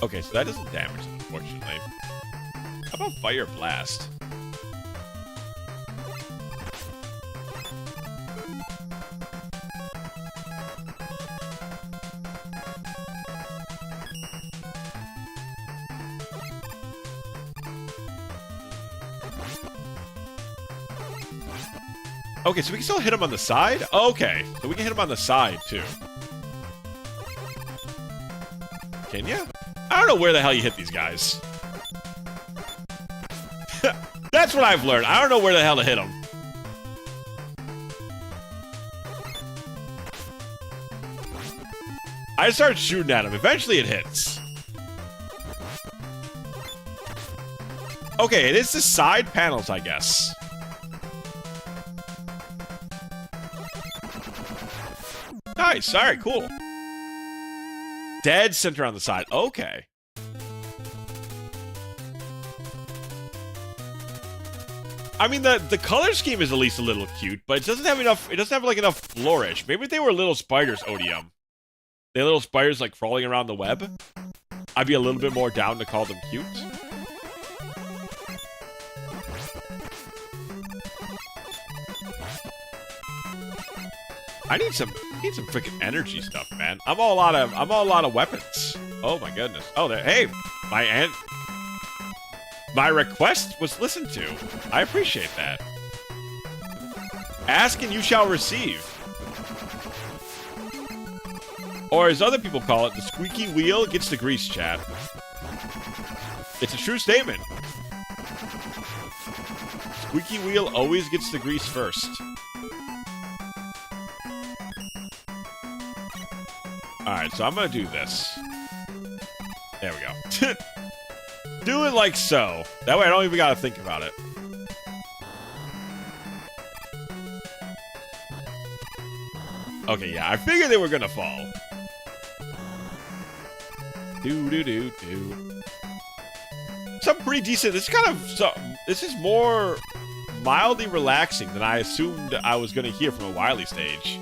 Okay, so that doesn't damage them, unfortunately. How about Fire Blast? Okay, so we can still hit him on the side? Okay, so we can hit him on the side, too. Can ya? I don't know where the hell you hit these guys. That's what I've learned. I don't know where the hell to hit them. I start shooting at him. Eventually it hits. Okay, it is the side panels, I guess. Nice. All right, cool. Dead center on the side. Okay. I mean, the color scheme is at least a little cute, but it doesn't have enough. It doesn't have like enough flourish. Maybe if they were little spiders, Odium. They're little spiders like crawling around the web. I'd be a little bit more down to call them cute. I need some freaking energy stuff, man. I'm all out of weapons. Oh my goodness. Oh, there. Hey, my request was listened to. I appreciate that. Ask and you shall receive. Or as other people call it, the squeaky wheel gets the grease, chat. It's a true statement. Squeaky wheel always gets the grease first. Alright, so I'm gonna do this. There we go. Do it like so. That way I don't even gotta think about it. Okay, yeah, I figured they were gonna fall. Do. Something pretty decent. This is kind of this is more mildly relaxing than I assumed I was gonna hear from a Wily stage.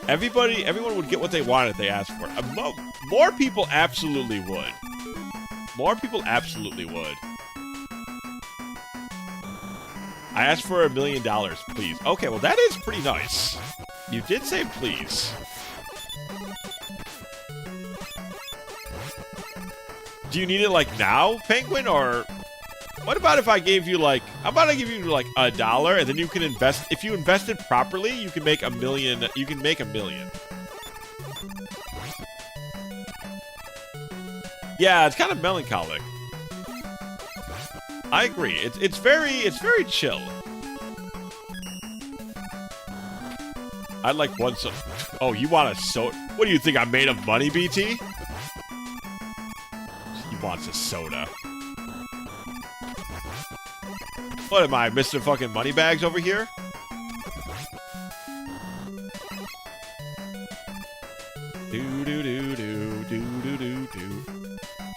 Everyone would get what they wanted if they asked for it. More people absolutely would. More people absolutely would. I asked for $1 million, please. Okay, well that is pretty nice. You did say please. Do you need it like now, Penguin, or what about if I gave you like, how about I give you like $1 and then you can invest, if you invest it properly, you can make $1 million, you can make $1 million. Yeah, it's kind of melancholic. I agree. It's very chill. I'd like one so. Oh, you want a soda? What do you think? I'm made of money, BT? He wants a soda. What am I, Mr. fucking Moneybags over here? Do.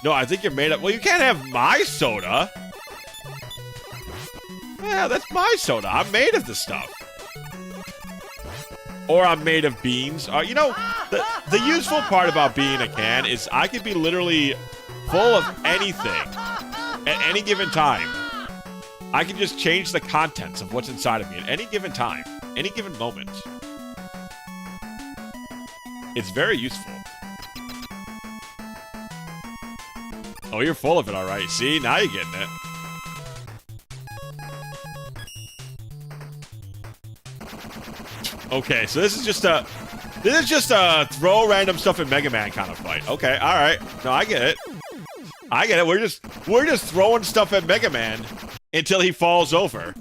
No, I think you're made up. Well, you can't have my soda. Yeah, that's my soda. I'm made of the stuff. Or I'm made of beans. You know, the useful part about being a can is I could be literally full of anything at any given time. I can just change the contents of what's inside of me at any given time, any given moment. It's very useful. Oh, you're full of it, all right. See, now you're getting it. Okay, so this is just a throw random stuff in Mega Man kind of fight. Okay, all right. No, I get it. I get it. We're just throwing stuff at Mega Man until he falls over.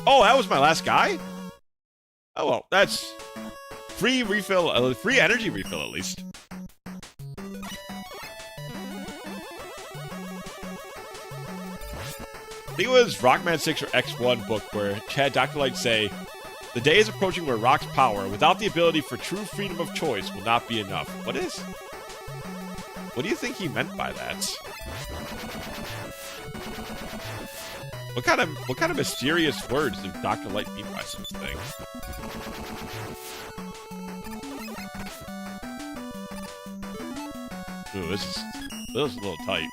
Oh, that was my last guy? Oh well, that's free refill, free energy refill at least. think it was Rockman 6 or X1 book where had Dr. Light say, "The day is approaching where Rock's power, without the ability for true freedom of choice, will not be enough." What do you think he meant by that? What kind of mysterious words did Dr. Light mean by such a thing? Ooh, this is a little tight.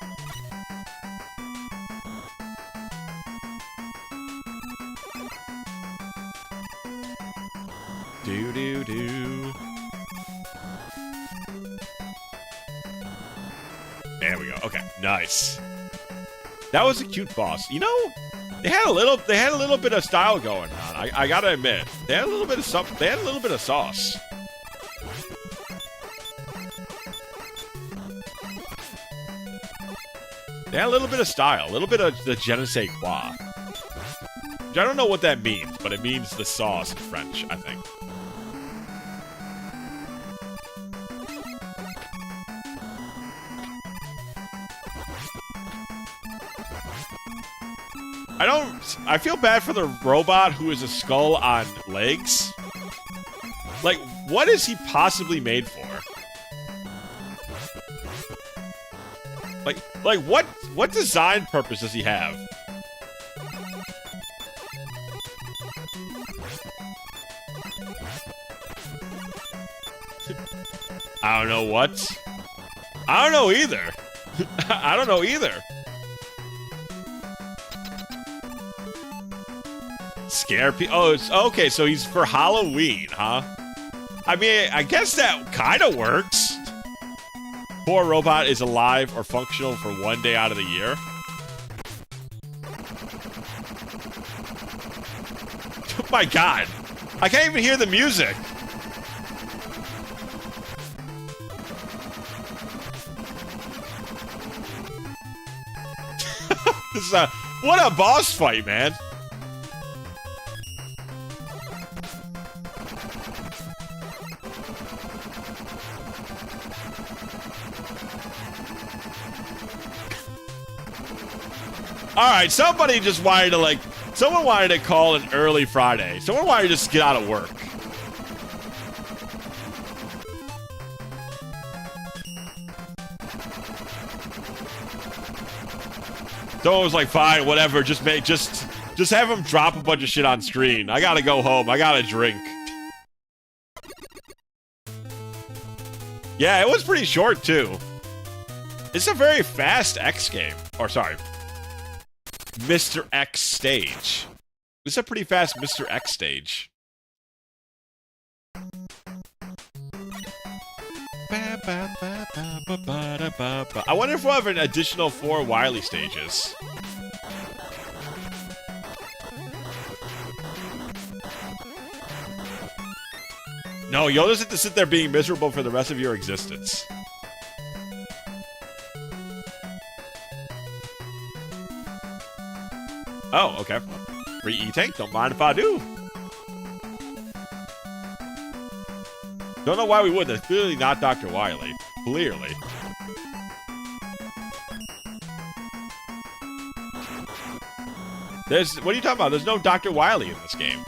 Do. There we go. Okay, nice. That was a cute boss. You know, they had a little bit of style going on. I gotta admit, they had a little bit of something. They had a little bit of sauce. They had a little bit of style, a little bit of the je ne sais quoi. Which I don't know what that means, but it means the sauce in French, I think. I feel bad for the robot who is a skull on legs. Like, what is he possibly made for? Like what design purpose does he have? I don't know what. I don't know either. I don't know either. Scare people. Oh, it's okay. So he's for Halloween, huh? I mean, I guess that kind of works. Poor robot is alive or functional for 1 day out of the year. Oh my god. I can't even hear the music. This is what a boss fight, man. Alright, somebody just wanted to, someone wanted to call an early Friday. Someone wanted to just get out of work. Someone was like, fine, whatever, just have him drop a bunch of shit on screen. I gotta go home, I gotta drink. Yeah, it was pretty short, too. It's a very fast X game. Or, sorry. Mr. X stage. This is a pretty fast Mr. X stage. I wonder if we'll have an additional 4 Wily stages. No, you'll just have to sit there being miserable for the rest of your existence. Oh, okay. Free E-Tank, don't mind if I do. Don't know why we would. That's clearly not Dr. Wily. Clearly. What are you talking about? There's no Dr. Wily in this game.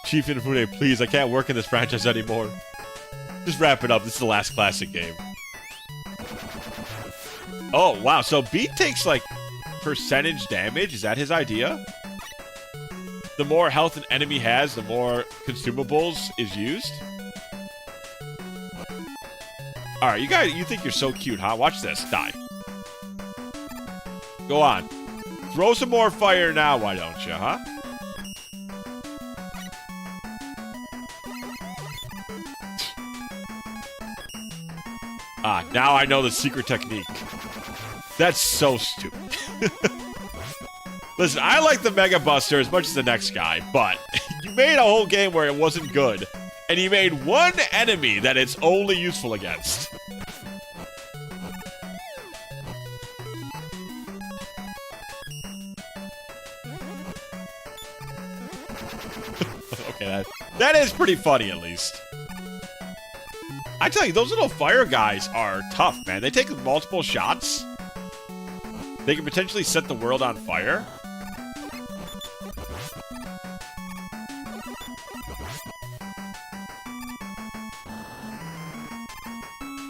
Chief Inafune, please, I can't work in this franchise anymore. Just wrap it up. This is the last classic game. Oh, wow. So Beat takes, percentage damage? Is that his idea? The more health an enemy has, the more consumables is used? Alright, you think you're so cute, huh? Watch this. Die. Go on. Throw some more fire now, why don't you, huh? Now I know the secret technique. That's so stupid. Listen, I like the Mega Buster as much as the next guy, but you made a whole game where it wasn't good, and you made one enemy that it's only useful against. Okay, that is pretty funny, at least. I tell you, those little fire guys are tough, man. They take multiple shots. They can potentially set the world on fire.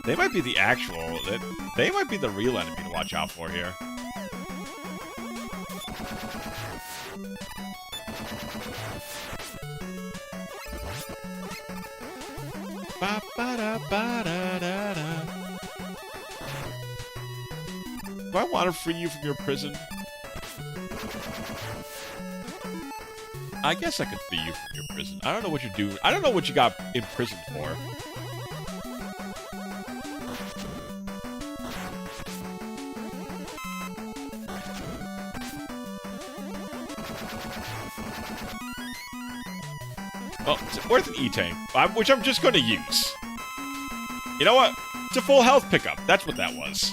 They might be the actual... They might be the real enemy to watch out for here. Ba-ba-da-ba-da-da-da. Do I want to free you from your prison? I guess I could free you from your prison. I don't know what you're doing. I don't know what you got imprisoned for. Well, it's worth an E-Tank, which I'm just going to use. You know what? It's a full health pickup. That's what that was.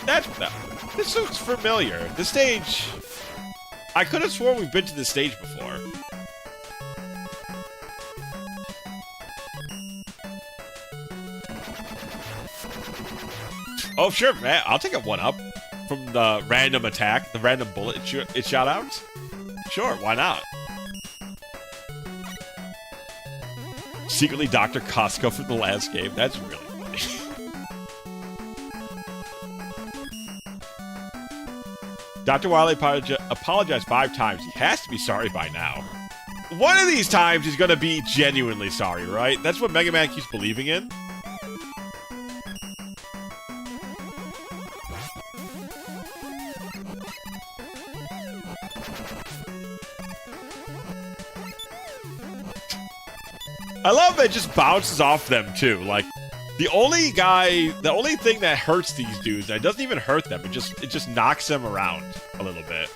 That's what that was. This looks familiar. The stage... I could have sworn we've been to this stage before. Oh, sure, man. I'll take a 1-up from the random attack, the random bullet it shot out. Sure, why not? Secretly Dr. Costco from the last game. That's really funny. Dr. Wily apologized 5 times. He has to be sorry by now. One of these times he's gonna be genuinely sorry, right? That's what Mega Man keeps believing in. I love that it just bounces off them, too. Like, the only thing that hurts these dudes, that doesn't even hurt them, it just knocks them around a little bit.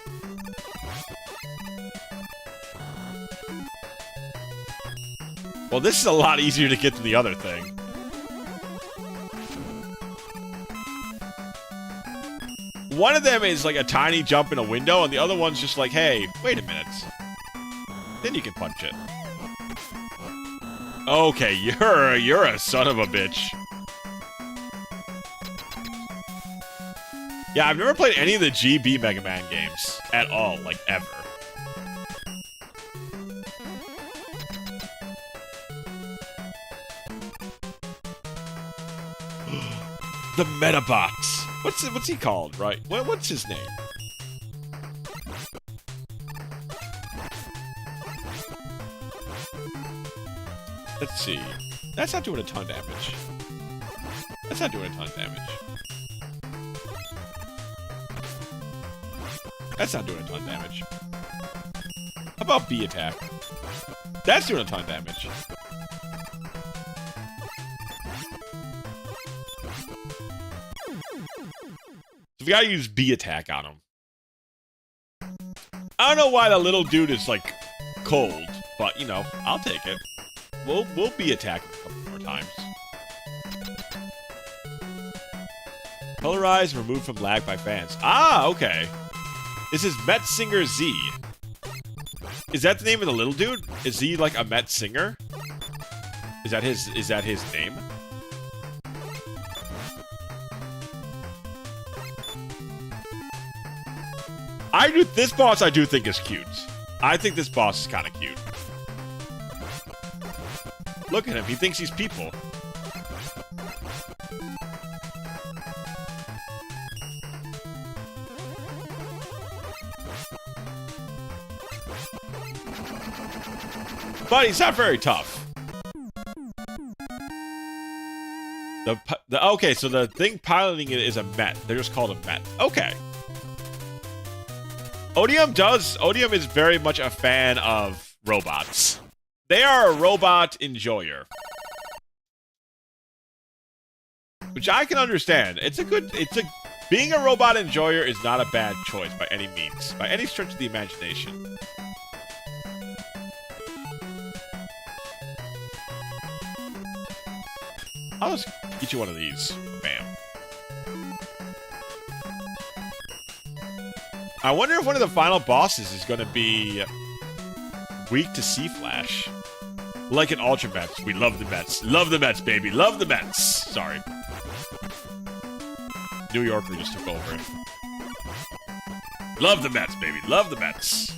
Well, this is a lot easier to get than the other thing. One of them is like a tiny jump in a window, and the other one's just like, hey, wait a minute. Then you can punch it. Okay, you're a son of a bitch. Yeah, I've never played any of the GB Mega Man games at all, like ever. The Metabots. What's he called, right? What's his name? Let's see. That's not doing a ton of damage. That's not doing a ton of damage. That's not doing a ton of damage. How about B attack? That's doing a ton of damage. So we gotta use B attack on him. I don't know why the little dude is like cold, but you know, I'll take it. We'll be attacking a couple more times. Colorized, removed from lag by fans. Ah, okay. This is Metsinger Z. Is that the name of the little dude? Is he like a Met singer? Is that his name? This boss I do think is cute. I think this boss is kind of cute. Look at him, he thinks he's people. But he's not very tough. Okay, so the thing piloting it is a Met. They're just called a Met. Okay. Odium is very much a fan of robots. They are a robot enjoyer. Which I can understand. Being a robot enjoyer is not a bad choice by any means. By any stretch of the imagination. I'll just get you one of these. Bam. I wonder if one of the final bosses is going to be weak to C-Flash. Like an Ultra Mets. We love the Mets. Love the Mets, baby. Love the Mets. Sorry. New Yorker just took over. Love the Mets, baby. Love the Mets.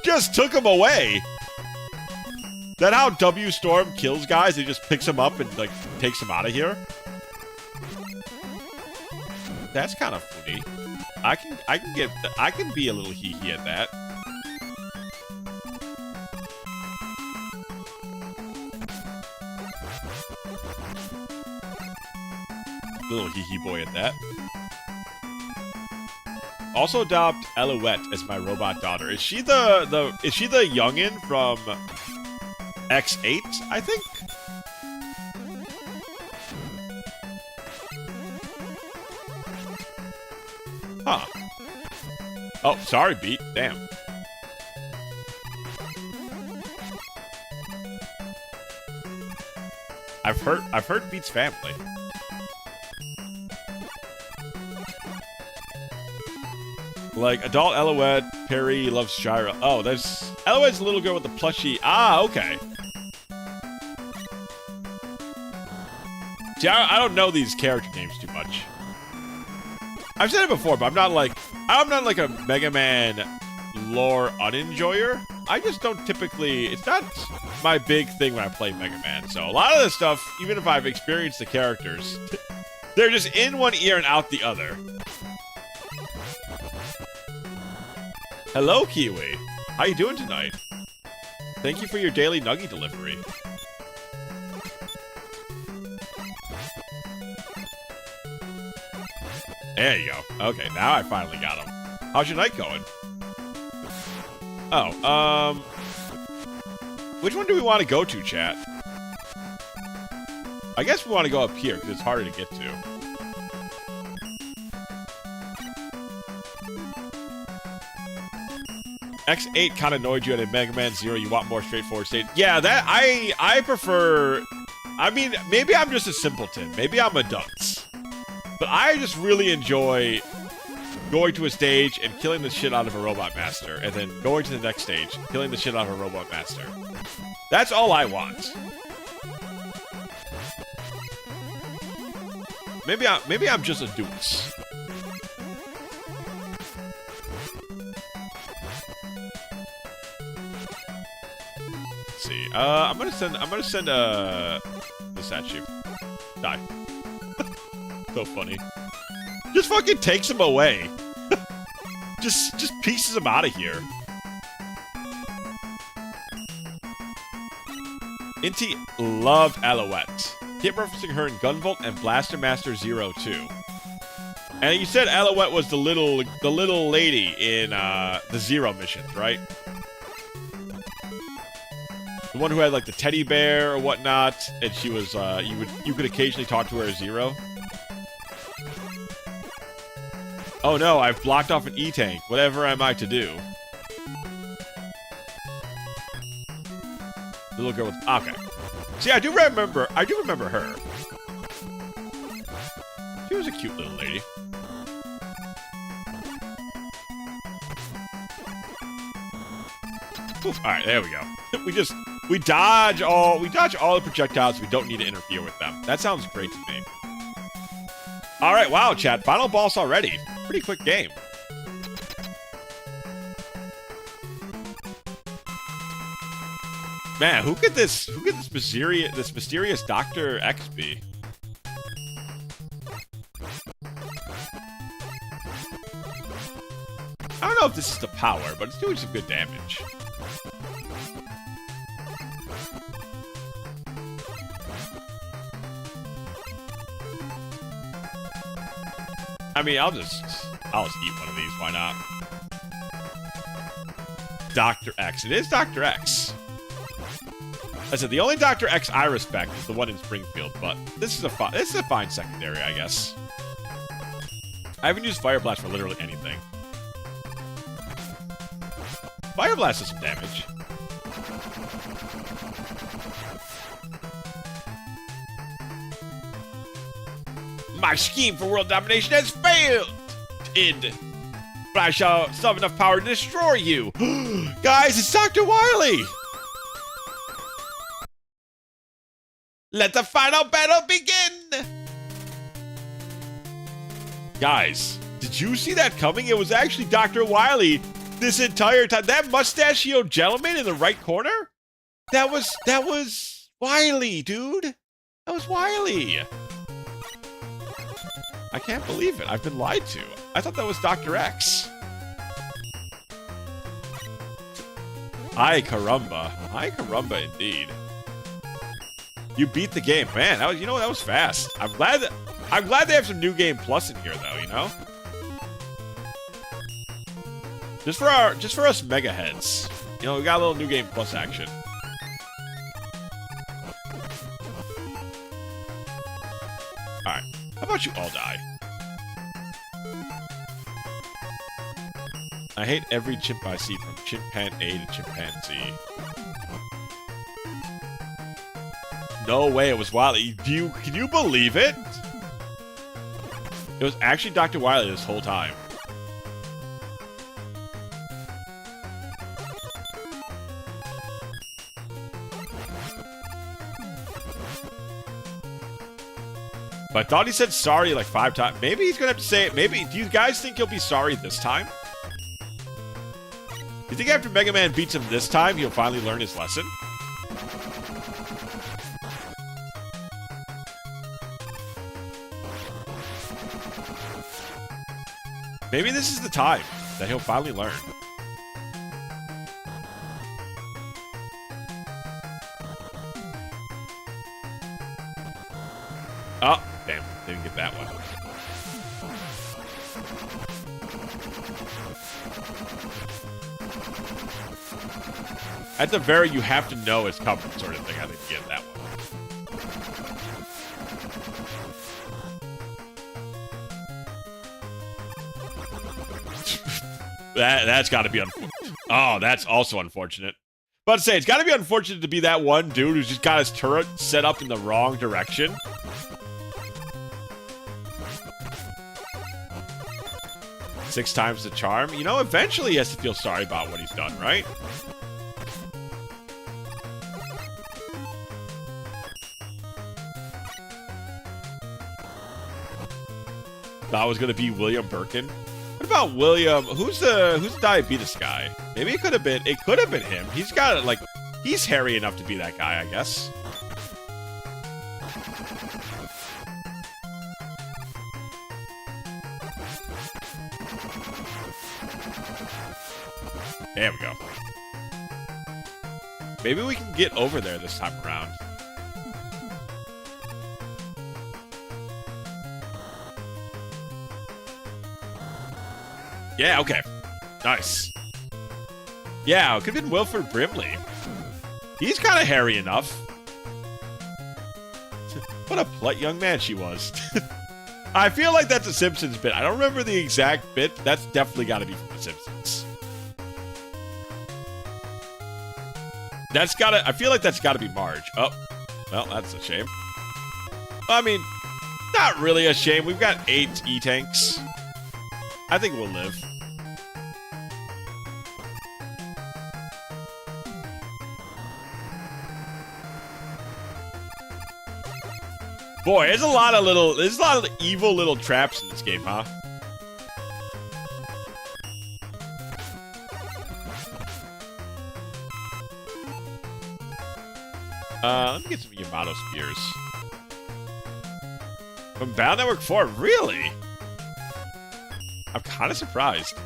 Just took him away. That how W Storm kills guys? He just picks him up and like takes him out of here. That's kind of funny. I can be a little hee-hee at that. Little hee-hee boy at that. Also adopt Alouette as my robot daughter. Is she the youngin from X8, I think? Huh. Oh, sorry, Beat. Damn. I've heard Beat's family. Like, adult Alouette, Perry loves Shira. Oh, there's... Alouette's the little girl with the plushie. Ah, okay. See, I don't know these character names too much. I've said it before, but I'm not like a Mega Man lore unenjoyer. I just don't typically... It's not my big thing when I play Mega Man. So a lot of this stuff, even if I've experienced the characters, they're just in one ear and out the other. Hello, Kiwi. How you doing tonight? Thank you for your daily nugget delivery. There you go. Okay, now I finally got him. How's your night going? Oh, which one do we want to go to, chat? I guess we want to go up here, because it's harder to get to. X8 kind of annoyed you at a Mega Man Zero. You want more straightforward state. Yeah, that I prefer... I mean, maybe I'm just a simpleton. Maybe I'm a dunce. But I just really enjoy going to a stage and killing the shit out of a Robot Master, and then going to the next stage, killing the shit out of a Robot Master. That's all I want. Maybe I'm just a dunce. See, I'm gonna send this at you. Die. So funny. Just fucking takes him away. just pieces him out of here. Inti loved Alouette. Keep referencing her in Gunvolt and Blaster Master Zero 2. And you said Alouette was the little lady in the Zero missions, right? The one who had like the teddy bear or whatnot, and she was you could occasionally talk to her as Zero. Oh no, I've blocked off an E-Tank. Whatever am I to do? The little girl with... Okay. See, I do remember her. She was a cute little lady. Oof, alright, there we go. We dodge all the projectiles. We don't need to interfere with them. That sounds great to me. Alright, wow, chat. Final boss already. Pretty quick game. Man, who could this mysterious Dr. X be? I don't know if this is the power, but it's doing some good damage. I mean, I'll just eat one of these. Why not? Dr. X. It is Dr. X. I said the only Dr. X I respect is the one in Springfield, but this is a fine secondary, I guess. I haven't used Fire Blast for literally anything. Fire Blast does some damage. My scheme for world domination has failed! id. But I shall still have enough power to destroy you. Guys, it's Dr. Wily. Let the final battle begin. Guys, did you see that coming? It was actually Dr. Wily this entire time. That mustachioed gentleman in the right corner? That was Wily, dude. That was Wily. I can't believe it. I've been lied to. I thought that was Dr. X. Ay caramba. Ay caramba indeed. You beat the game. Man, that was, you know, that was fast. I'm glad they have some New Game Plus in here though, you know? Just for us mega heads. You know, we got a little New Game Plus action. Alright. How about you all die? I hate every chimp I see from chimpan A to chimpanzee. No way, it was Wily. Can you believe it? It was actually Dr. Wily this whole time. But I thought he said sorry like 5 times. Maybe he's gonna have to say it. Maybe. Do you guys think he'll be sorry this time? You think after Mega Man beats him this time, he'll finally learn his lesson? Maybe this is the time that he'll finally learn. Oh, damn. Didn't get that one. At the very you have to know it's coming sort of thing, I think you get that one. That's got to be unfortunate. Oh, that's also unfortunate. But to say, it's got to be unfortunate to be that one dude who's just got his turret set up in the wrong direction. Six times the charm. You know, eventually he has to feel sorry about what he's done, right? That was going to be William Birkin. What about William? Who's the diabetes guy? Maybe it could have been him. He's got like, he's hairy enough to be that guy, I guess. There we go. Maybe we can get over there this time around. Yeah, okay. Nice. Yeah, it could have been Wilford Brimley. He's kind of hairy enough. What a polite young man she was. I feel like that's a Simpsons bit. I don't remember the exact bit. That's definitely got to be from The Simpsons. I feel like that's got to be Marge. Oh, well, that's a shame. I mean, not really a shame. We've got 8 E-Tanks. I think we'll live. Boy, there's a lot of evil little traps in this game, huh? Let me get some Yamato Spears. From Battle Network 4, really? I'm kind of surprised.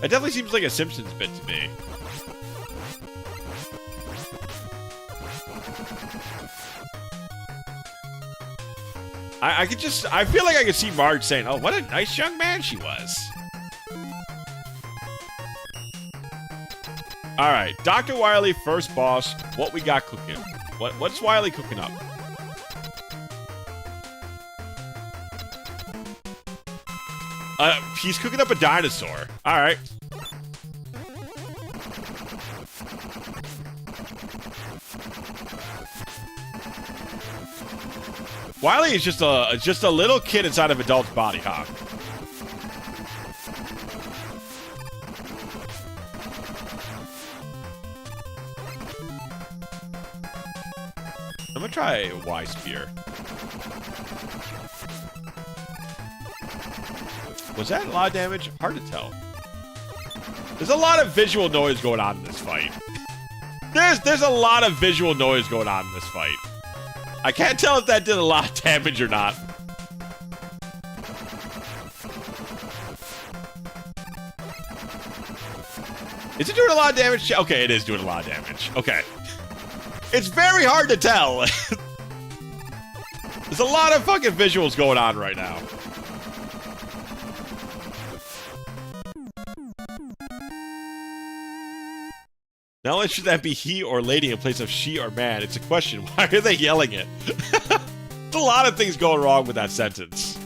That definitely seems like a Simpsons bit to me. I feel like I could see Marge saying, oh, what a nice young man she was. Alright, Dr. Wily, first boss. What we got cooking? What's Wily cooking up? He's cooking up a dinosaur. Alright. Wily is just a little kid inside of adult's body, huh? try Y Spear. Was that a lot of damage? Hard to tell. There's a lot of visual noise going on in this fight. There's a lot of visual noise going on in this fight. I can't tell if that did a lot of damage or not. Is it doing a lot of damage? Okay, it is doing a lot of damage. Okay. It's very hard to tell. There's a lot of fucking visuals going on right now. Not only should that be he or lady in place of she or man, it's a question. Why are they yelling it? There's a lot of things going wrong with that sentence.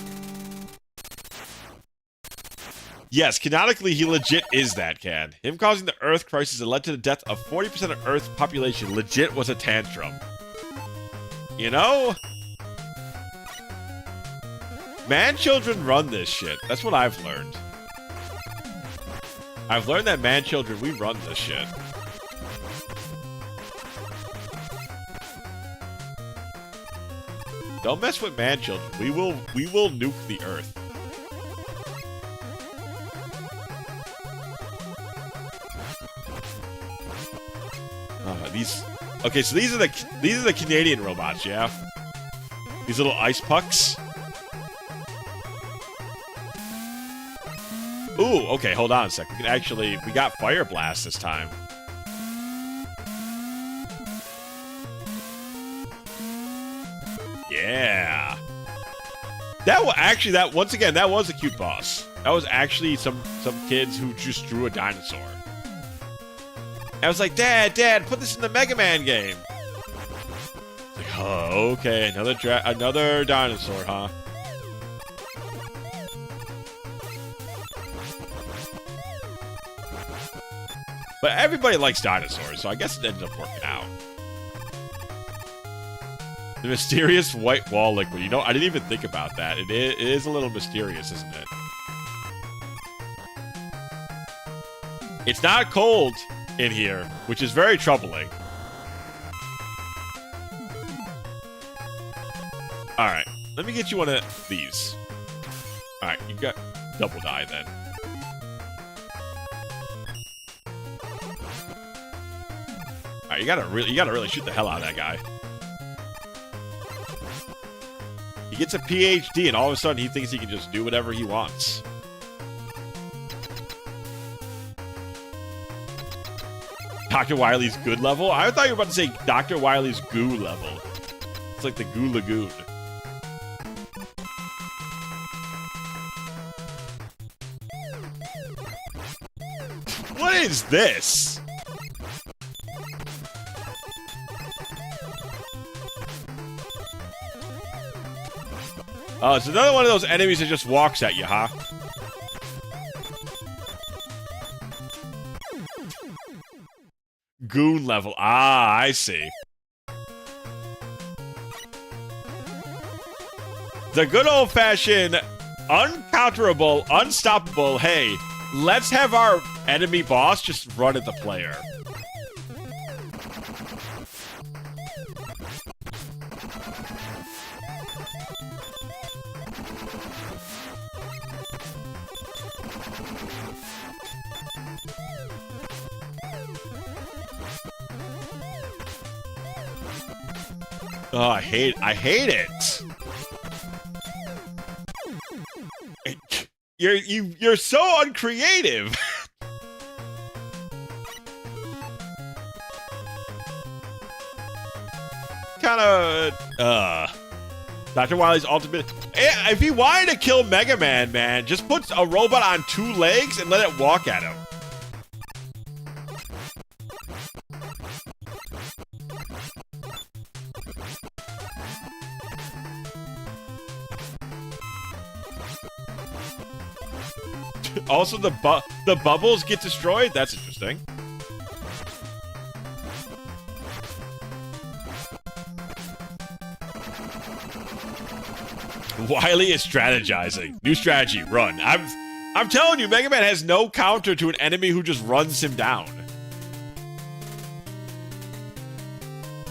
Yes, canonically, he legit is that, Can. Him causing the Earth crisis that led to the death of 40% of Earth's population legit was a tantrum. You know? Man-children run this shit. That's what I've learned. I've learned that man-children, we run this shit. Don't mess with man-children. We will nuke the Earth. Okay, so these are the Canadian robots, yeah? These little ice pucks. Ooh, okay, hold on a sec. We got Fire Blast this time. Yeah. Once again, that was a cute boss. That was actually some kids who just drew a dinosaur. I was like, Dad, put this in the Mega Man game. Like, oh, okay, another dinosaur, huh? But everybody likes dinosaurs, so I guess it ended up working out. The mysterious white wall liquid. You know, I didn't even think about that. It is a little mysterious, isn't it? It's not cold in here, which is very troubling. Alright, let me get you one of these. Alright, you got double die then. Alright, you gotta really shoot the hell out of that guy. He gets a PhD and all of a sudden he thinks he can just do whatever he wants. Dr. Wily's good level? I thought you were about to say Dr. Wily's goo level. It's like the Goo Lagoon. What is this? Oh, it's another one of those enemies that just walks at you, huh? Goon level. Ah, I see. The good old-fashioned, uncounterable, unstoppable, hey, let's have our enemy boss just run at the player. Oh, I hate it. You're so uncreative. Dr. Wily's ultimate. If he wanted to kill Mega Man, man, just put a robot on 2 legs and let it walk at him. Also, the bubbles get destroyed? That's interesting. Wily is strategizing. New strategy, run. I'm telling you, Mega Man has no counter to an enemy who just runs him down.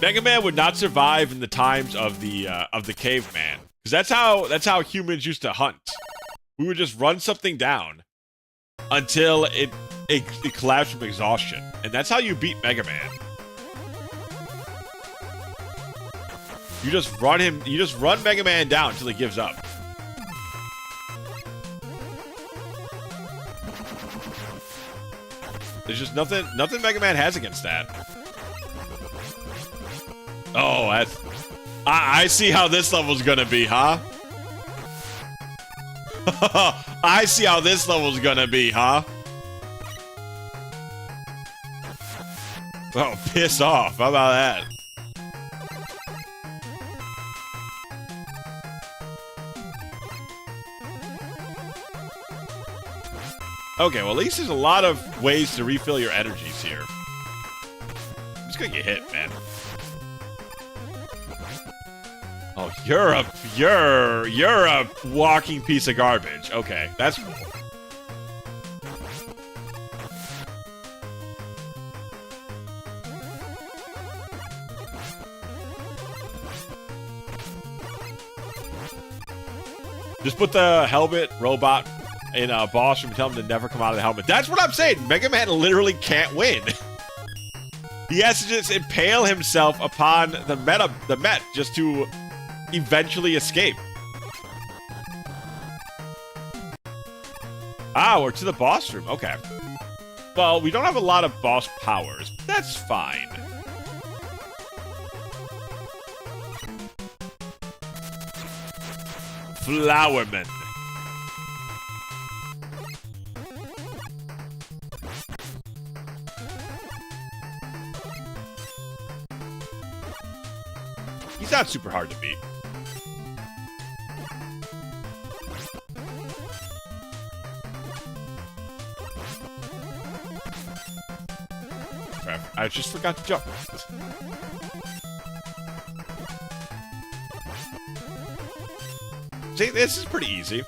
Mega Man would not survive in the times of the caveman, because that's how humans used to hunt. We would just run something down until it collapsed from exhaustion, and that's how you beat Mega Man. You just run Mega Man down until he gives up. There's just nothing Mega Man has against that. Oh, I see how this level's gonna be, huh? I see how this level's gonna be, huh? Oh, piss off. How about that? Okay, well, at least there's a lot of ways to refill your energies here. I'm just gonna get hit, man. Oh, you're a walking piece of garbage. Okay, that's cool. Just put the helmet robot in a boss room and tell him to never come out of the helmet. That's what I'm saying. Mega Man literally can't win. He has to just impale himself upon the Met just to eventually escape. Ah, we're to the boss room. Okay. Well, we don't have a lot of boss powers. But that's fine. Flowerman. He's not super hard to beat. Crap, I just forgot to jump. See, this is pretty easy.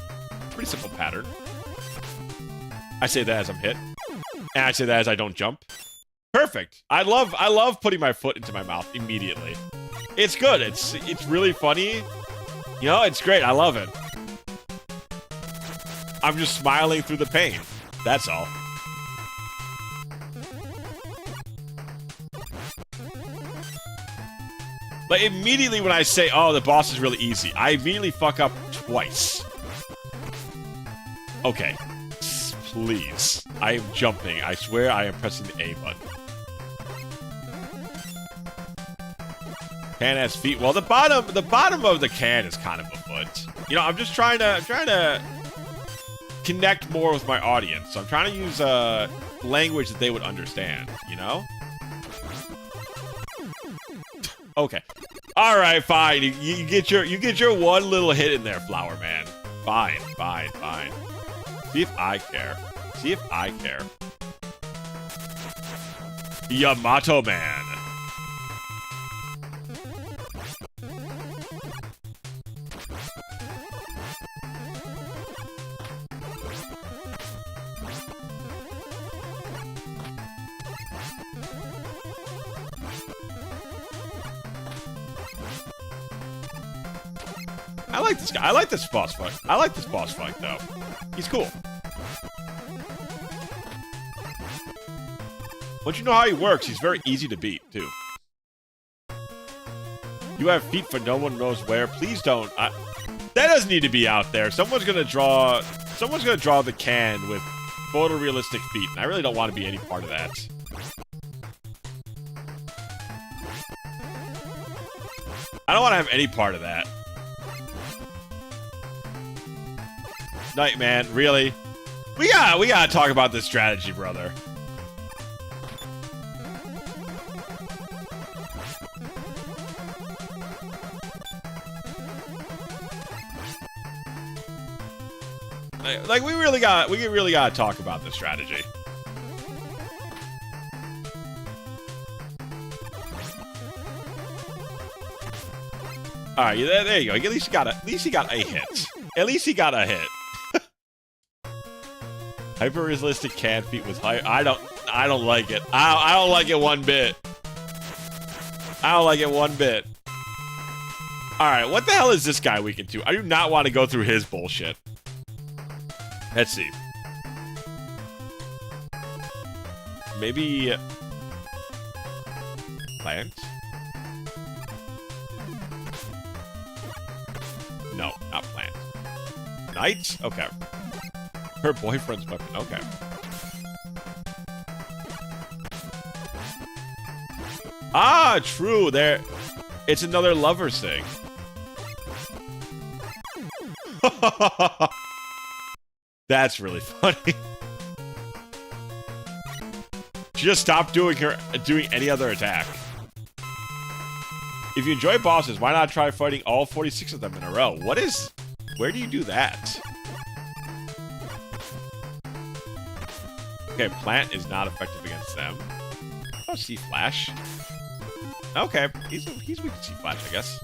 Pretty simple pattern. I say that as I'm hit. And I say that as I don't jump. Perfect. I love putting my foot into my mouth immediately. It's good. It's really funny. You know, it's great. I love it. I'm just smiling through the pain. That's all. Like, immediately when I say, oh, the boss is really easy, I immediately fuck up twice. Okay. Please. I am jumping. I swear I am pressing the A button. Can has feet. Well, the bottom of the can is kind of a foot. You know, I'm just trying to connect more with my audience. So I'm trying to use language that they would understand, you know? Okay. All right, fine. You get your one little hit in there, Flower Man. Fine. See if I care. Yamato Man. I like this guy. I like this boss fight. I like this boss fight, though. He's cool. Once you know how he works, he's very easy to beat, too. You have feet for no one knows where. Please don't. That doesn't need to be out there. Someone's gonna draw the can with photorealistic feet, and I really don't want to be any part of that. I don't want to have any part of that. Nightman, really? We gotta talk about this strategy, brother. Like we really gotta talk about this strategy. All right, there you go. At least he got a hit. At least he got a hit. Hyper-realistic can feet with high. I don't like it. I don't like it one bit. I don't like it one bit. Alright, what the hell is this guy weak into? I do not want to go through his bullshit. Let's see. Maybe... plant? No, not plant. Knight? Okay. Her boyfriend's weapon, okay. Ah, true, there... It's another lover's thing. That's really funny. She just stopped doing any other attack. If you enjoy bosses, why not try fighting all 46 of them in a row? Where do you do that? Okay, plant is not effective against them. Oh, see flash. Okay, he's weak to see flash, I guess.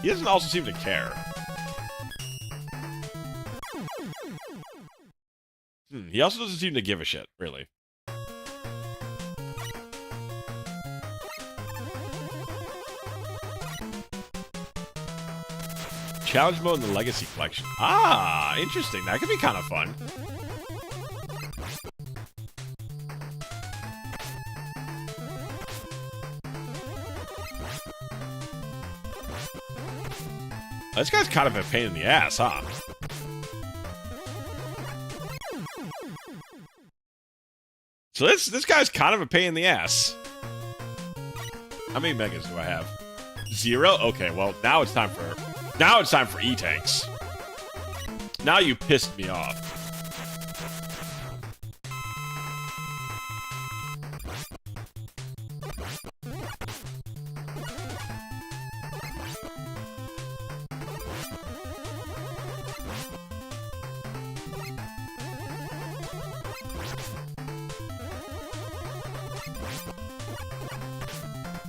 He doesn't also seem to care. He also doesn't seem to give a shit, really. Challenge mode in the Legacy Collection. Ah, interesting. That could be kind of fun. This guy's kind of a pain in the ass, huh? So this guy's kind of a pain in the ass. How many megas do I have? 0? Okay, well, now it's time for E-Tanks. Now you pissed me off.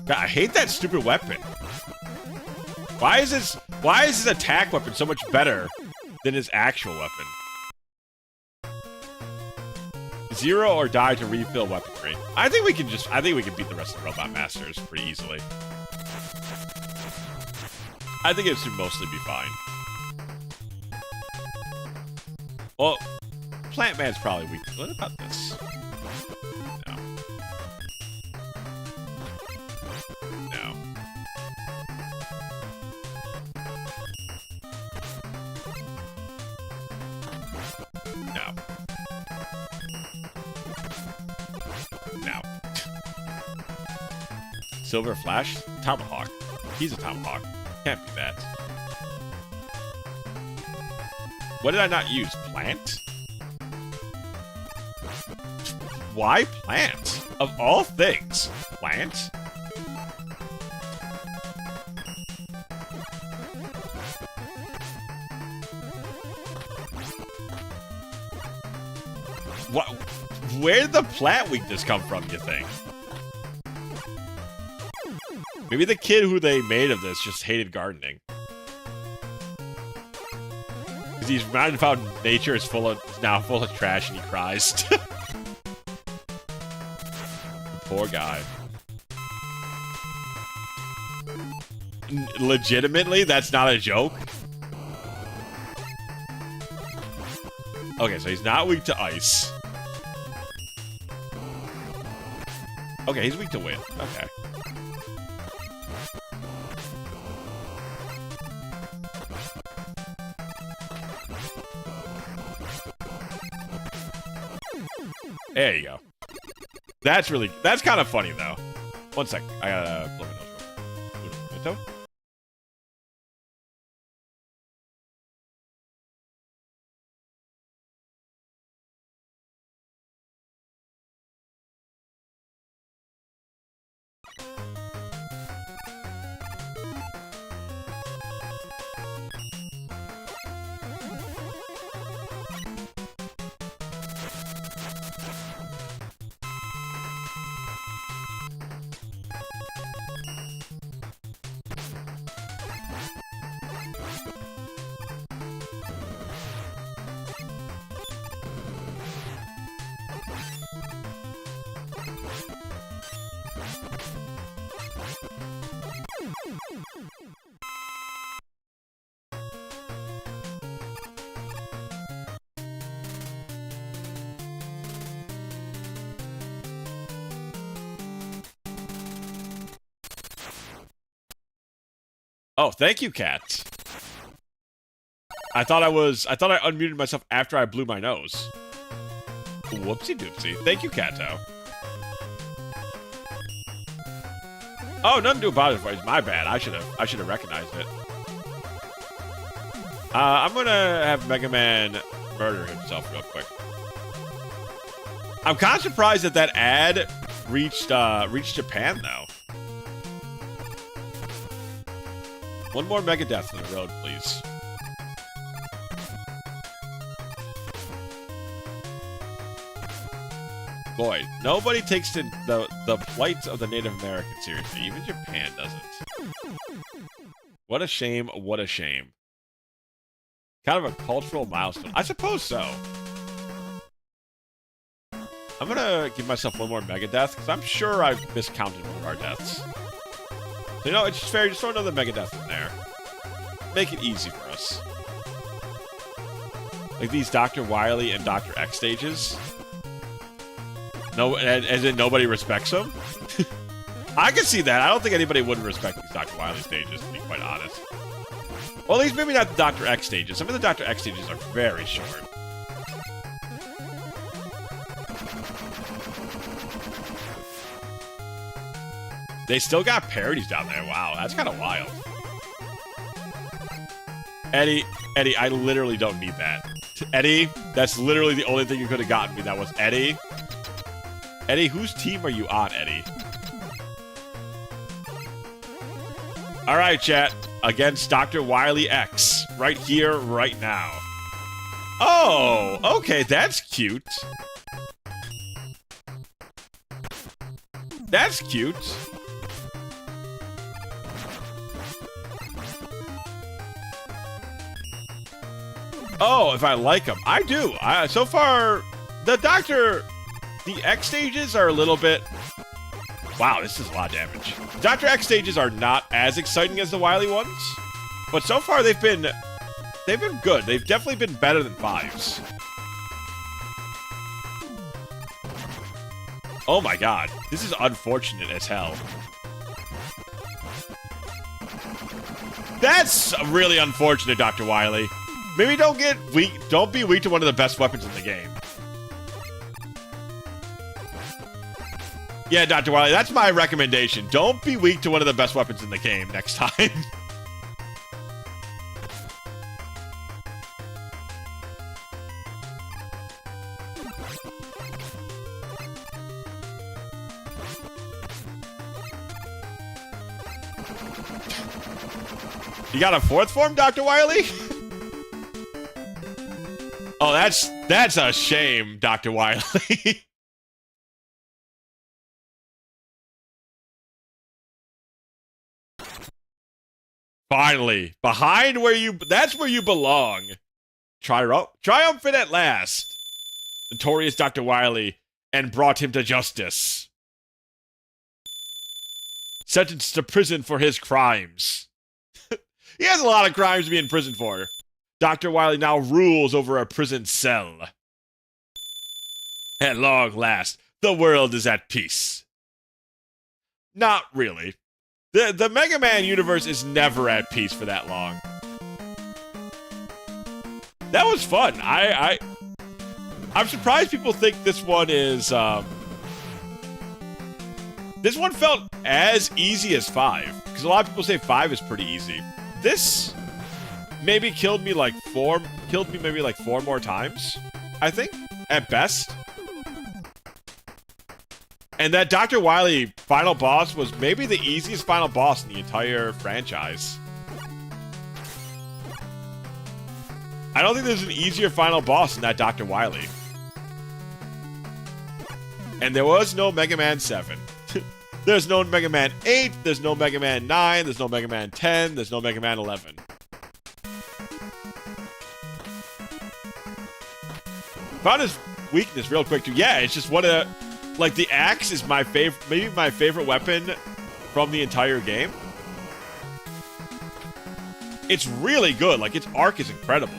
God, I hate that stupid weapon. Why is his attack weapon so much better than his actual weapon? 0 or die to refill weaponry. I think we can beat the rest of the Robot Masters pretty easily. I think it should mostly be fine. Well, Plant Man's probably weak. What about this? No. No. No. No. Silver Flash? Tomahawk. He's a Tomahawk. Can't be that. What did I not use? Plant? Why plant? Of all things, plant? What? Where did the plant weakness come from, you think? Maybe the kid who they made of this just hated gardening. Because he's reminded of how nature is now full of trash and he cries. The poor guy. Legitimately? That's not a joke? Okay, so he's not weak to ice. Okay, he's weak to wind. Okay. There you go. That's kind of funny, though. One sec. I gotta blow my nose. Uno, Oh, thank you, cat. I thought I unmuted myself after I blew my nose. Whoopsie doopsie. Thank you, Kato. Oh, nothing to do about it. It's my bad. I should have recognized it. I'm gonna have Mega Man murder himself real quick. I'm kind of surprised that ad reached Japan though. One more Mega Death on the road, please. Boy, nobody takes the plight of the Native Americans seriously. Even Japan doesn't. What a shame, what a shame. Kind of a cultural milestone. I suppose so. I'm gonna give myself one more Mega Death, because I'm sure I've miscounted one of our deaths. So, you know, it's just fair. Just throw another Mega Death in there. Make it easy for us. Like these Dr. Wily and Dr. X stages. No, as in nobody respects them? I can see that. I don't think anybody would respect these Dr. Wily stages, to be quite honest. Well, at least maybe not the Dr. X stages. Some of the Dr. X stages are very short. They still got parodies down there. Wow, that's kind of wild. Eddie, I literally don't need that. Eddie, that's literally the only thing you could have gotten me. That was Eddie. Eddie, whose team are you on, Eddie? All right, chat. Against Dr. Wily X. Right here, right now. Oh, okay. That's cute. That's cute. Oh, if I like him. I do. So far, the X stages are a little bit... Wow, this is a lot of damage. Dr. X stages are not as exciting as the Wily ones, but so far they've been good. They've definitely been better than 5s. Oh my god, this is unfortunate as hell. That's really unfortunate, Dr. Wily. Maybe don't get weak. Don't be weak to one of the best weapons in the game. Yeah, Dr. Wily, that's my recommendation. Don't be weak to one of the best weapons in the game next time. You got a 4th form, Dr. Wily? Oh, that's a shame, Dr. Wily. Finally, behind that's where you belong. Triumphant at last. Notorious Dr. Wily and brought him to justice. Sentenced to prison for his crimes. He has a lot of crimes to be in prison for. Dr. Wily now rules over a prison cell. At long last, the world is at peace. Not really. The Mega Man universe is never at peace for that long. That was fun. I'm surprised people think this one is, this one felt as easy as 5. Because a lot of people say 5 is pretty easy. This maybe killed me maybe like 4 more times, I think, at best. And that Dr. Wily final boss was maybe the easiest final boss in the entire franchise. I don't think there's an easier final boss than that Dr. Wily. And there was no Mega Man 7. There's no Mega Man 8, there's no Mega Man 9, there's no Mega Man 10, there's no Mega Man 11. Found his weakness real quick too. Yeah, it's just one of the... Like, the axe is my favorite, maybe my favorite weapon from the entire game. It's really good. Like, its arc is incredible.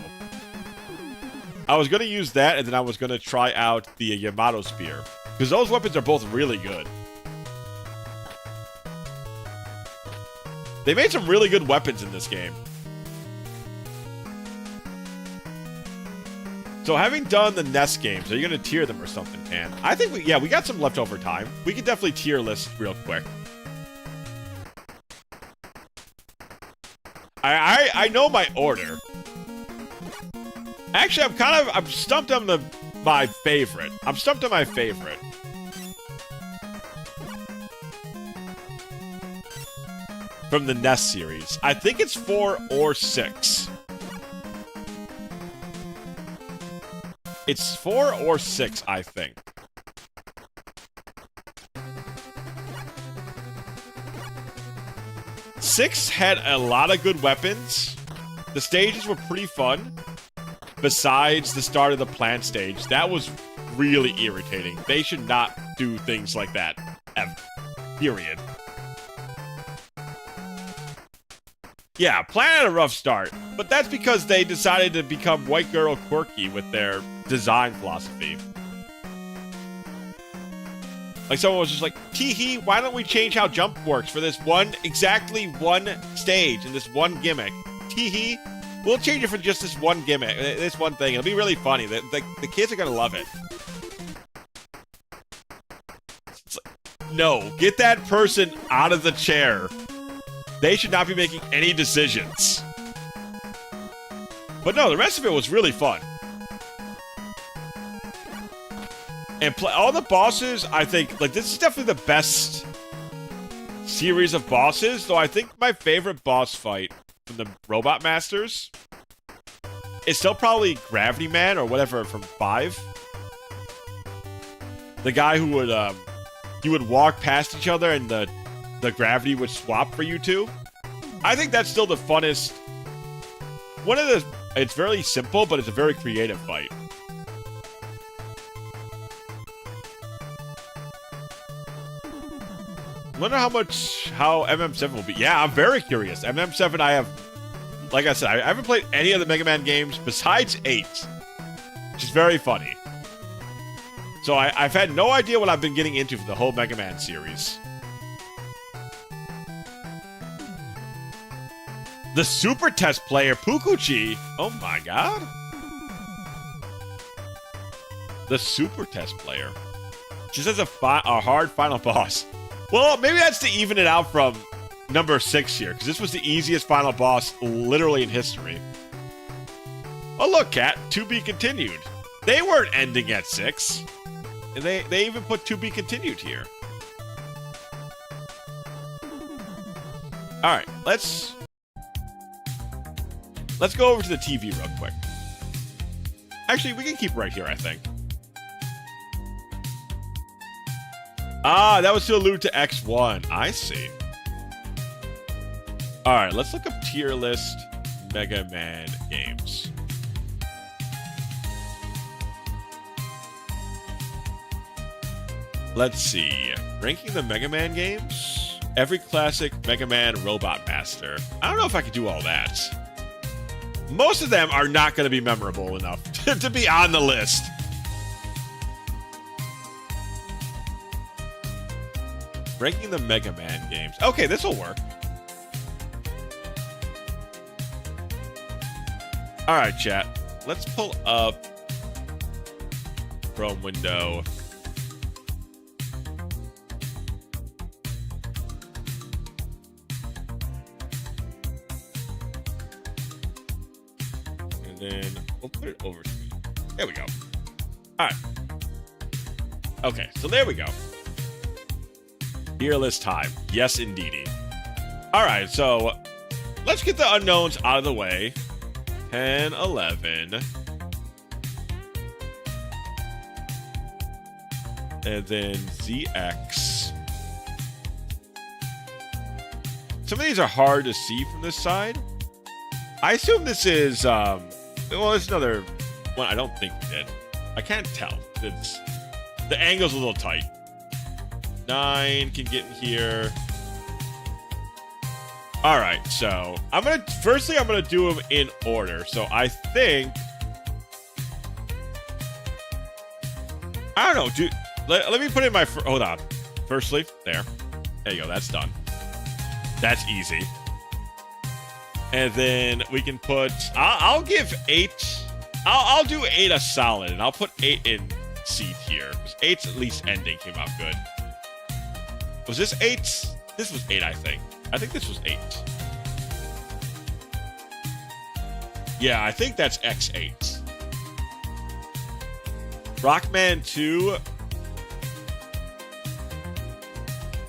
I was going to use that, and then I was going to try out the Yamato Spear. Because those weapons are both really good. They made some really good weapons in this game. So having done the NES games, are you going to tier them or something, man? I think we got some leftover time. We can definitely tier list real quick. I know my order. Actually, I'm stumped on my favorite. I'm stumped on my favorite. From the NES series. I think it's 4 or 6. It's 4 or 6, I think. Six had a lot of good weapons. The stages were pretty fun. Besides the start of the plant stage, that was really irritating. They should not do things like that. Ever. Period. Yeah, Plant had a rough start, but that's because they decided to become white girl quirky with their design philosophy. Like someone was just like, tee-hee, why don't we change how jump works for this exactly one stage and this one gimmick? Tee-hee, we'll change it for just this one gimmick, this one thing. It'll be really funny. The kids are gonna love it. It's like, no, get that person out of the chair. They should not be making any decisions. But no, the rest of it was really fun. And all the bosses, I think, like, this is definitely the best series of bosses, though I think my favorite boss fight from the Robot Masters is still probably Gravity Man or whatever from 5. The guy who would, you would walk past each other and the gravity would swap for you two. I think that's still the funnest. It's very simple, but it's a very creative fight. I wonder how MM7 will be. Yeah, I'm very curious. MM7, like I said, I haven't played any of the Mega Man games besides 8, which is very funny. So I've had no idea what I've been getting into for the whole Mega Man series. The Super Test player, Pukuchi. Oh my god. The Super Test player. Just as a hard final boss. Well, maybe that's to even it out from number 6 here, because this was the easiest final boss literally in history. Oh look, Cat, to be continued. They weren't ending at 6. And they even put to be continued here. Alright, let's go over to the TV real quick. Actually, we can keep right here, I think. Ah, that was to allude to X1. I see. Alright, let's look up tier list Mega Man games. Let's see. Ranking the Mega Man games? Every classic Mega Man Robot Master. I don't know if I could do all that. Most of them are not going to be memorable enough to be on the list. Ranking the Mega Man games. Okay, this will work. Alright, chat. Let's pull up Chrome window. And then we'll put it over to me. There we go. Alright. Okay, so there we go. Tier list time. Yes, indeedy. Alright, so let's get the unknowns out of the way. 10, 11. And then ZX. Some of these are hard to see from this side. I assume this is, well, there's another one I don't think we did. I can't tell. The angle's a little tight. 9 can get in here. Alright, so I'm gonna do them in order. So I think I don't know, dude. Let me put in my hold on. Firstly, there you go, that's done. That's easy. And then we can put... I'll give 8... I'll do 8 a solid, and I'll put 8 in C tier. Because 8's at least ending came out good. Was this 8? This was 8, I think. I think this was 8. Yeah, I think that's X8. Rockman 2...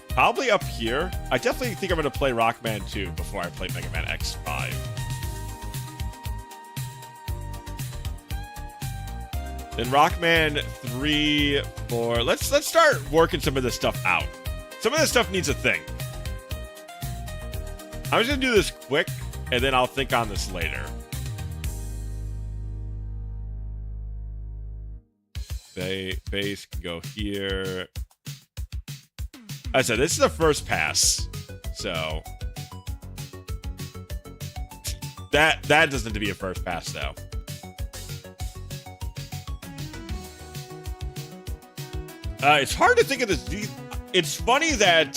Probably up here. I definitely think I'm going to play Rockman 2 before I play Mega Man X5. Then Rockman 3, 4. Let's start working some of this stuff out. Some of this stuff needs a think. I'm just going to do this quick, and then I'll think on this later. Base can go here. I said, this is the first pass, so that doesn't need to be a first pass, though. It's hard to think of this. It's funny that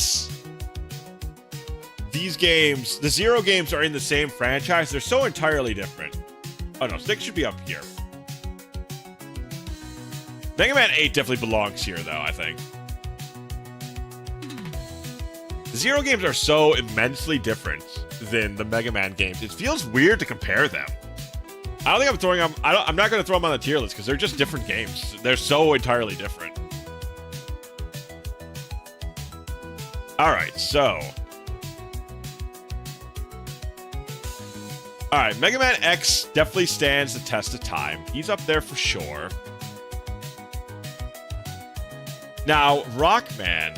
these games, the Zero games, are in the same franchise. They're so entirely different. Oh no, 6 should be up here. Mega Man 8 definitely belongs here, though, I think. The Zero games are so immensely different than the Mega Man games. It feels weird to compare them. I don't think I'm throwing them... I'm not going to throw them on the tier list because they're just different games. They're so entirely different. Alright, so... Alright, Mega Man X definitely stands the test of time. He's up there for sure. Now, Rockman...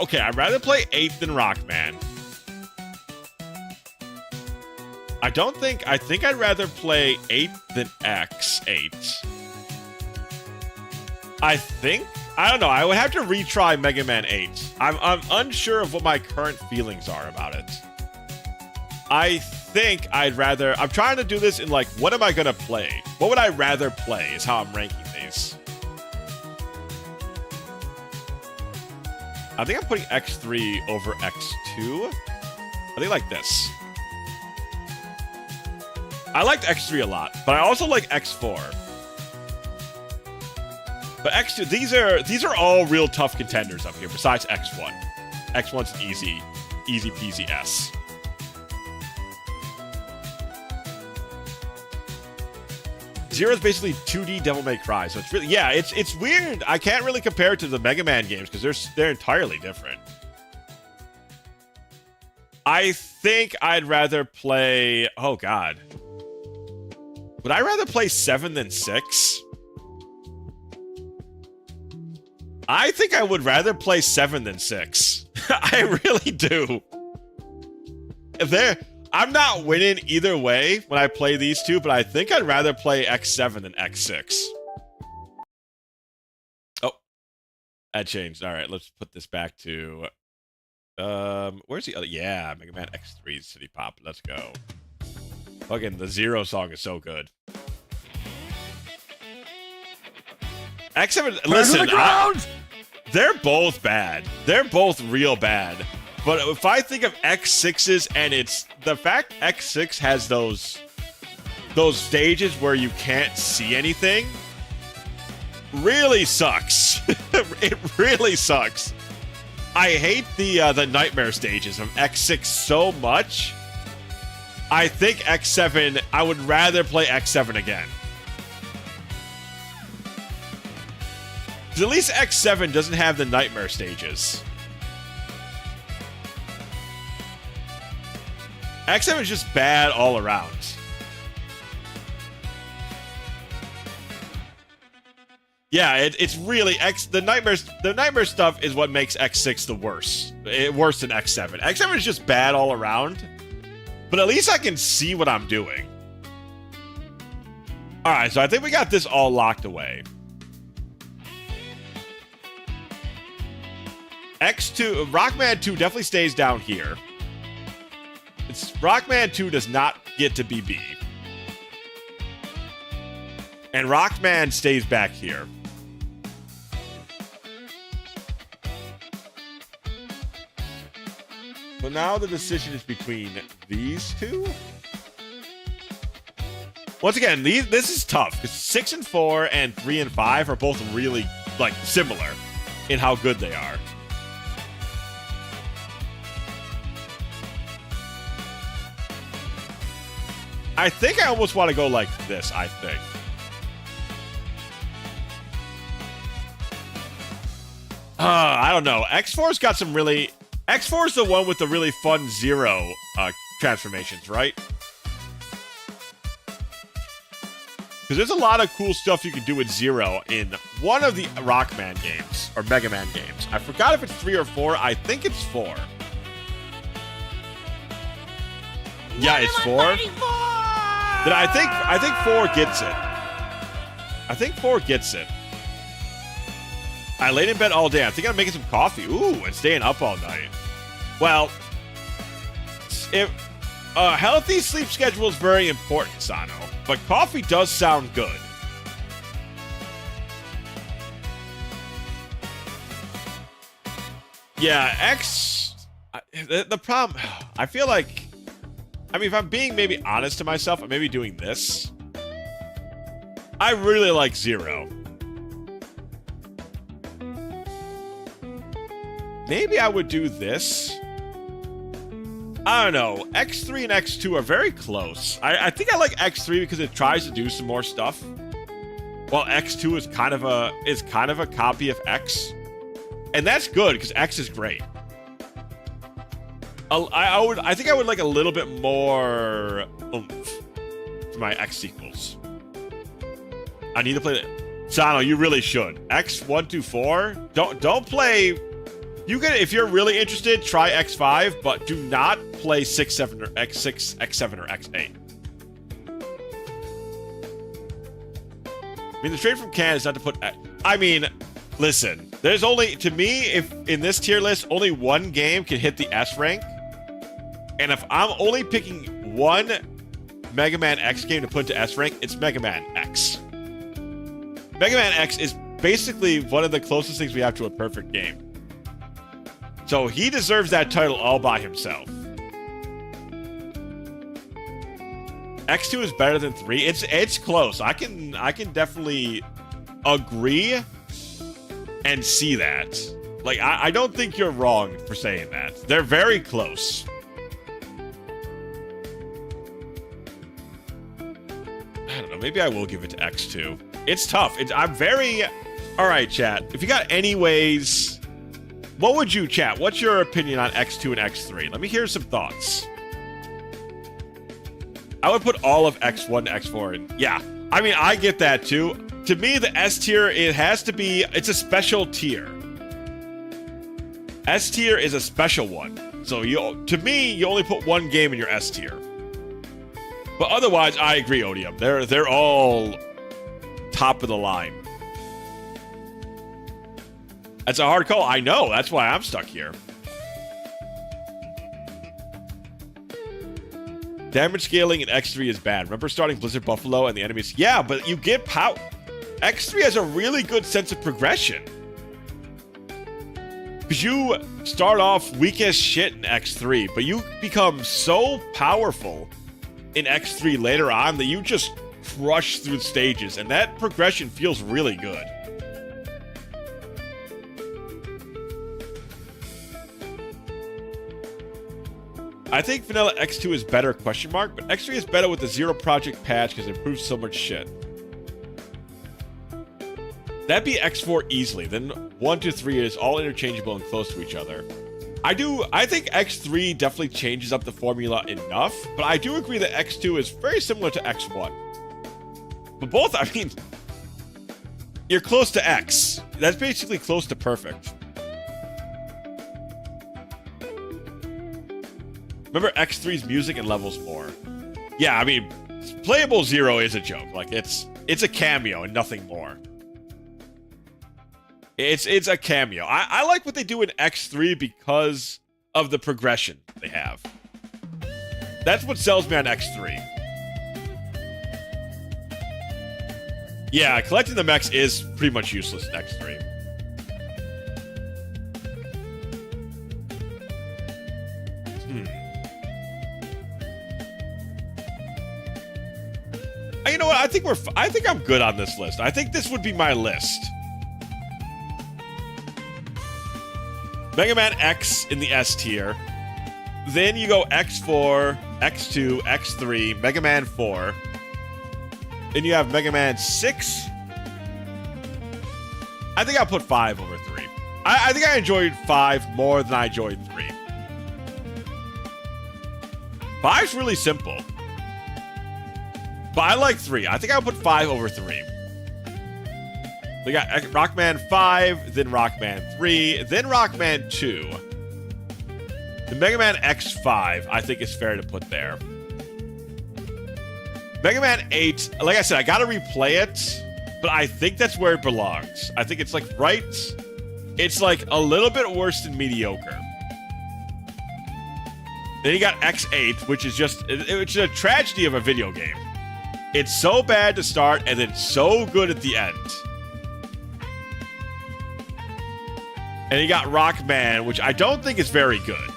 okay, I'd rather play 8 than Rockman. I think I'd rather play 8 than X8. I don't know, I would have to retry Mega Man 8. I'm unsure of what my current feelings are about it. I think I'd rather... I'm trying to do this in, like, what am I gonna play? What would I rather play is how I'm ranking these. I think I'm putting X3 over X2. I think like this. I liked X3 a lot, but I also like X4. But X2, these are all real tough contenders up here, besides X1. X1's an easy peasy S. Zero is basically 2D Devil May Cry, so it's really... Yeah, it's weird. I can't really compare it to the Mega Man games, because they're entirely different. I think I'd rather play... Oh, God. Would I rather play 7 than 6? I think I would rather play 7 than 6. I really do. I'm not winning either way when I play these two, but I think I'd rather play X7 than X6. Oh, that changed. All right, let's put this back to... where's the other? Yeah, Mega Man X3 City Pop. Let's go. Fucking the Zero song is so good. X7, listen, they're both bad. They're both real bad. But if I think of X6's, and it's the fact X6 has those stages where you can't see anything, really sucks. It really sucks. I hate the nightmare stages of X6 so much. I think X7, I would rather play X7 again. Because at least X7 doesn't have the nightmare stages. X7 is just bad all around. Yeah, it's really the nightmare stuff is what makes X6 the worst. Worse than X7. X7 is just bad all around. But at least I can see what I'm doing. Alright, so I think we got this all locked away. X2, Rockman 2 definitely stays down here. Rockman 2 does not get to be B. And Rockman stays back here. So now the decision is between these two. Once again, this is tough because 6 and 4 and 3 and 5 are both really like similar in how good they are. I think I almost want to go like this, I think. I don't know. X4's got some really... X4 is the one with the really fun Zero transformations, right? Because there's a lot of cool stuff you can do with Zero in one of the Rockman games, or Mega Man games. I forgot if it's 3 or 4. I think it's 4. Yeah, it's 4. Then I think 4 gets it. I think 4 gets it. I laid in bed all day. I think I'm making some coffee. Ooh, and staying up all night. Well, if a healthy sleep schedule is very important, Sano, but coffee does sound good. Yeah, the problem, I feel like, I mean, if I'm being maybe honest to myself, I'm maybe doing this. I really like Zero. Maybe I would do this. I don't know. X3 and X2 are very close. I think I like X3 because it tries to do some more stuff. While X2 is kind of a copy of X. And that's good because X is great. I think I would like a little bit more oomph for my X sequels. I need to play it. Sano, you really should. X1 to 4. Don't play. You can, if you're really interested, try X5, but do not play 6, 7, or X6, X7, or X8. I mean, the trade from Can is not to put... I mean, listen. There's only... To me, if in this tier list, only one game can hit the S rank. And if I'm only picking one Mega Man X game to put to S rank, it's Mega Man X. Mega Man X is basically one of the closest things we have to a perfect game. So he deserves that title all by himself. X2 is better than 3. It's close. I can definitely agree and see that. Like, I don't think you're wrong for saying that. They're very close. I don't know. Maybe I will give it to X2. It's tough. I'm very... All right, chat. If you got any ways... What would you, chat? What's your opinion on X2 and X3? Let me hear some thoughts. I would put all of X1 to X4 in. Yeah, I mean, I get that too. To me, the S tier, it has to be, it's a special tier. S tier is a special one. So to me, you only put one game in your S tier. But otherwise, I agree, Odium. They're all top of the line. That's a hard call. I know. That's why I'm stuck here. Damage scaling in X3 is bad. Remember starting Blizzard Buffalo and the enemies? Yeah, but you get power. X3 has a really good sense of progression. Because you start off weak as shit in X3, but you become so powerful in X3 later on that you just crush through the stages, and that progression feels really good. I think Vanilla X2 is better, but X3 is better with the Zero Project patch because it improves so much shit. That'd be X4 easily. Then 1 to 3 is all interchangeable and close to each other. I think X3 definitely changes up the formula enough, but I do agree that X2 is very similar to X1. But both, I mean, you're close to X. That's basically close to perfect. Remember X3's music and levels more. Yeah, I mean, playable Zero is a joke. Like, it's a cameo and nothing more. It's a cameo. I like what they do in X3 because of the progression they have. That's what sells me on X3. Yeah, collecting the mechs is pretty much useless in X3. You know what? I think I'm good on this list. I think this would be my list. Mega Man X in the S tier. Then you go X4, X2, X3, Mega Man 4. Then you have Mega Man 6. I think I'll put 5 over 3. I think I enjoyed 5 more than I enjoyed 3. 5's really simple. But I like 3. I think I'll put 5 over 3. We got Rockman 5, then Rockman 3, then Rockman 2. The Mega Man X5, I think is fair to put there. Mega Man 8, like I said, I gotta replay it, but I think that's where it belongs. I think it's like right. It's like a little bit worse than mediocre. Then you got X8, which is just, it's a tragedy of a video game. It's so bad to start and then so good at the end. And you got Rockman, which I don't think is very good.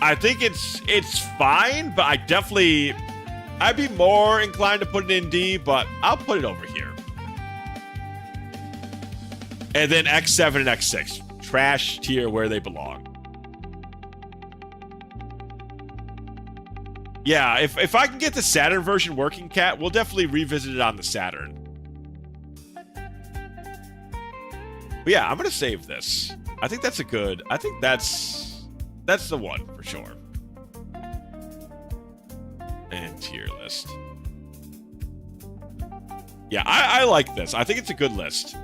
I think it's fine, but I'd be more inclined to put it in D, but I'll put it over here. And then X7 and X6. Trash tier where they belong. Yeah, if I can get the Saturn version working, Cat, we'll definitely revisit it on the Saturn. But yeah, I'm going to save this. I think that's the one for sure. And tier list. Yeah, I like this. I think it's a good list.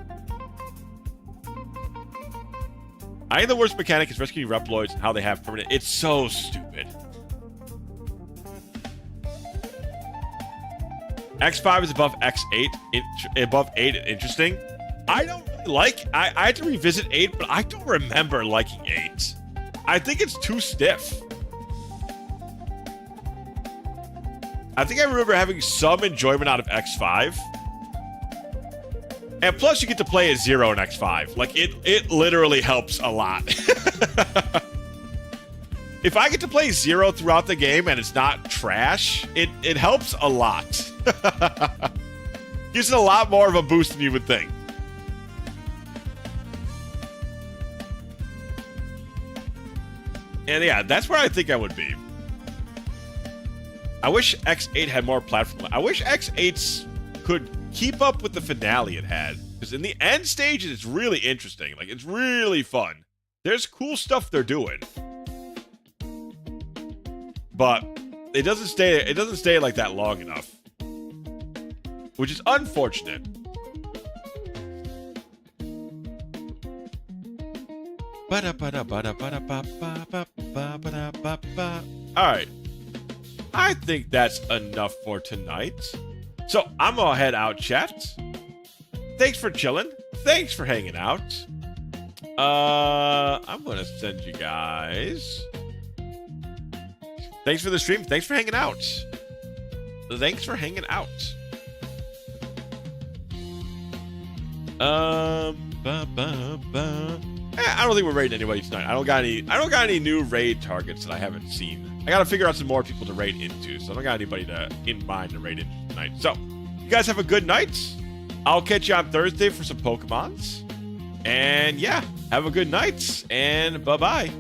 I think the worst mechanic is rescuing Reploids and how they have permanent. It's so stupid. X5 is above X8. Above 8. Interesting. I don't really like. I had to revisit 8, but I don't remember liking 8. I think it's too stiff. I think I remember having some enjoyment out of X5. And plus, you get to play as Zero in X5. Like, it literally helps a lot. If I get to play Zero throughout the game and it's not trash, it helps a lot. Gives it a lot more of a boost than you would think. And yeah, that's where I think I would be. I wish X8 had more platform. I wish X8's could keep up with the finale it had. Because in the end stages, it's really interesting. Like, it's really fun. There's cool stuff they're doing. But it doesn't stay like that long enough. Which is unfortunate. Alright. I think that's enough for tonight. So I'm gonna head out, chat. Thanks for chilling. Thanks for hanging out. I'm gonna send you guys. Thanks for the stream. Thanks for hanging out. Thanks for hanging out. I don't think we're raiding anybody tonight. I don't got any new raid targets that I haven't seen. I gotta figure out some more people to raid into, so I don't got anybody in mind to raid into tonight. So, you guys have a good night. I'll catch you on Thursday for some Pokemons. And yeah, have a good night, and bye-bye.